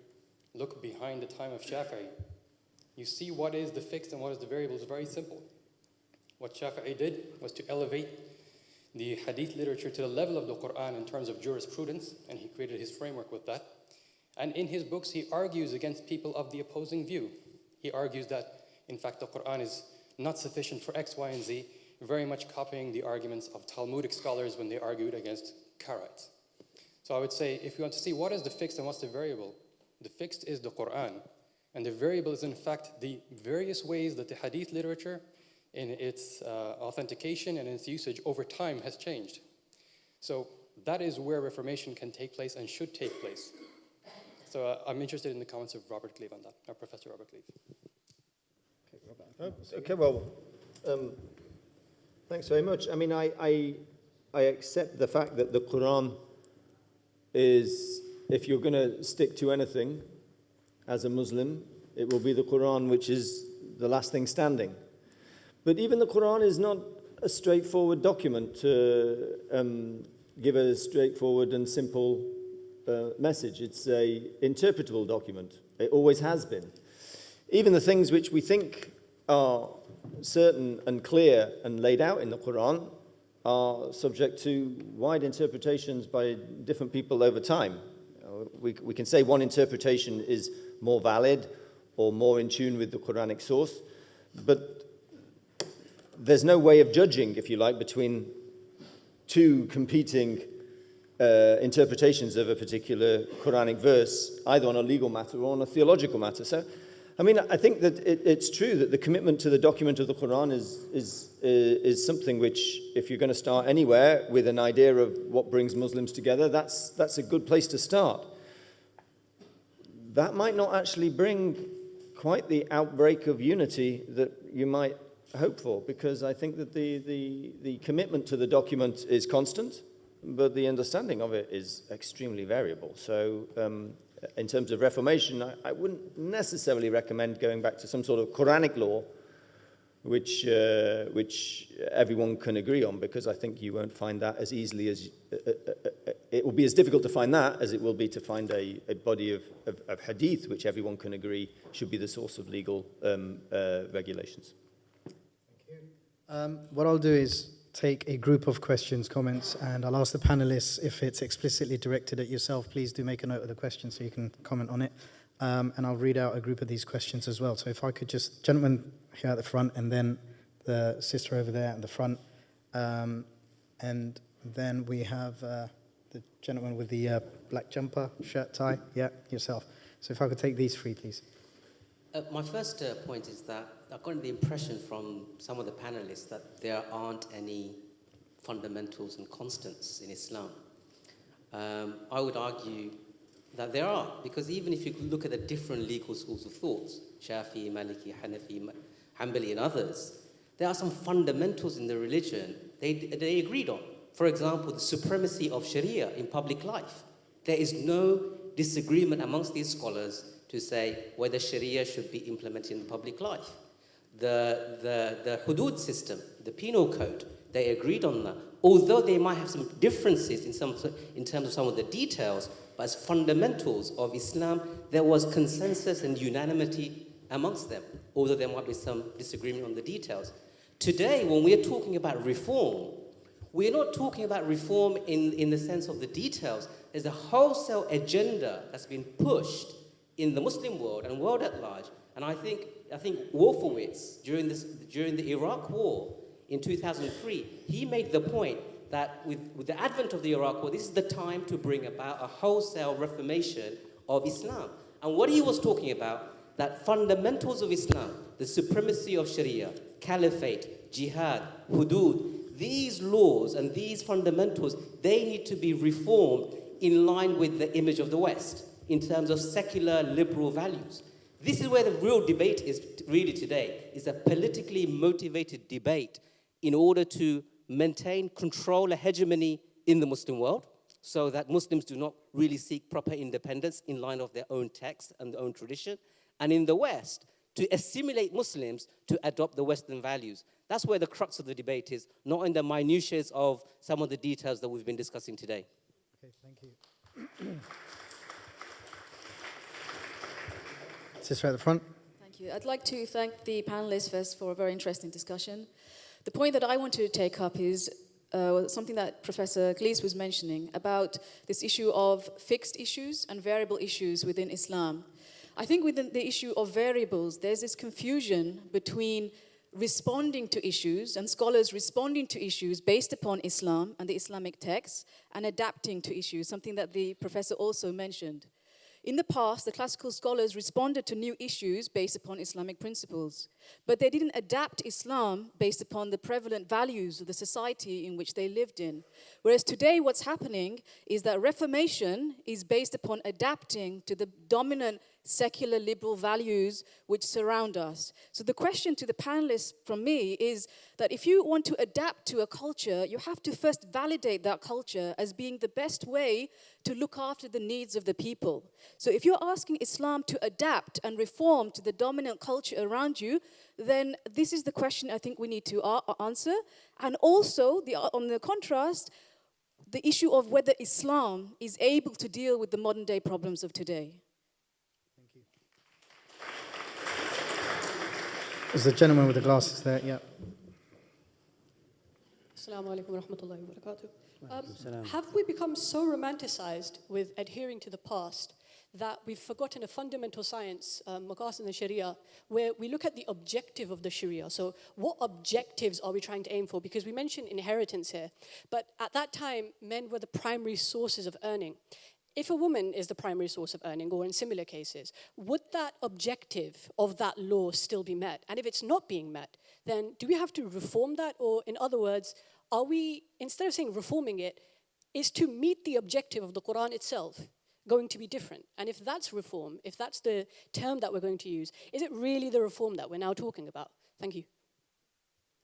look behind the time of Shafi'i, you see what is the fixed and what is the variable is very simple. What Shafi'i did was to elevate the hadith literature to the level of the Quran in terms of jurisprudence, and he created his framework with that. And in his books, he argues against people of the opposing view. He argues that, in fact, the Quran is not sufficient for X, Y, and Z, very much copying the arguments of Talmudic scholars when they argued against Karaites. So I would say, if you want to see what is the fixed and what's the variable, the fixed is the Quran, and the variable is, in fact, the various ways that the hadith literature, in its authentication and its usage over time, has changed. So that is where reformation can take place and should take place. So I'm interested in the comments of Robert Cleave on that, or Professor Robert Cleave. Okay, well, thanks very much. I mean, I accept the fact that the Quran is, if you're going to stick to anything as a Muslim, it will be the Quran, which is the last thing standing. But even the Quran is not a straightforward document to give a straightforward and simple message. It's an interpretable document. It always has been. Even the things which we think are certain and clear and laid out in the Quran are subject to wide interpretations by different people over time. We can say one interpretation is more valid or more in tune with the Quranic source, but there's no way of judging, if you like, between two competing interpretations of a particular Quranic verse, either on a legal matter or on a theological matter. So, I mean, I think that it's true that the commitment to the document of the Quran is something which, if you're going to start anywhere with an idea of what brings Muslims together, that's a good place to start. That might not actually bring quite the outbreak of unity that you might hope for, because I think that the commitment to the document is constant, but the understanding of it is extremely variable. So in terms of reformation, I wouldn't necessarily recommend going back to some sort of Quranic law which everyone can agree on, because I think you won't find that as easily as it will be as difficult to find that as it will be to find a body of hadith which everyone can agree should be the source of legal regulations. What I'll do is take a group of questions, comments, and I'll ask the panelists if it's explicitly directed at yourself. Please do make a note of the question so you can comment on it. And I'll read out a group of these questions as well. So if I could just, gentlemen here at the front, and then the sister over there at the front. And then we have the gentleman with the black jumper, shirt, tie. Yeah, yourself. So if I could take these three, please. My first point is that I've gotten the impression from some of the panelists that there aren't any fundamentals and constants in Islam. I would argue that there are, because even if you look at the different legal schools of thought, Shafi'i, Maliki, Hanafi, Hanbali, and others, there are some fundamentals in the religion they agreed on. For example, the supremacy of Sharia in public life. There is no disagreement amongst these scholars to say whether Sharia should be implemented in public life. The hudud system, the penal code, they agreed on that. Although they might have some differences in terms of some of the details, but as fundamentals of Islam, there was consensus and unanimity amongst them, although there might be some disagreement on the details. Today, when we're talking about reform, we're not talking about reform in the sense of the details. There's a wholesale agenda that's been pushed in the Muslim world and world at large. And I think Wolfowitz, during the Iraq War in 2003, he made the point that with the advent of the Iraq War, this is the time to bring about a wholesale reformation of Islam. And what he was talking about, that fundamentals of Islam, the supremacy of Sharia, caliphate, jihad, hudud, these laws and these fundamentals, they need to be reformed in line with the image of the West in terms of secular liberal values. This is where the real debate is really today, is a politically motivated debate in order to maintain control, a hegemony in the Muslim world, so that Muslims do not really seek proper independence in line of their own text and their own tradition. And in the West, to assimilate Muslims to adopt the Western values. That's where the crux of the debate is, not in the minutiae of some of the details that we've been discussing today. Okay, thank you. Sister at the front. Thank you. I'd like to thank the panelists first for a very interesting discussion. The point that I want to take up is something that Professor Glees was mentioning about this issue of fixed issues and variable issues within Islam. I think within the issue of variables, there's this confusion between responding to issues and scholars responding to issues based upon Islam and the Islamic texts and adapting to issues, something that the professor also mentioned. In the past, the classical scholars responded to new issues based upon Islamic principles, but they didn't adapt Islam based upon the prevalent values of the society in which they lived in. Whereas today what's happening is that Reformation is based upon adapting to the dominant secular liberal values which surround us. So the question to the panelists from me is that if you want to adapt to a culture, you have to first validate that culture as being the best way to look after the needs of the people. So if you're asking Islam to adapt and reform to the dominant culture around you, then this is the question I think we need to answer. And also, on the contrast, the issue of whether Islam is able to deal with the modern day problems of today. There's the gentleman with the glasses there, yeah. Assalamu alaikum wa rahmatullahi wa barakatuh. Have we become so romanticized with adhering to the past that we've forgotten a fundamental science, Maqasid al-Sharia, where we look at the objective of the Sharia? So what objectives are we trying to aim for? Because we mentioned inheritance here, but at that time, men were the primary sources of earning. If a woman is the primary source of earning, or in similar cases, would that objective of that law still be met? And if it's not being met, then do we have to reform that? Or in other words, are we, instead of saying reforming it, is to meet the objective of the Quran itself going to be different? And if that's reform, if that's the term that we're going to use, is it really the reform that we're now talking about? Thank you.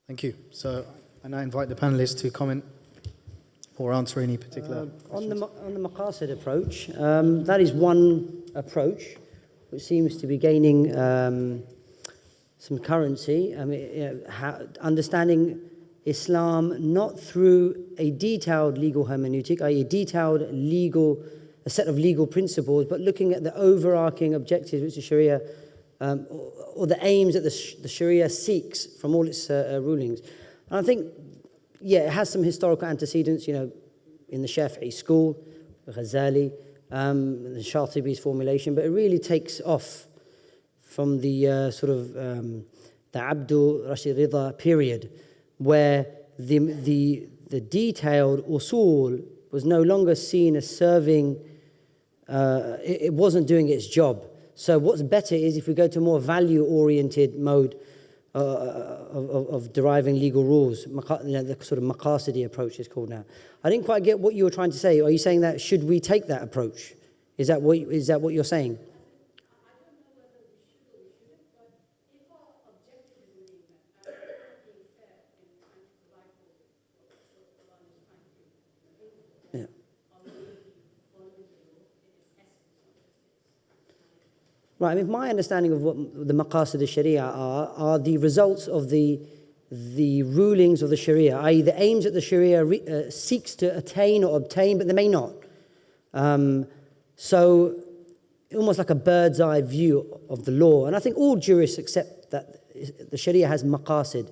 Thank you. So I now invite the panelists to comment or answer any particular on the Maqasid approach, that is one approach which seems to be gaining some currency. I mean, understanding Islam not through a detailed legal hermeneutic, i.e. a set of legal principles, but looking at the overarching objectives which the Sharia, or the aims that the Sharia seeks from all its rulings. And I think, yeah, it has some historical antecedents, in the Shafi'i school, Ghazali, the Shatibi's formulation, but it really takes off from the the Abdul Rashid Rida period, where the detailed usul was no longer seen as serving, it wasn't doing its job. So what's better is if we go to a more value-oriented mode of deriving legal rules, the sort of Maqasidi approach is called now. I didn't quite get what you were trying to say. Are you saying that should we take that approach? Is that what you're saying? Right, I mean, my understanding of what the Maqasid al-Sharia are the results of the rulings of the Sharia, i.e. the aims that the Sharia seeks to attain or obtain, but they may not. So almost like a bird's eye view of the law. And I think all jurists accept that the Sharia has Maqasid.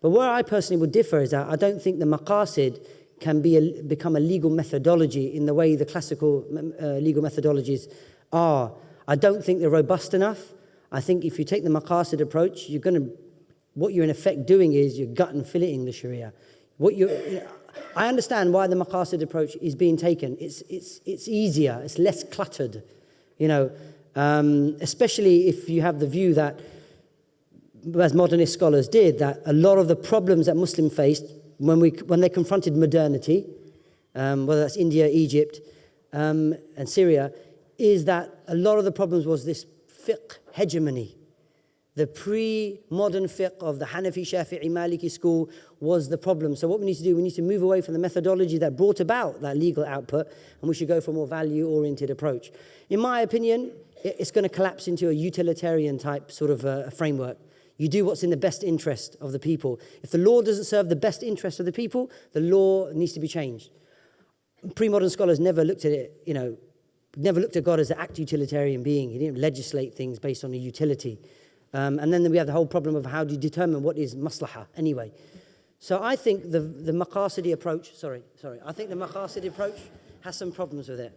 But where I personally would differ is that I don't think the Maqasid can become a legal methodology in the way the classical legal methodologies are. I don't think they're robust enough. I think if you take the Maqasid approach, what you're in effect doing is you're gut and filleting the Sharia. I understand why the Maqasid approach is being taken. It's easier, it's less cluttered, especially if you have the view that, as modernist scholars did, that a lot of the problems that Muslims faced when they confronted modernity, whether that's India, Egypt, and Syria, is that a lot of the problems was this fiqh hegemony. The pre-modern fiqh of the Hanafi, Shafi'i, Maliki school was the problem. So what we need to do, we need to move away from the methodology that brought about that legal output, and we should go for a more value-oriented approach. In my opinion, it's going to collapse into a utilitarian type sort of a framework. You do what's in the best interest of the people. If the law doesn't serve the best interest of the people, the law needs to be changed. Pre-modern scholars never looked at it, never looked at God as an act utilitarian being. He didn't legislate things based on a utility. And then we have the whole problem of how do you determine what is maslahah anyway. So I think the maqasidi approach, I think the maqasidi approach has some problems with it.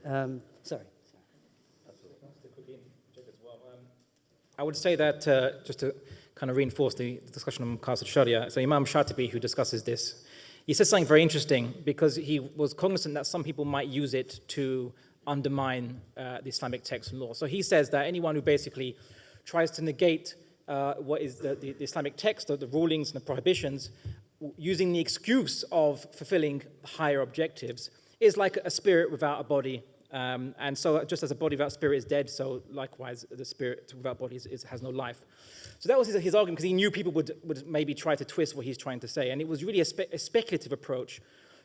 I would say that just to kind of reinforce the discussion on Maqasid Sharia, so Imam Shatibi, who discusses this, he says something very interesting because he was cognizant that some people might use it to undermine the Islamic text and law. So he says that anyone who basically tries to negate what is the Islamic text, or the rulings and the prohibitions, using the excuse of fulfilling higher objectives, is like a spirit without a body. And so just as a body without spirit is dead, so likewise the spirit without body has no life. So that was his argument, because he knew people would maybe try to twist what he's trying to say. And it was really a speculative approach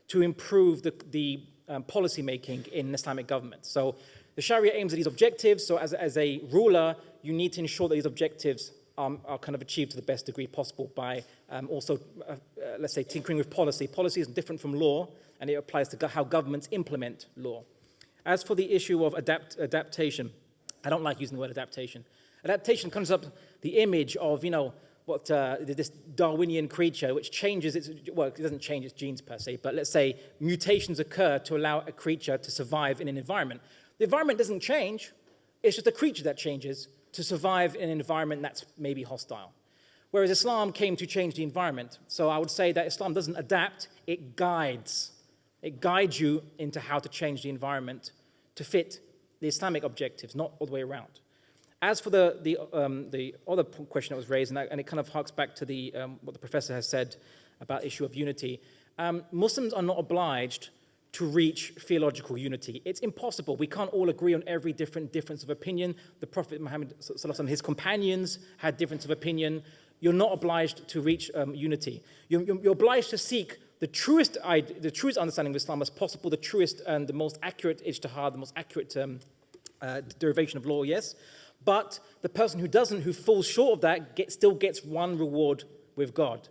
to improve the policy making in Islamic government. So the Sharia aims at these objectives. So as a ruler, you need to ensure that these objectives are kind of achieved to the best degree possible by also, let's say, tinkering with policy. Policy is different from law, and it applies to how governments implement law. As for the issue of adaptation, I don't like using the word adaptation. Adaptation comes up the image of, this Darwinian creature which changes it doesn't change its genes per se, but let's say mutations occur to allow a creature to survive in an environment. The environment doesn't change, it's just a creature that changes to survive in an environment that's maybe hostile. Whereas Islam came to change the environment. So I would say that Islam doesn't adapt, it guides. It guides you into how to change the environment to fit the Islamic objectives, not all the way around. As for the other question that was raised, and it kind of harks back to what the professor has said about the issue of unity, Muslims are not obliged to reach theological unity. It's impossible. We can't all agree on every difference of opinion. The Prophet Muhammad and his companions had difference of opinion. You're not obliged to reach unity. You're obliged to seek the truest understanding of Islam as possible, the truest and the most accurate ijtihad, the most accurate derivation of law, yes. But the person who falls short of that still gets one reward with God.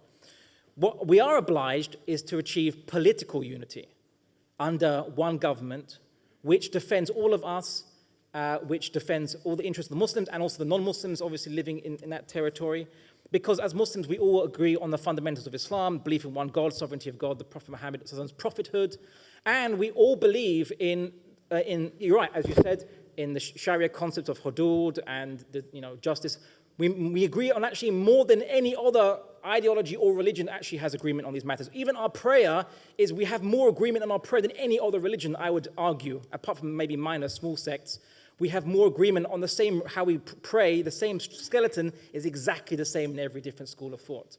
What we are obliged is to achieve political unity under one government, which defends all of us, which defends all the interests of the Muslims and also the non-Muslims obviously living in that territory. Because as Muslims, we all agree on the fundamentals of Islam, belief in one God, sovereignty of God, the Prophet Muhammad's prophethood, and we all believe in you're right, as you said, in the Sharia concept of hudud and justice. We agree on actually more than any other ideology or religion actually has agreement on these matters. Even our prayer we have more agreement on our prayer than any other religion, I would argue, apart from maybe minor small sects. We have more agreement on the same, how we pray, the same skeleton is exactly the same in every different school of thought.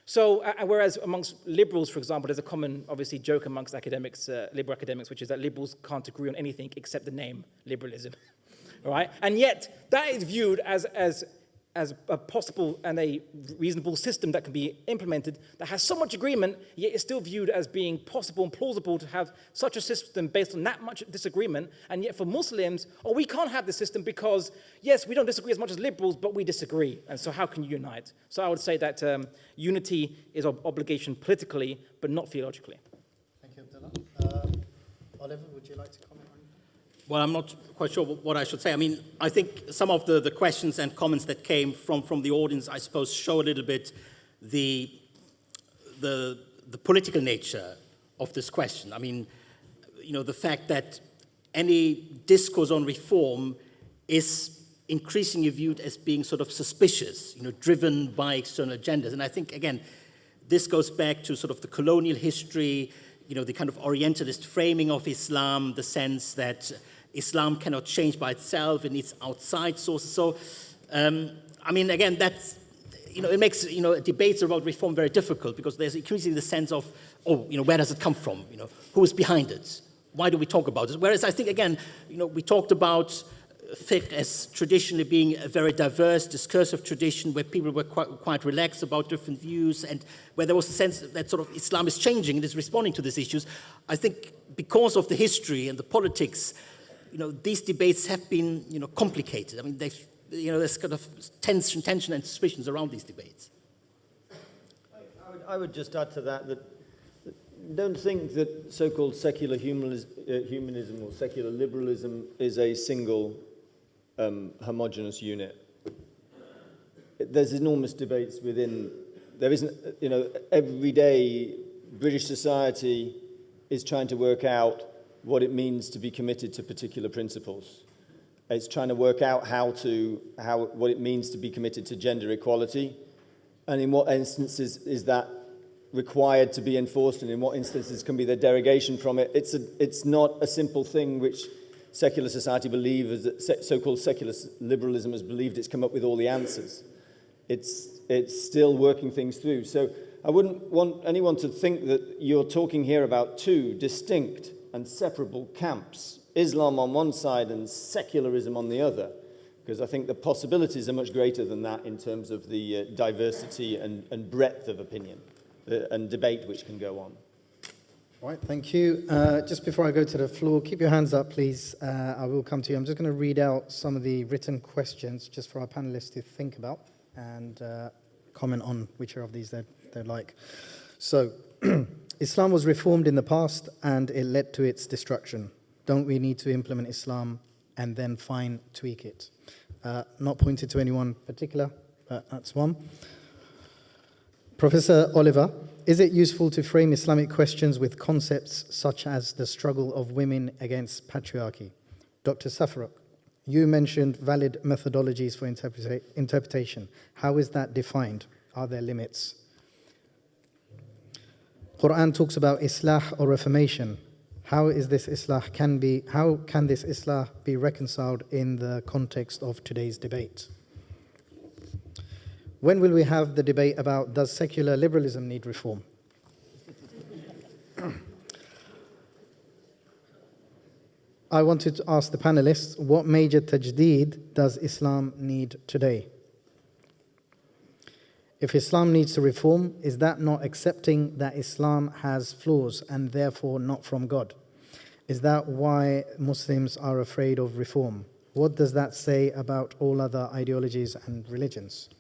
So, whereas amongst liberals, for example, there's a common, obviously, joke amongst academics, liberal academics, which is that liberals can't agree on anything except the name liberalism, all right? And yet, that is viewed as a possible and a reasonable system that can be implemented that has so much agreement, yet is still viewed as being possible and plausible to have such a system based on that much disagreement. And yet for Muslims, we can't have this system because, yes, we don't disagree as much as liberals, but we disagree. And so how can you unite? So I would say that unity is an obligation politically, but not theologically. Thank you, Abdullah. Oliver, would you like to comment on that? Well, I'm not quite sure what I should say. I mean, I think some of the questions and comments that came from the audience, I suppose, show a little bit the political nature of this question. I mean, the fact that any discourse on reform is increasingly viewed as being sort of suspicious, driven by external agendas. And I think, again, this goes back to sort of the colonial history, the kind of Orientalist framing of Islam, the sense that Islam cannot change by itself and its outside sources. So, I mean, again, that's, it makes, debates about reform very difficult because there's increasingly the sense of, where does it come from? Who is behind it? Why do we talk about it? Whereas I think, again, we talked about, fiqh as traditionally being a very diverse, discursive tradition where people were quite relaxed about different views and where there was a sense that sort of Islam is changing and is responding to these issues. I think because of the history and the politics, these debates have been, complicated. I mean, there's kind of tension and suspicions around these debates. I would just add to that don't think that so-called secular humanism or secular liberalism is a single homogeneous unit. There's enormous debates within. There isn't, every day British society is trying to work out what it means to be committed to particular principles. It's trying to work out what it means to be committed to gender equality, and in what instances is that required to be enforced, and in what instances can be the derogation from it. It's not a simple thing which secular society believes, that so-called secular liberalism has believed it's come up with all the answers. It's still working things through. So I wouldn't want anyone to think that you're talking here about two distinct and separable camps, Islam on one side and secularism on the other, because I think the possibilities are much greater than that in terms of the diversity and breadth of opinion and debate which can go on. All right, thank you. Just before I go to the floor, keep your hands up, please. I will come to you. I'm just going to read out some of the written questions just for our panelists to think about and comment on which of these they like. So, Islam was reformed in the past and it led to its destruction. Don't we need to implement Islam and then tweak it? Not pointed to anyone particular, but that's one. Professor Oliver, is it useful to frame Islamic questions with concepts such as the struggle of women against patriarchy? Dr. Safarok, you mentioned valid methodologies for interpretation. How is that defined? Are there limits? Quran talks about islah or reformation. How is this islah how can this islah be reconciled in the context of today's debate? When will we have the debate about does secular liberalism need reform? I wanted to ask the panelists, what major tajdeed does Islam need today? If Islam needs to reform, is that not accepting that Islam has flaws and therefore not from God? Is that why Muslims are afraid of reform? What does that say about all other ideologies and religions?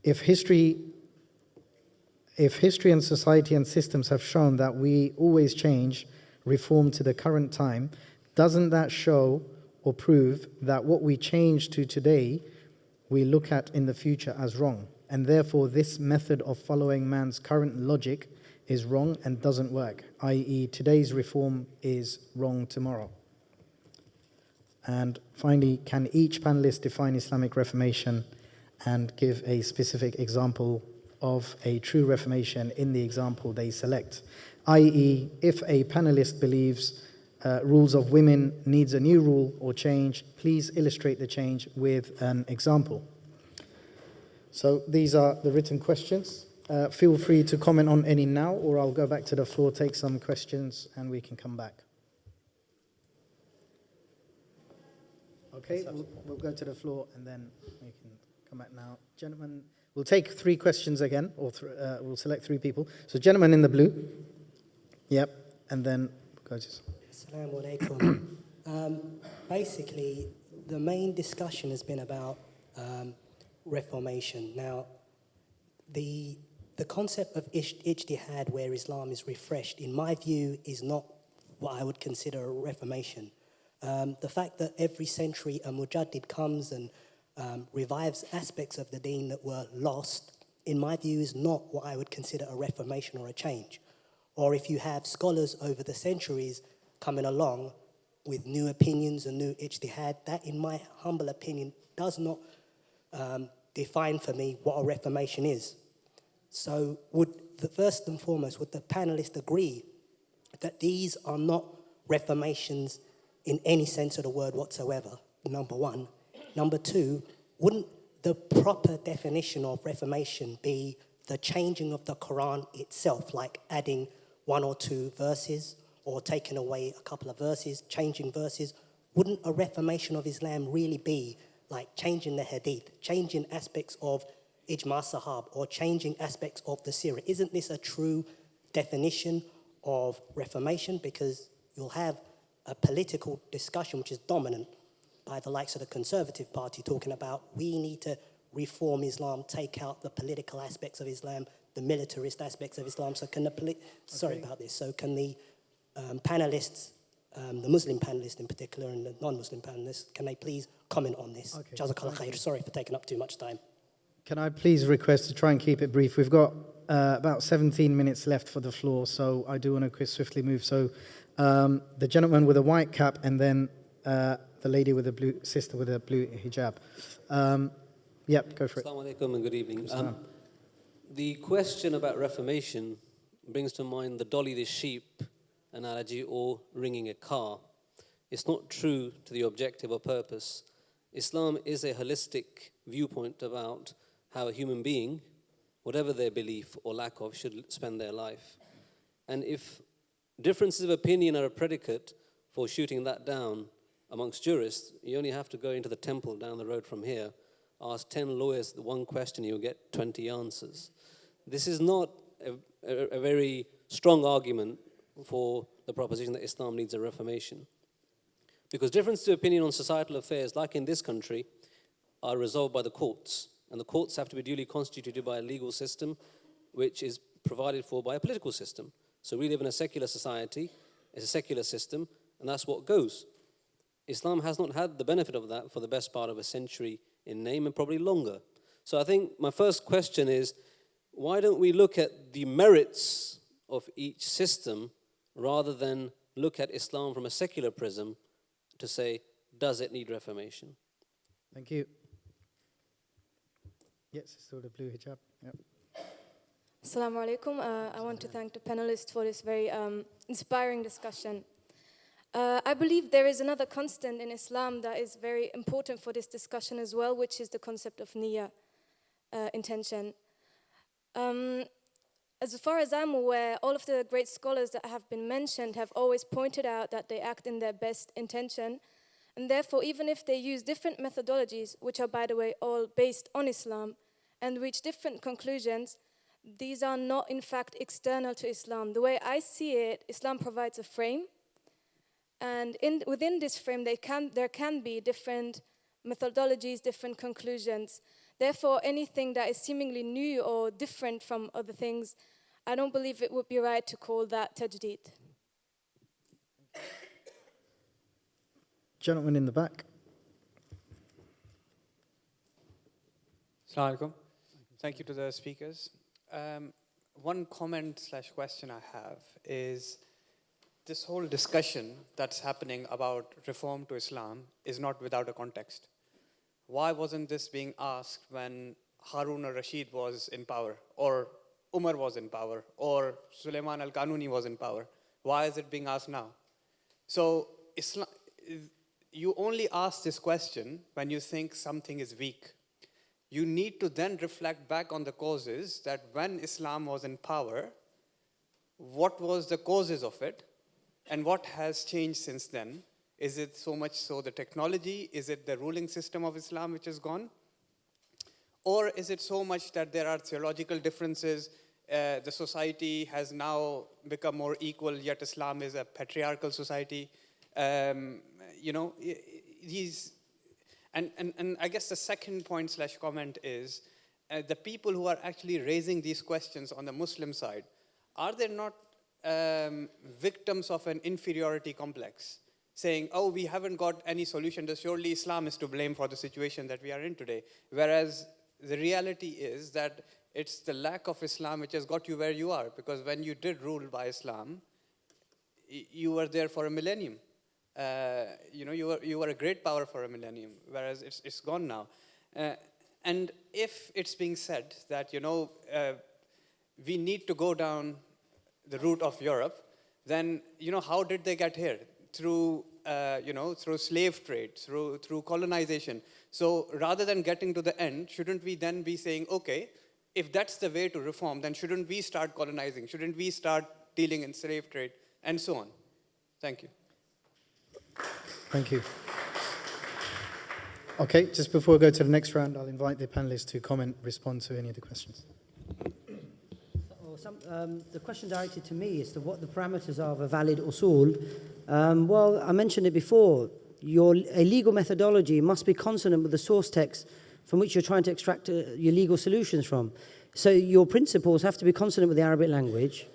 If history and society and systems have shown that we always change, reform to the current time, doesn't that show or prove that what we change to today, we look at in the future as wrong? And therefore, this method of following man's current logic is wrong and doesn't work, i.e. today's reform is wrong tomorrow. And finally, can each panelist define Islamic reformation and give a specific example of a true reformation in the example they select? I.e., if a panelist believes rules of women needs a new rule or change, please illustrate the change with an example. So these are the written questions. Feel free to comment on any now, or I'll go back to the floor, take some questions, and we can come back. Okay, we'll go to the floor, and then we can come back now. Gentlemen, we'll take 3 questions again, or we'll select 3 people. So gentleman in the blue. Yep, and then go to... Assalamu alaikum. Basically, the main discussion has been about reformation. Now, the concept of ijtihad, where Islam is refreshed, in my view, is not what I would consider a reformation. The fact that every century a mujaddid comes and revives aspects of the deen that were lost, in my view, is not what I would consider a reformation or a change. Or if you have scholars over the centuries coming along with new opinions and new ijtihad, that, in my humble opinion, does not define for me what a reformation is. So first and foremost, would the panelists agree that these are not reformations in any sense of the word whatsoever, number one? Number two, wouldn't the proper definition of reformation be the changing of the Quran itself, like adding 1 or 2 verses, or taking away a couple of verses, changing verses. Wouldn't a reformation of Islam really be like changing the hadith, changing aspects of Ijma Sahab, or changing aspects of the Sirah? Isn't this a true definition of reformation? Because you'll have a political discussion which is dominant by the likes of the Conservative Party talking about we need to reform Islam, take out the political aspects of Islam, the militarist aspects of Islam. So can the So can the panelists, the Muslim panelists in particular and the non-Muslim panelists, can they please comment on this? Okay. Jazakallah khair. Sorry for taking up too much time. Can I please request to try and keep it brief? We've got about 17 minutes left for the floor, so I do want to swiftly move. So the gentleman with a white cap, and then the lady with the blue, sister with a blue hijab. Yep, go for it. Assalamu alaikum and good evening. The question about reformation brings to mind the dolly the sheep analogy or ringing a car. It's not true to the objective or purpose. Islam is a holistic viewpoint about how a human being, whatever their belief or lack of, should spend their life. And if differences of opinion are a predicate for shooting that down amongst jurists, you only have to go into the temple down the road from here, ask 10 lawyers the one question, you'll get 20 answers. This is not a very strong argument for the proposition that Islam needs a reformation. Because differences of opinion on societal affairs, like in this country, are resolved by the courts. And the courts have to be duly constituted by a legal system, which is provided for by a political system. So we live in a secular society, it's a secular system, and that's what goes. Islam has not had the benefit of that for the best part of a century in name, and probably longer. So I think my first question is, why don't we look at the merits of each system rather than look at Islam from a secular prism to say, does it need reformation? Thank you. Yes, still the blue hijab. Yep. Assalamu alaikum. I want to thank the panelists for this very inspiring discussion. I believe there is another constant in Islam that is very important for this discussion as well, which is the concept of niyyah, intention. As far as I'm aware, all of the great scholars that have been mentioned have always pointed out that they act in their best intention, and therefore even if they use different methodologies, which are by the way all based on Islam, and reach different conclusions, these are not in fact external to Islam. The way I see it, Islam provides a frame, and within this frame there can be different methodologies, different conclusions. Therefore, anything that is seemingly new or different from other things, I don't believe it would be right to call that tajdeed. Gentleman in the back. Assalamu alaikum. Thank you to the speakers. One comment/question I have is this whole discussion that's happening about reform to Islam is not without a context. Why wasn't this being asked when Harun al-Rashid was in power, or Umar was in power, or Sulaiman al-Qanuni was in power? Why is it being asked now? So Islam, you only ask this question when you think something is weak. You need to then reflect back on the causes that when Islam was in power, what was the causes of it, and what has changed since then? Is it so much so the technology? Is it the ruling system of Islam which is gone? Or is it so much that there are theological differences? The society has now become more equal, yet Islam is a patriarchal society. And I guess the second point/comment is the people who are actually raising these questions on the Muslim side, are they not victims of an inferiority complex? Saying, oh, we haven't got any solution, surely Islam is to blame for the situation that we are in today. Whereas the reality is that it's the lack of Islam which has got you where you are. Because when you did rule by Islam, you were there for a millennium. You were a great power for a millennium, whereas it's gone now. And if it's being said that, we need to go down the route of Europe, then, how did they get here? Through slave trade, through colonization. So rather than getting to the end, shouldn't we then be saying, okay, if that's the way to reform, then shouldn't we start colonizing? Shouldn't we start dealing in slave trade? And so on. Thank you. Thank you. Okay, just before we go to the next round, I'll invite the panelists to comment, respond to any of the questions. The question directed to me is to what the parameters are of a valid usul. Well, I mentioned it before. A legal methodology must be consonant with the source text from which you're trying to extract your legal solutions from. So your principles have to be consonant with the Arabic language,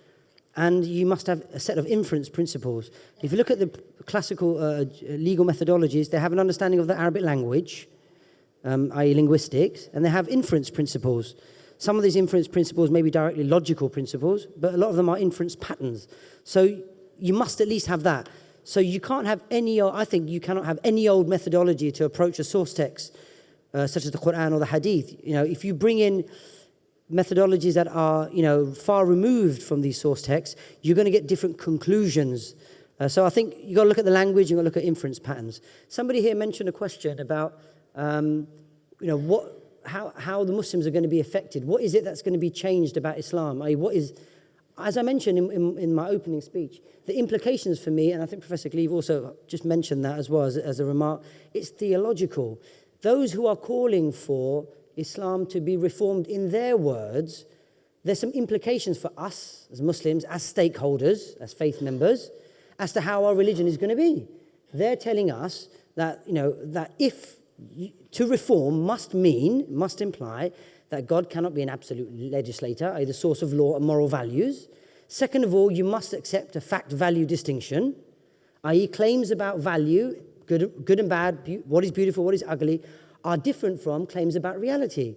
and you must have a set of inference principles. If you look at the classical legal methodologies, they have an understanding of the Arabic language, i.e. linguistics, and they have inference principles. Some of these inference principles may be directly logical principles, but a lot of them are inference patterns. So you must at least have that. So you can't have I think you cannot have any old methodology to approach a source text, such as the Quran or the Hadith. If you bring in methodologies that are, far removed from these source texts, you're going to get different conclusions. So I think you've got to look at the language, you've got to look at inference patterns. Somebody here mentioned a question about, how the Muslims are going to be affected. What is it that's going to be changed about Islam? As I mentioned in my opening speech, the implications for me, and I think Professor Gleave also just mentioned that as well as a remark, it's theological. Those who are calling for Islam to be reformed in their words, there's some implications for us as Muslims, as stakeholders, as faith members, as to how our religion is going to be. They're telling us that, that to reform must imply that God cannot be an absolute legislator, the source of law and moral values. Second of all, you must accept a fact-value distinction, i.e. claims about value, good and bad, what is beautiful, what is ugly, are different from claims about reality.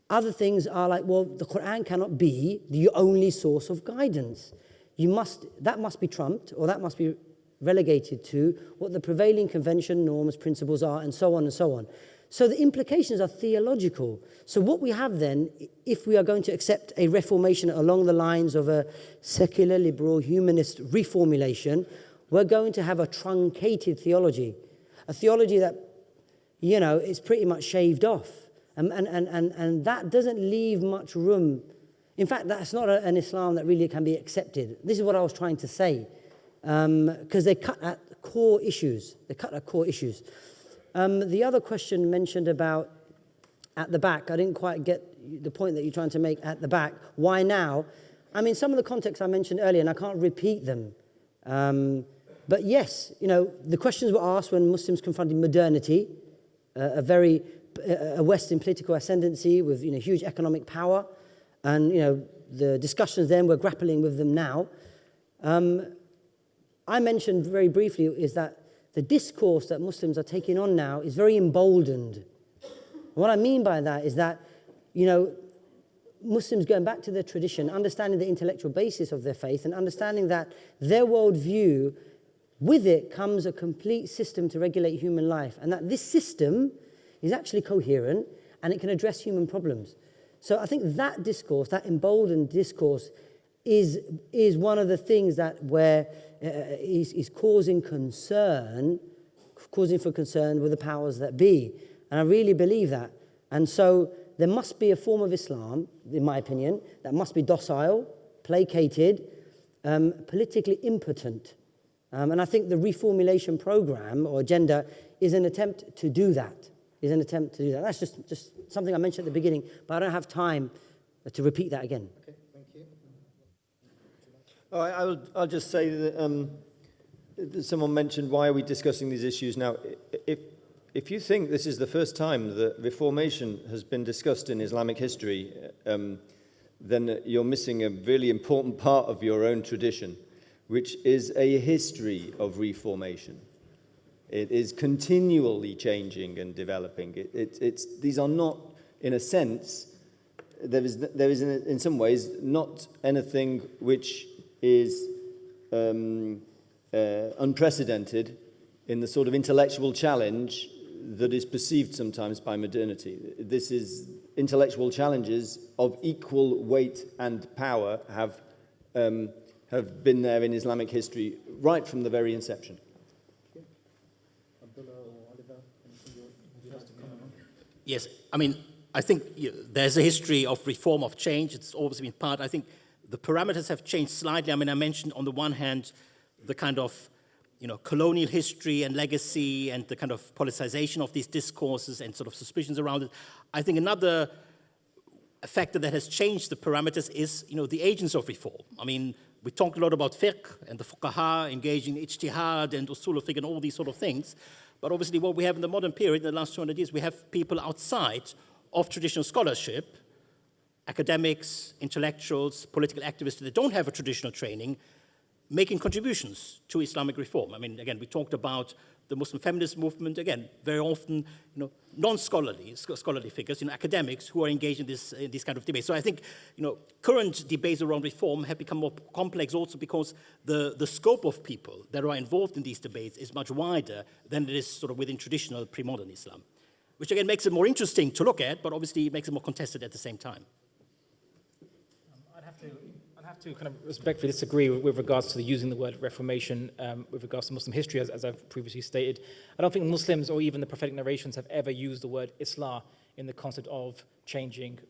Other things are like, well, the Quran cannot be the only source of guidance. That must be trumped, or that must be relegated to what the prevailing convention, norms, principles are, and so on and so on. So the implications are theological. So what we have then, if we are going to accept a reformation along the lines of a secular, liberal, humanist reformulation, we're going to have a truncated theology. A theology that, is pretty much shaved off. And that doesn't leave much room. In fact, that's not an Islam that really can be accepted. This is what I was trying to say. Because they cut at core issues. The other question mentioned about at the back, I didn't quite get the point that you're trying to make at the back. Why now? Some of the contexts I mentioned earlier, and I can't repeat them. But yes, the questions were asked when Muslims confronted modernity, a Western political ascendancy with huge economic power, and the discussions then we're grappling with them now. I mentioned very briefly is that the discourse that Muslims are taking on now is very emboldened. What I mean by that is that, Muslims going back to their tradition, understanding the intellectual basis of their faith and understanding that their worldview, with it comes a complete system to regulate human life, and that this system is actually coherent and it can address human problems. So I think that discourse, that emboldened discourse, is one of the things that is causing concern with the powers that be. And I really believe that. And so there must be a form of Islam, in my opinion, that must be docile, placated, politically impotent. And I think the reformulation program or agenda is an attempt to do that. That's just something I mentioned at the beginning, but I don't have time to repeat that again. Okay, thank you. I'll just say that someone mentioned, why are we discussing these issues now? If you think this is the first time that reformation has been discussed in Islamic history, then you're missing a really important part of your own tradition, which is a history of reformation. It is continually changing and developing. These are not, in a sense, there is in some ways not anything which is unprecedented in the sort of intellectual challenge that is perceived sometimes by modernity. This is intellectual challenges of equal weight and power have been there in Islamic history right from the very inception. Yes, I think there's a history of reform, of change. It's always been part. I think the parameters have changed slightly. I mentioned on the one hand the kind of colonial history and legacy and the kind of politicization of these discourses and sort of suspicions around it. I think another factor that has changed the parameters is, the agents of reform. I mean, we talked a lot about fiqh and the fuqaha engaging in ijtihad and usul al-fiqh and all these sort of things. But obviously what we have in the modern period, in the last 200 years, we have people outside of traditional scholarship, academics, intellectuals, political activists that don't have a traditional training, making contributions to Islamic reform. I mean, again, we talked about the Muslim feminist movement, again, very often, non-scholarly, scholarly figures, academics who are engaged in this kind of debate. So I think, current debates around reform have become more complex also because the scope of people that are involved in these debates is much wider than it is sort of within traditional pre-modern Islam, which again makes it more interesting to look at, but obviously makes it more contested at the same time. I'd have to kind of respectfully disagree with regards to using the word reformation with regards to Muslim history, as I've previously stated. I don't think Muslims or even the prophetic narrations have ever used the word Islah in the concept of changing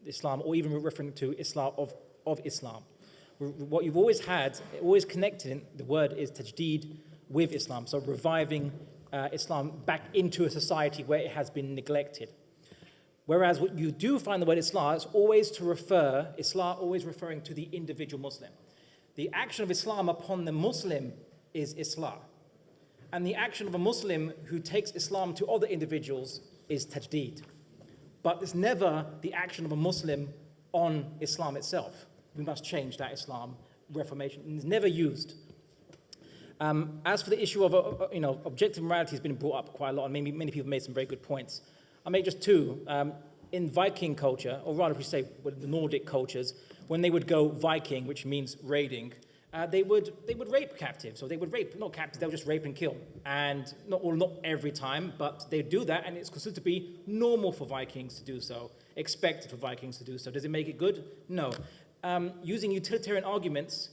Islam or even referring to Islam of Islam. What you've always had, always connected, the word is tajdeed with Islam, so reviving Islam back into a society where it has been neglected. Whereas what you do find the word Islah is always always referring to the individual Muslim. The action of Islam upon the Muslim is Islah. And the action of a Muslim who takes Islam to other individuals is tajdeed. But it's never the action of a Muslim on Islam itself. We must change that Islam, reformation. It's never used. As for the issue of objective morality has been brought up quite a lot, and many people made some very good points. I'll make just two. In Viking culture, or rather if we say the Nordic cultures, when they would go Viking, which means raiding, they would rape captives, or they would rape, not captives, they would just rape and kill. And not every time, but they do that, and it's considered to be normal for Vikings to do so, expected for Vikings to do so. Does it make it good? No. Using utilitarian arguments,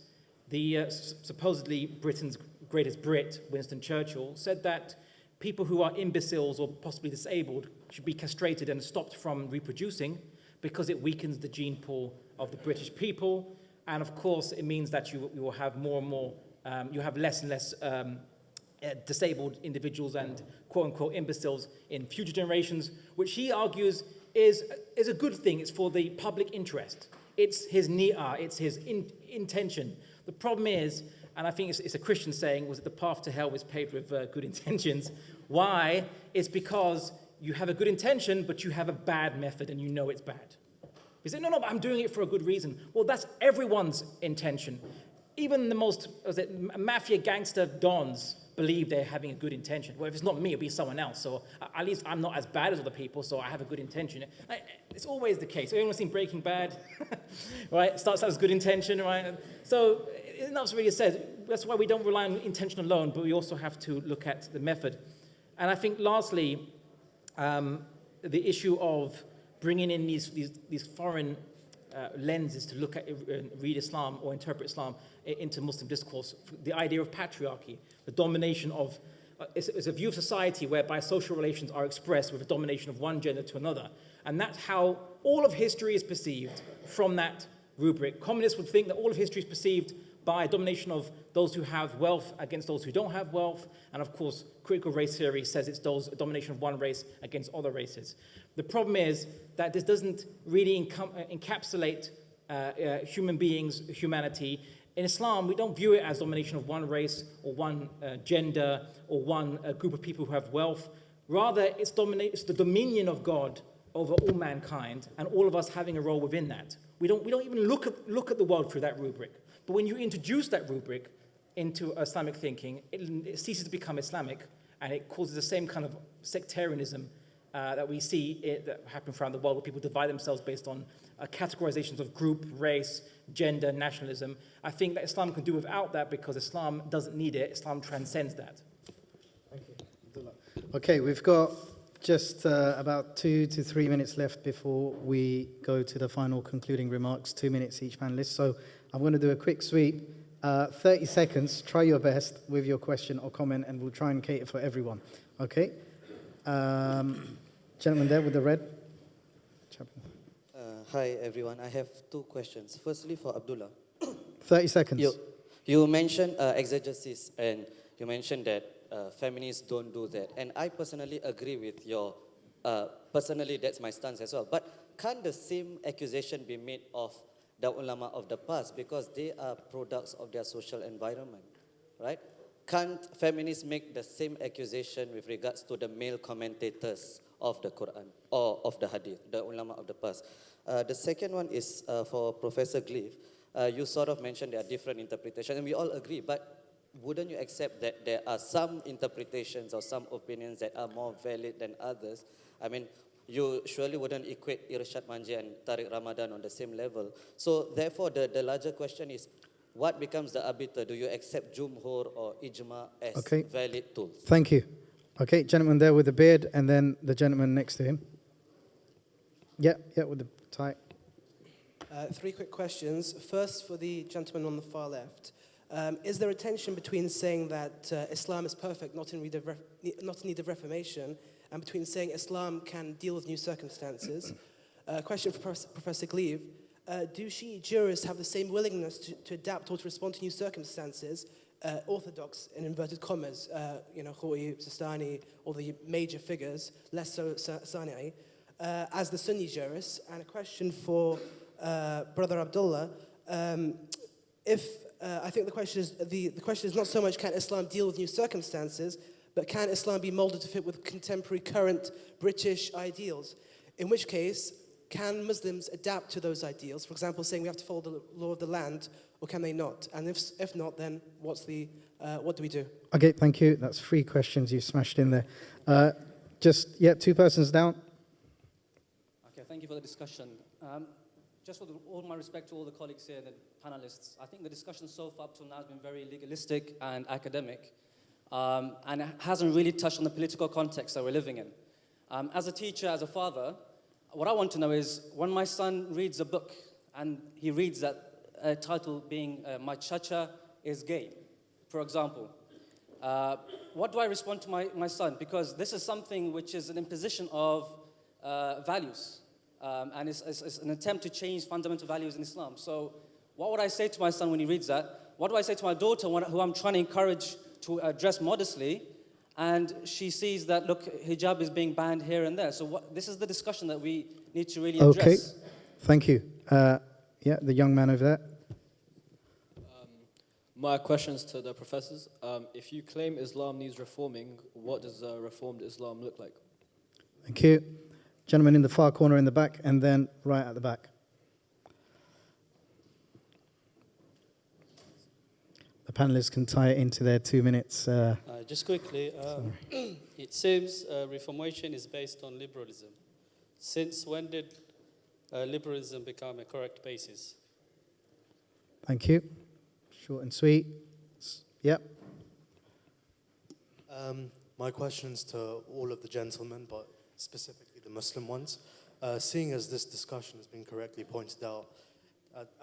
the supposedly Britain's greatest Brit, Winston Churchill, said that people who are imbeciles or possibly disabled should be castrated and stopped from reproducing because it weakens the gene pool of the British people. And of course, it means that you will have more and more, you have less and less disabled individuals and quote-unquote imbeciles in future generations, which he argues is a good thing. It's for the public interest. It's his ni'ah, it's his intention. The problem is, and I think it's a Christian saying, was that the path to hell is paved with good intentions. Why? It's because you have a good intention, but you have a bad method and you know it's bad. You say, no, but I'm doing it for a good reason. Well, that's everyone's intention. Even the most mafia gangster dons believe they're having a good intention. Well, if it's not me, it'll be someone else. So at least I'm not as bad as other people, so I have a good intention. It's always the case. Everyone's seen Breaking Bad, right? Starts out as good intention, right? So that's really says. That's why we don't rely on intention alone, but we also have to look at the method. And I think lastly, the issue of bringing in these foreign lenses to look at, read Islam or interpret Islam into Muslim discourse, the idea of patriarchy, the domination of, it's a view of society whereby social relations are expressed with a domination of one gender to another. And that's how all of history is perceived from that rubric. Communists would think that all of history is perceived by a domination of those who have wealth against those who don't have wealth. And of course, critical race theory says it's a domination of one race against other races. The problem is that this doesn't really encapsulate human beings, humanity. In Islam, we don't view it as domination of one race or one gender or one group of people who have wealth. Rather, it's the dominion of God over all mankind and all of us having a role within that. We don't even look at the world through that rubric. But when you introduce that rubric into Islamic thinking, it ceases to become Islamic, and it causes the same kind of sectarianism that we see that happen around the world, where people divide themselves based on categorizations of group, race, gender, nationalism. I think that Islam can do without that because Islam doesn't need it. Islam transcends that. Thank you. Okay, we've got just about 2 to 3 minutes left before we go to the final concluding remarks, 2 minutes each panelist. So I'm going to do a quick sweep. 30 seconds, try your best with your question or comment, and we'll try and cater for everyone. Okay? Gentleman there with the red. Hi, everyone. I have 2 questions. Firstly, for Abdullah. 30 seconds. You mentioned exegesis and you mentioned that feminists don't do that. And I personally agree with your, personally that's my stance as well. But can't the same accusation be made of the ulama of the past, because they are products of their social environment, right? Can't feminists make the same accusation with regards to the male commentators of the Quran or of the Hadith, the ulama of the past? The second one is for Professor Gleave. You sort of mentioned there are different interpretations, and we all agree, but wouldn't you accept that there are some interpretations or some opinions that are more valid than others? I mean, you surely wouldn't equate Irshad Manji and Tariq Ramadan on the same level. So therefore, the larger question is, what becomes the arbiter? Do you accept Jumhur or Ijma as valid tools? Thank you. Okay, gentleman there with the beard, and then the gentleman next to him. Yeah, with the tie. 3 quick questions. First, for the gentleman on the far left. Is there a tension between saying that Islam is perfect, not in need of reformation, and between saying Islam can deal with new circumstances? Question for Professor Gleave. Do Shiite jurists have the same willingness to adapt or to respond to new circumstances, orthodox in inverted commas, Khoury, Sistani, all the major figures, less so Sana'i, as the Sunni jurists? And a question for Brother Abdullah. I think the question is not so much can Islam deal with new circumstances, but can Islam be molded to fit with contemporary current British ideals? In which case, can Muslims adapt to those ideals? For example, saying we have to follow the law of the land, or can they not? And if not, then what do we do? Okay, thank you. That's 3 questions you smashed in there. 2 persons down. Okay, thank you for the discussion. Just with all my respect to all the colleagues here and the panelists, I think the discussion so far up to now has been very legalistic and academic, and it hasn't really touched on the political context that we're living in. As a teacher, as a father, what I want to know is when my son reads a book and he reads that title being My Chacha is Gay, for example, what do I respond to my son? Because this is something which is an imposition of values. And it's an attempt to change fundamental values in Islam. So what would I say to my son when he reads that? What do I say to my daughter who I'm trying to encourage to dress modestly, and she sees that, look, hijab is being banned here and there? So this is the discussion that we need to really address. Okay, thank you. The young man over there. My questions to the professors. If you claim Islam needs reforming, what does a reformed Islam look like? Thank you. Gentleman in the far corner in the back, and then right at the back. The panelists can tie it into their 2 minutes. Just quickly, it seems reformation is based on liberalism. Since when did liberalism become a correct basis? Thank you. Short and sweet. Yep. My question's to all of the gentlemen, but specifically the Muslim ones. Seeing as this discussion has been correctly pointed out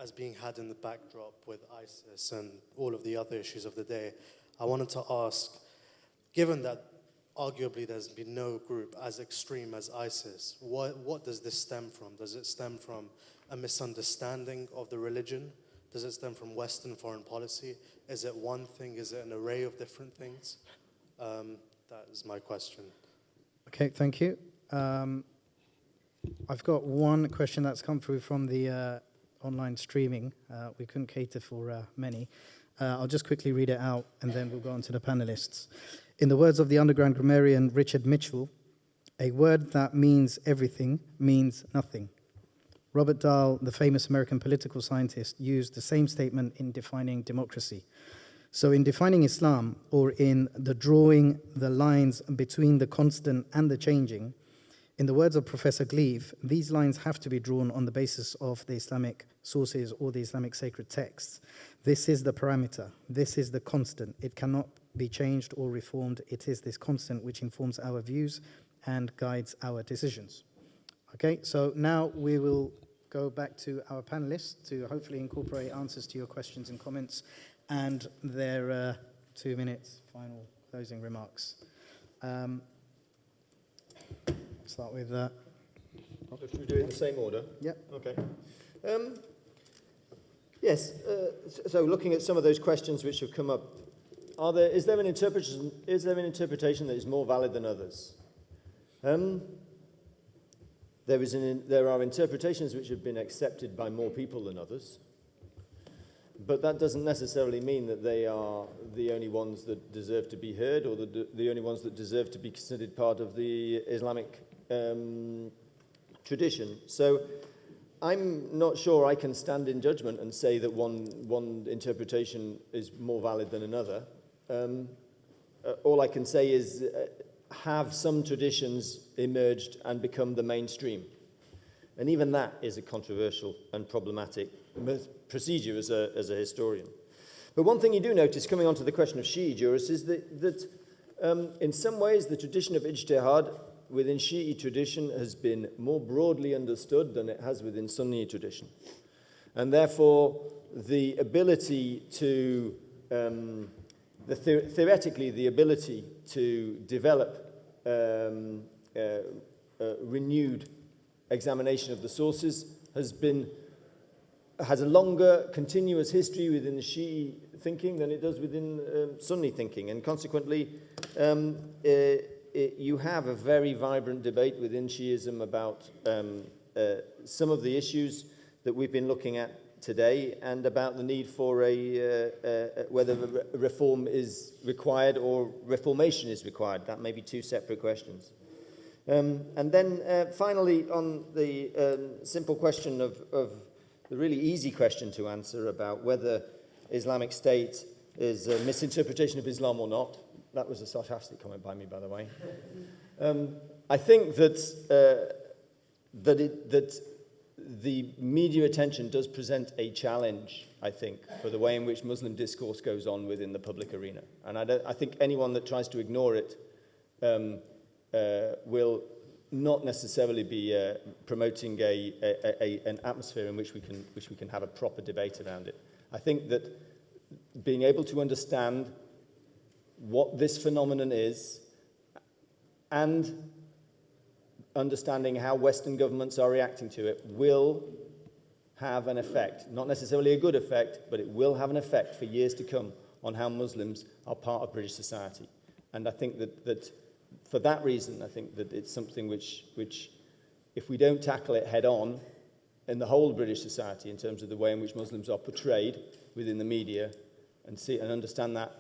as being had in the backdrop with ISIS and all of the other issues of the day, I wanted to ask, given that arguably there's been no group as extreme as ISIS, what does this stem from? Does it stem from a misunderstanding of the religion? Does it stem from Western foreign policy? Is it one thing? Is it an array of different things? That is my question. Okay, thank you. I've got one question that's come through from the online streaming. We couldn't cater for many. I'll just quickly read it out, and then we'll go on to the panelists. In the words of the underground grammarian Richard Mitchell, a word that means everything means nothing. Robert Dahl, the famous American political scientist, used the same statement in defining democracy. So in defining Islam, or in the drawing the lines between the constant and the changing, in the words of Professor Gleave, these lines have to be drawn on the basis of the Islamic sources or the Islamic sacred texts. This is the parameter. This is the constant. It cannot be changed or reformed. It is this constant which informs our views and guides our decisions. Okay, so now we will go back to our panelists to hopefully incorporate answers to your questions and comments and their 2 minutes final closing remarks. Start with that. Should we do it in the same order? Yep. Okay. Yes, so looking at some of those questions which have come up is there an interpretation that is more valid than others? There are interpretations which have been accepted by more people than others, but that doesn't necessarily mean that they are the only ones that deserve to be heard or the only ones that deserve to be considered part of the Islamic tradition. So I'm not sure I can stand in judgment and say that one interpretation is more valid than another. All I can say is have some traditions emerged and become the mainstream. And even that is a controversial and problematic procedure as a historian. But one thing you do notice, coming on to the question of Shi'i jurists, is that in some ways the tradition of ijtihad within Shi'i tradition has been more broadly understood than it has within Sunni tradition. And therefore, the ability to, theoretically, the ability to develop renewed examination of the sources has a longer continuous history within the Shi'i thinking than it does within Sunni thinking. And consequently, you have a very vibrant debate within Shi'ism about some of the issues that we've been looking at today and about the need for whether reform is required or reformation is required. That may be two separate questions. And then finally, on the simple question of the really easy question to answer about whether Islamic State is a misinterpretation of Islam or not. That was a sarcastic comment by me, by the way. I think that the media attention does present a challenge, I think, for the way in which Muslim discourse goes on within the public arena. And I think anyone that tries to ignore it will not necessarily be promoting an atmosphere in which we can have a proper debate around it. I think that being able to understand what this phenomenon is and understanding how Western governments are reacting to it will have an effect, not necessarily a good effect, but it will have an effect for years to come on how Muslims are part of British society. And I think that for that reason, I think that it's something which, if we don't tackle it head on in the whole of British society in terms of the way in which Muslims are portrayed within the media and see and understand that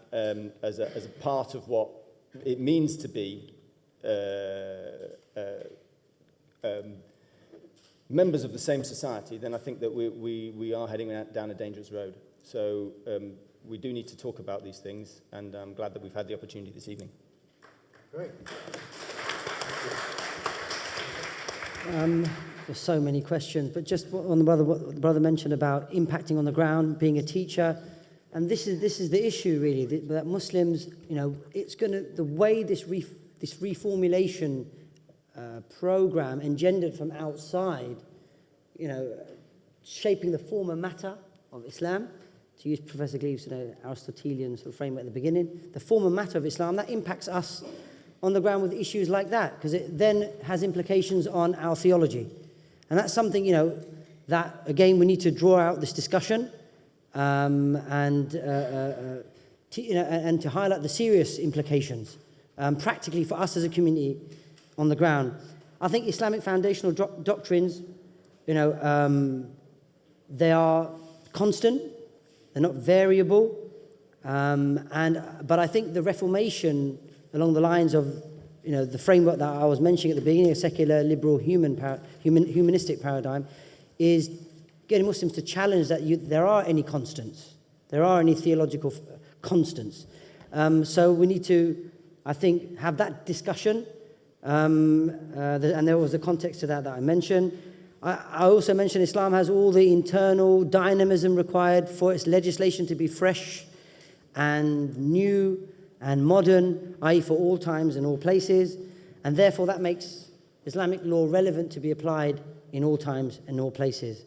as a part of what it means to be members of the same society, then I think that we are heading down a dangerous road. So we do need to talk about these things, and I'm glad that we've had the opportunity this evening. Great. There's so many questions, but just on what the brother mentioned about impacting on the ground, being a teacher, and this is the issue really, that Muslims, it's going to, the way this reformulation program engendered from outside, shaping the form and matter of Islam, to use Professor Gleaves' Aristotelian sort of framework at the beginning, the form and matter of Islam, that impacts us on the ground with issues like that, because it then has implications on our theology. And that's something, that, again, we need to draw out this discussion and to highlight the serious implications, practically for us as a community on the ground. I think Islamic foundational doctrines, they are constant, they're not variable, but I think the Reformation, along the lines of the framework that I was mentioning at the beginning, a secular, liberal, humanistic paradigm, is getting Muslims to challenge that there are any constants, there are any theological constants. So we need to, I think, have that discussion, and there was a context to that I mentioned. I also mentioned Islam has all the internal dynamism required for its legislation to be fresh and new and modern, i.e. for all times and all places, and therefore that makes Islamic law relevant to be applied in all times and all places.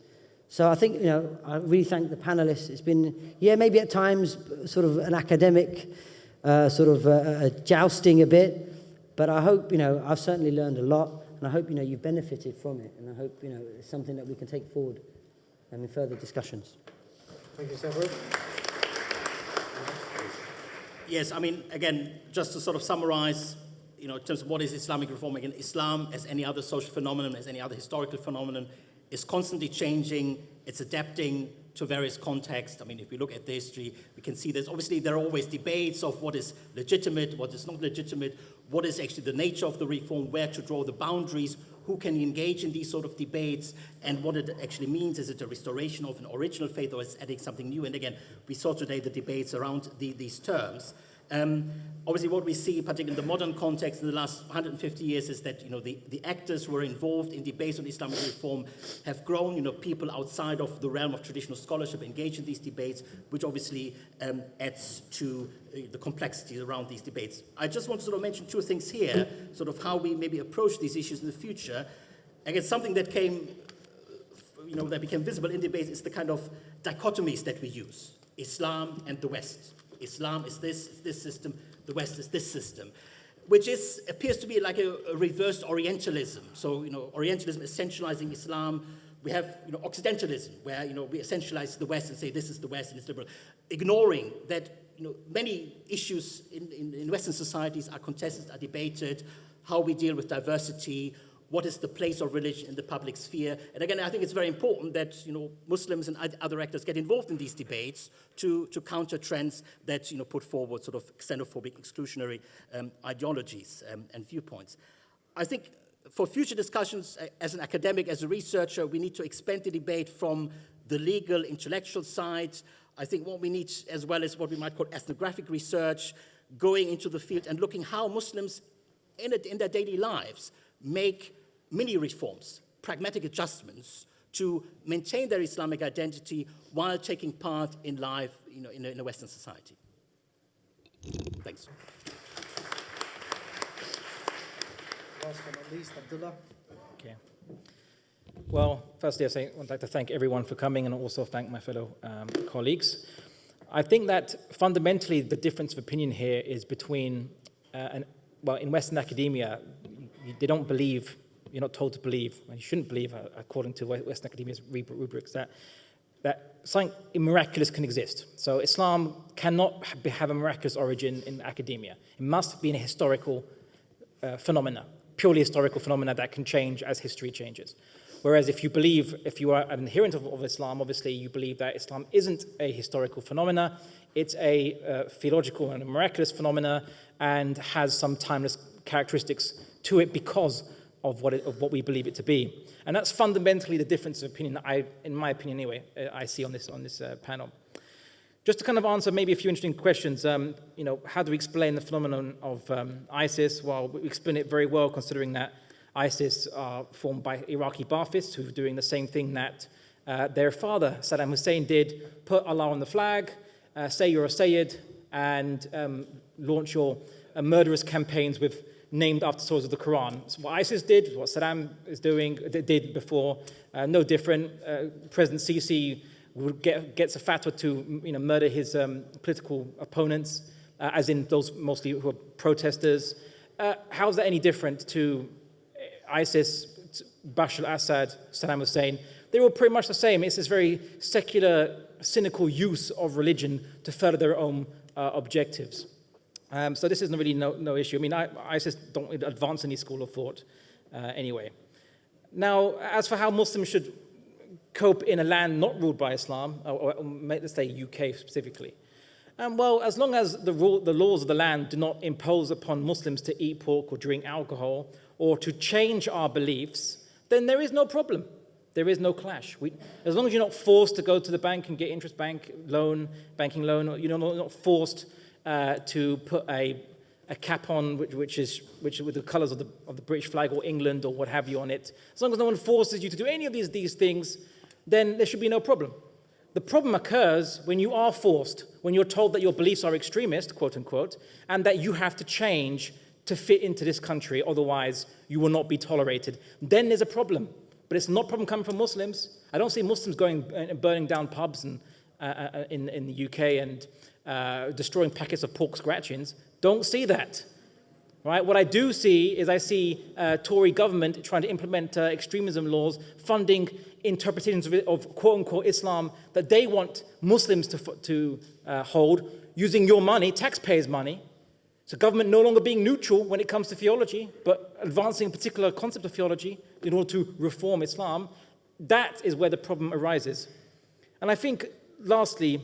So I think, I really thank the panelists. It's been, maybe at times sort of an academic jousting a bit, but I hope, I've certainly learned a lot, and I hope, you've benefited from it, and I hope, it's something that we can take forward in further discussions. Thank you, Severin. Yes, I mean, again, just to sort of summarize, in terms of what is Islamic reform, again, Islam, as any other social phenomenon, as any other historical phenomenon, is constantly changing, it's adapting to various contexts. I mean, if we look at the history, we can see there are always debates of what is legitimate, what is not legitimate, what is actually the nature of the reform, where to draw the boundaries, who can engage in these sort of debates, and what it actually means. Is it a restoration of an original faith, or is it adding something new? And again, we saw today the debates around these terms. Obviously, what we see, particularly in the modern context in the last 150 years, is that the actors who are involved in debates on Islamic reform have grown. People outside of the realm of traditional scholarship engage in these debates, which obviously adds to the complexity around these debates. I just want to sort of mention two things here, sort of how we maybe approach these issues in the future. Again, something that that became visible in debates is the kind of dichotomies that we use: Islam and the West. Islam is this system, the West is this system, which appears to be like a reversed Orientalism. So, Orientalism essentializing Islam. We have, Occidentalism, where, we essentialize the West and say this is the West and it's liberal, ignoring that, many issues in Western societies are contested, are debated, how we deal with diversity, what is the place of religion in the public sphere. And again, I think it's very important that Muslims and other actors get involved in these debates to counter trends that put forward sort of xenophobic, exclusionary ideologies and viewpoints. I think for future discussions, as an academic, as a researcher, we need to expand the debate from the legal, intellectual side. I think what we need, as well as what we might call ethnographic research, going into the field and looking how Muslims in their daily lives make mini reforms, pragmatic adjustments to maintain their Islamic identity while taking part in life, in a Western society. Thanks. Last but not least, Abdullah. Okay. Well, firstly, I'd like to thank everyone for coming and also thank my fellow colleagues. I think that fundamentally the difference of opinion here is between, in Western academia, they don't believe, you're not told to believe, and you shouldn't believe, according to Western academia's rubrics, that something miraculous can exist. So Islam cannot have a miraculous origin in academia. It must be a historical phenomena, purely historical phenomena that can change as history changes. Whereas if you are an adherent of Islam, obviously you believe that Islam isn't a historical phenomena, it's a theological and a miraculous phenomena and has some timeless characteristics to it because of what we believe it to be. And that's fundamentally the difference of opinion that in my opinion anyway, I see on this panel. Just to kind of answer maybe a few interesting questions, how do we explain the phenomenon of ISIS? Well, we explain it very well considering that ISIS are formed by Iraqi Baathists who are doing the same thing that their father, Saddam Hussein, did: put Allah on the flag, say you're a Sayyid, and launch your murderous campaigns named after sources of the Quran. So what ISIS did, what Saddam did before, no different. President Sisi gets a fatwa to murder his political opponents, as in those mostly who are protesters. How is that any different to ISIS, Bashar al-Assad, Saddam Hussein? They're all pretty much the same. It's this very secular, cynical use of religion to further their own objectives. So this isn't really no issue. I mean, ISIS don't advance any school of thought anyway. Now, as for how Muslims should cope in a land not ruled by Islam, or let's say UK specifically, well, as long as the laws of the land do not impose upon Muslims to eat pork or drink alcohol or to change our beliefs, then there is no problem. There is no clash. As long as you're not forced to go to the bank and get interest banking loan, or you're not forced to put a cap on which is with the colours of the British flag or England or what have you on it. As long as no one forces you to do any of these things, then there should be no problem. The problem occurs when you are forced, when you're told that your beliefs are extremist, quote unquote, and that you have to change to fit into this country, otherwise you will not be tolerated. Then there's a problem. But it's not a problem coming from Muslims. I don't see Muslims going and burning down pubs in the UK and destroying packets of pork scratchings. Don't see that, right? What I do see is I see Tory government trying to implement extremism laws, funding interpretations of quote-unquote Islam that they want Muslims to hold, using your money, taxpayers' money. So government no longer being neutral when it comes to theology, but advancing a particular concept of theology in order to reform Islam. That is where the problem arises. And I think, lastly,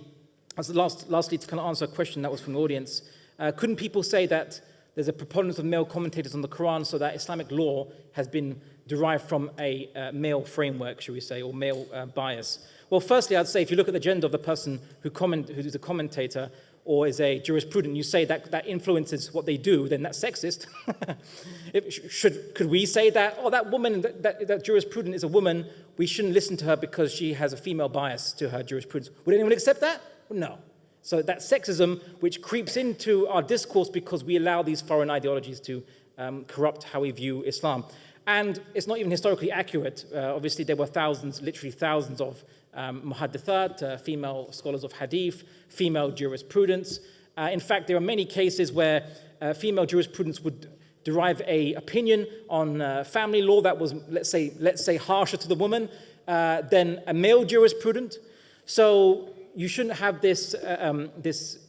lastly, to kind of answer a question that was from the audience, couldn't people say that there's a preponderance of male commentators on the Quran, so that Islamic law has been derived from a male framework, should we say, or male bias? Well, firstly, I'd say if you look at the gender of the person who's a commentator or is a jurisprudent, you say that influences what they do, then that's sexist. Could we say that, oh, that woman, that jurisprudent is a woman, we shouldn't listen to her because she has a female bias to her jurisprudence? Would anyone accept that? No. So that's sexism, which creeps into our discourse because we allow these foreign ideologies to corrupt how we view Islam. And it's not even historically accurate. Obviously, there were thousands, literally thousands of muhaddithat, female scholars of hadith, female jurisprudence. In fact, there are many cases where female jurisprudence would derive an opinion on family law that was, let's say, harsher to the woman than a male jurisprudent. So you shouldn't have this this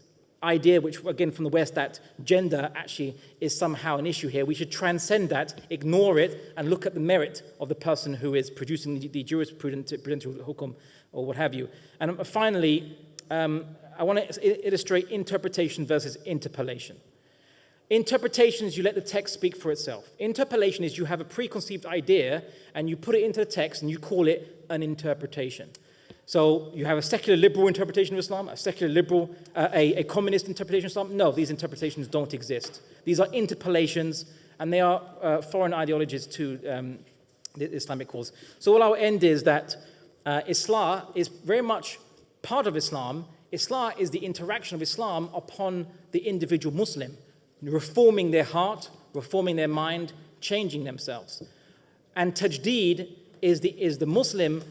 idea, which again from the West, that gender actually is somehow an issue here. We should transcend that, ignore it, and look at the merit of the person who is producing the jurisprudential hukum or what have you. And finally, I want to illustrate interpretation versus interpolation. Interpretation is you let the text speak for itself. Interpolation is you have a preconceived idea and you put it into the text and you call it an interpretation. So you have a secular liberal interpretation of Islam, a secular liberal, a communist interpretation of Islam. No, these interpretations don't exist. These are interpolations, and they are foreign ideologies to the Islamic cause. So all I'll end is that Islah is very much part of Islam. Islah is the interaction of Islam upon the individual Muslim, reforming their heart, reforming their mind, changing themselves. And tajdeed is the Muslim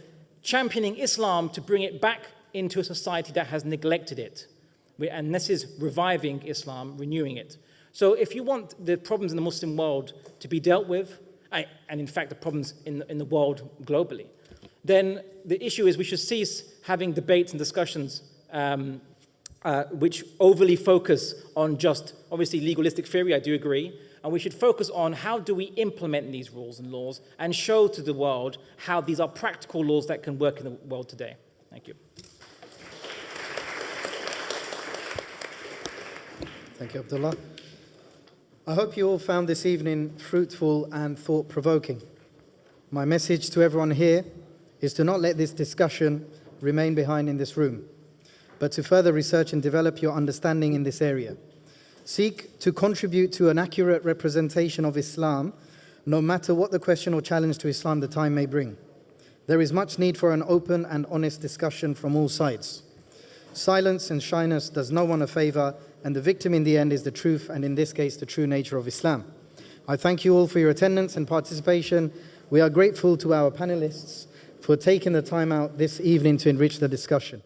championing Islam to bring it back into a society that has neglected it. And this is reviving Islam, renewing it. So if you want the problems in the Muslim world to be dealt with, and in fact the problems in the world globally, then the issue is we should cease having debates and discussions which overly focus on just, obviously, legalistic theory, I do agree, and we should focus on how do we implement these rules and laws and show to the world how these are practical laws that can work in the world today. Thank you. Thank you, Abdullah. I hope you all found this evening fruitful and thought-provoking. My message to everyone here is to not let this discussion remain behind in this room, but to further research and develop your understanding in this area. Seek to contribute to an accurate representation of Islam, no matter what the question or challenge to Islam the time may bring. There is much need for an open and honest discussion from all sides. Silence and shyness does no one a favor, and the victim in the end is the truth, and in this case, the true nature of Islam. I thank you all for your attendance and participation. We are grateful to our panelists for taking the time out this evening to enrich the discussion.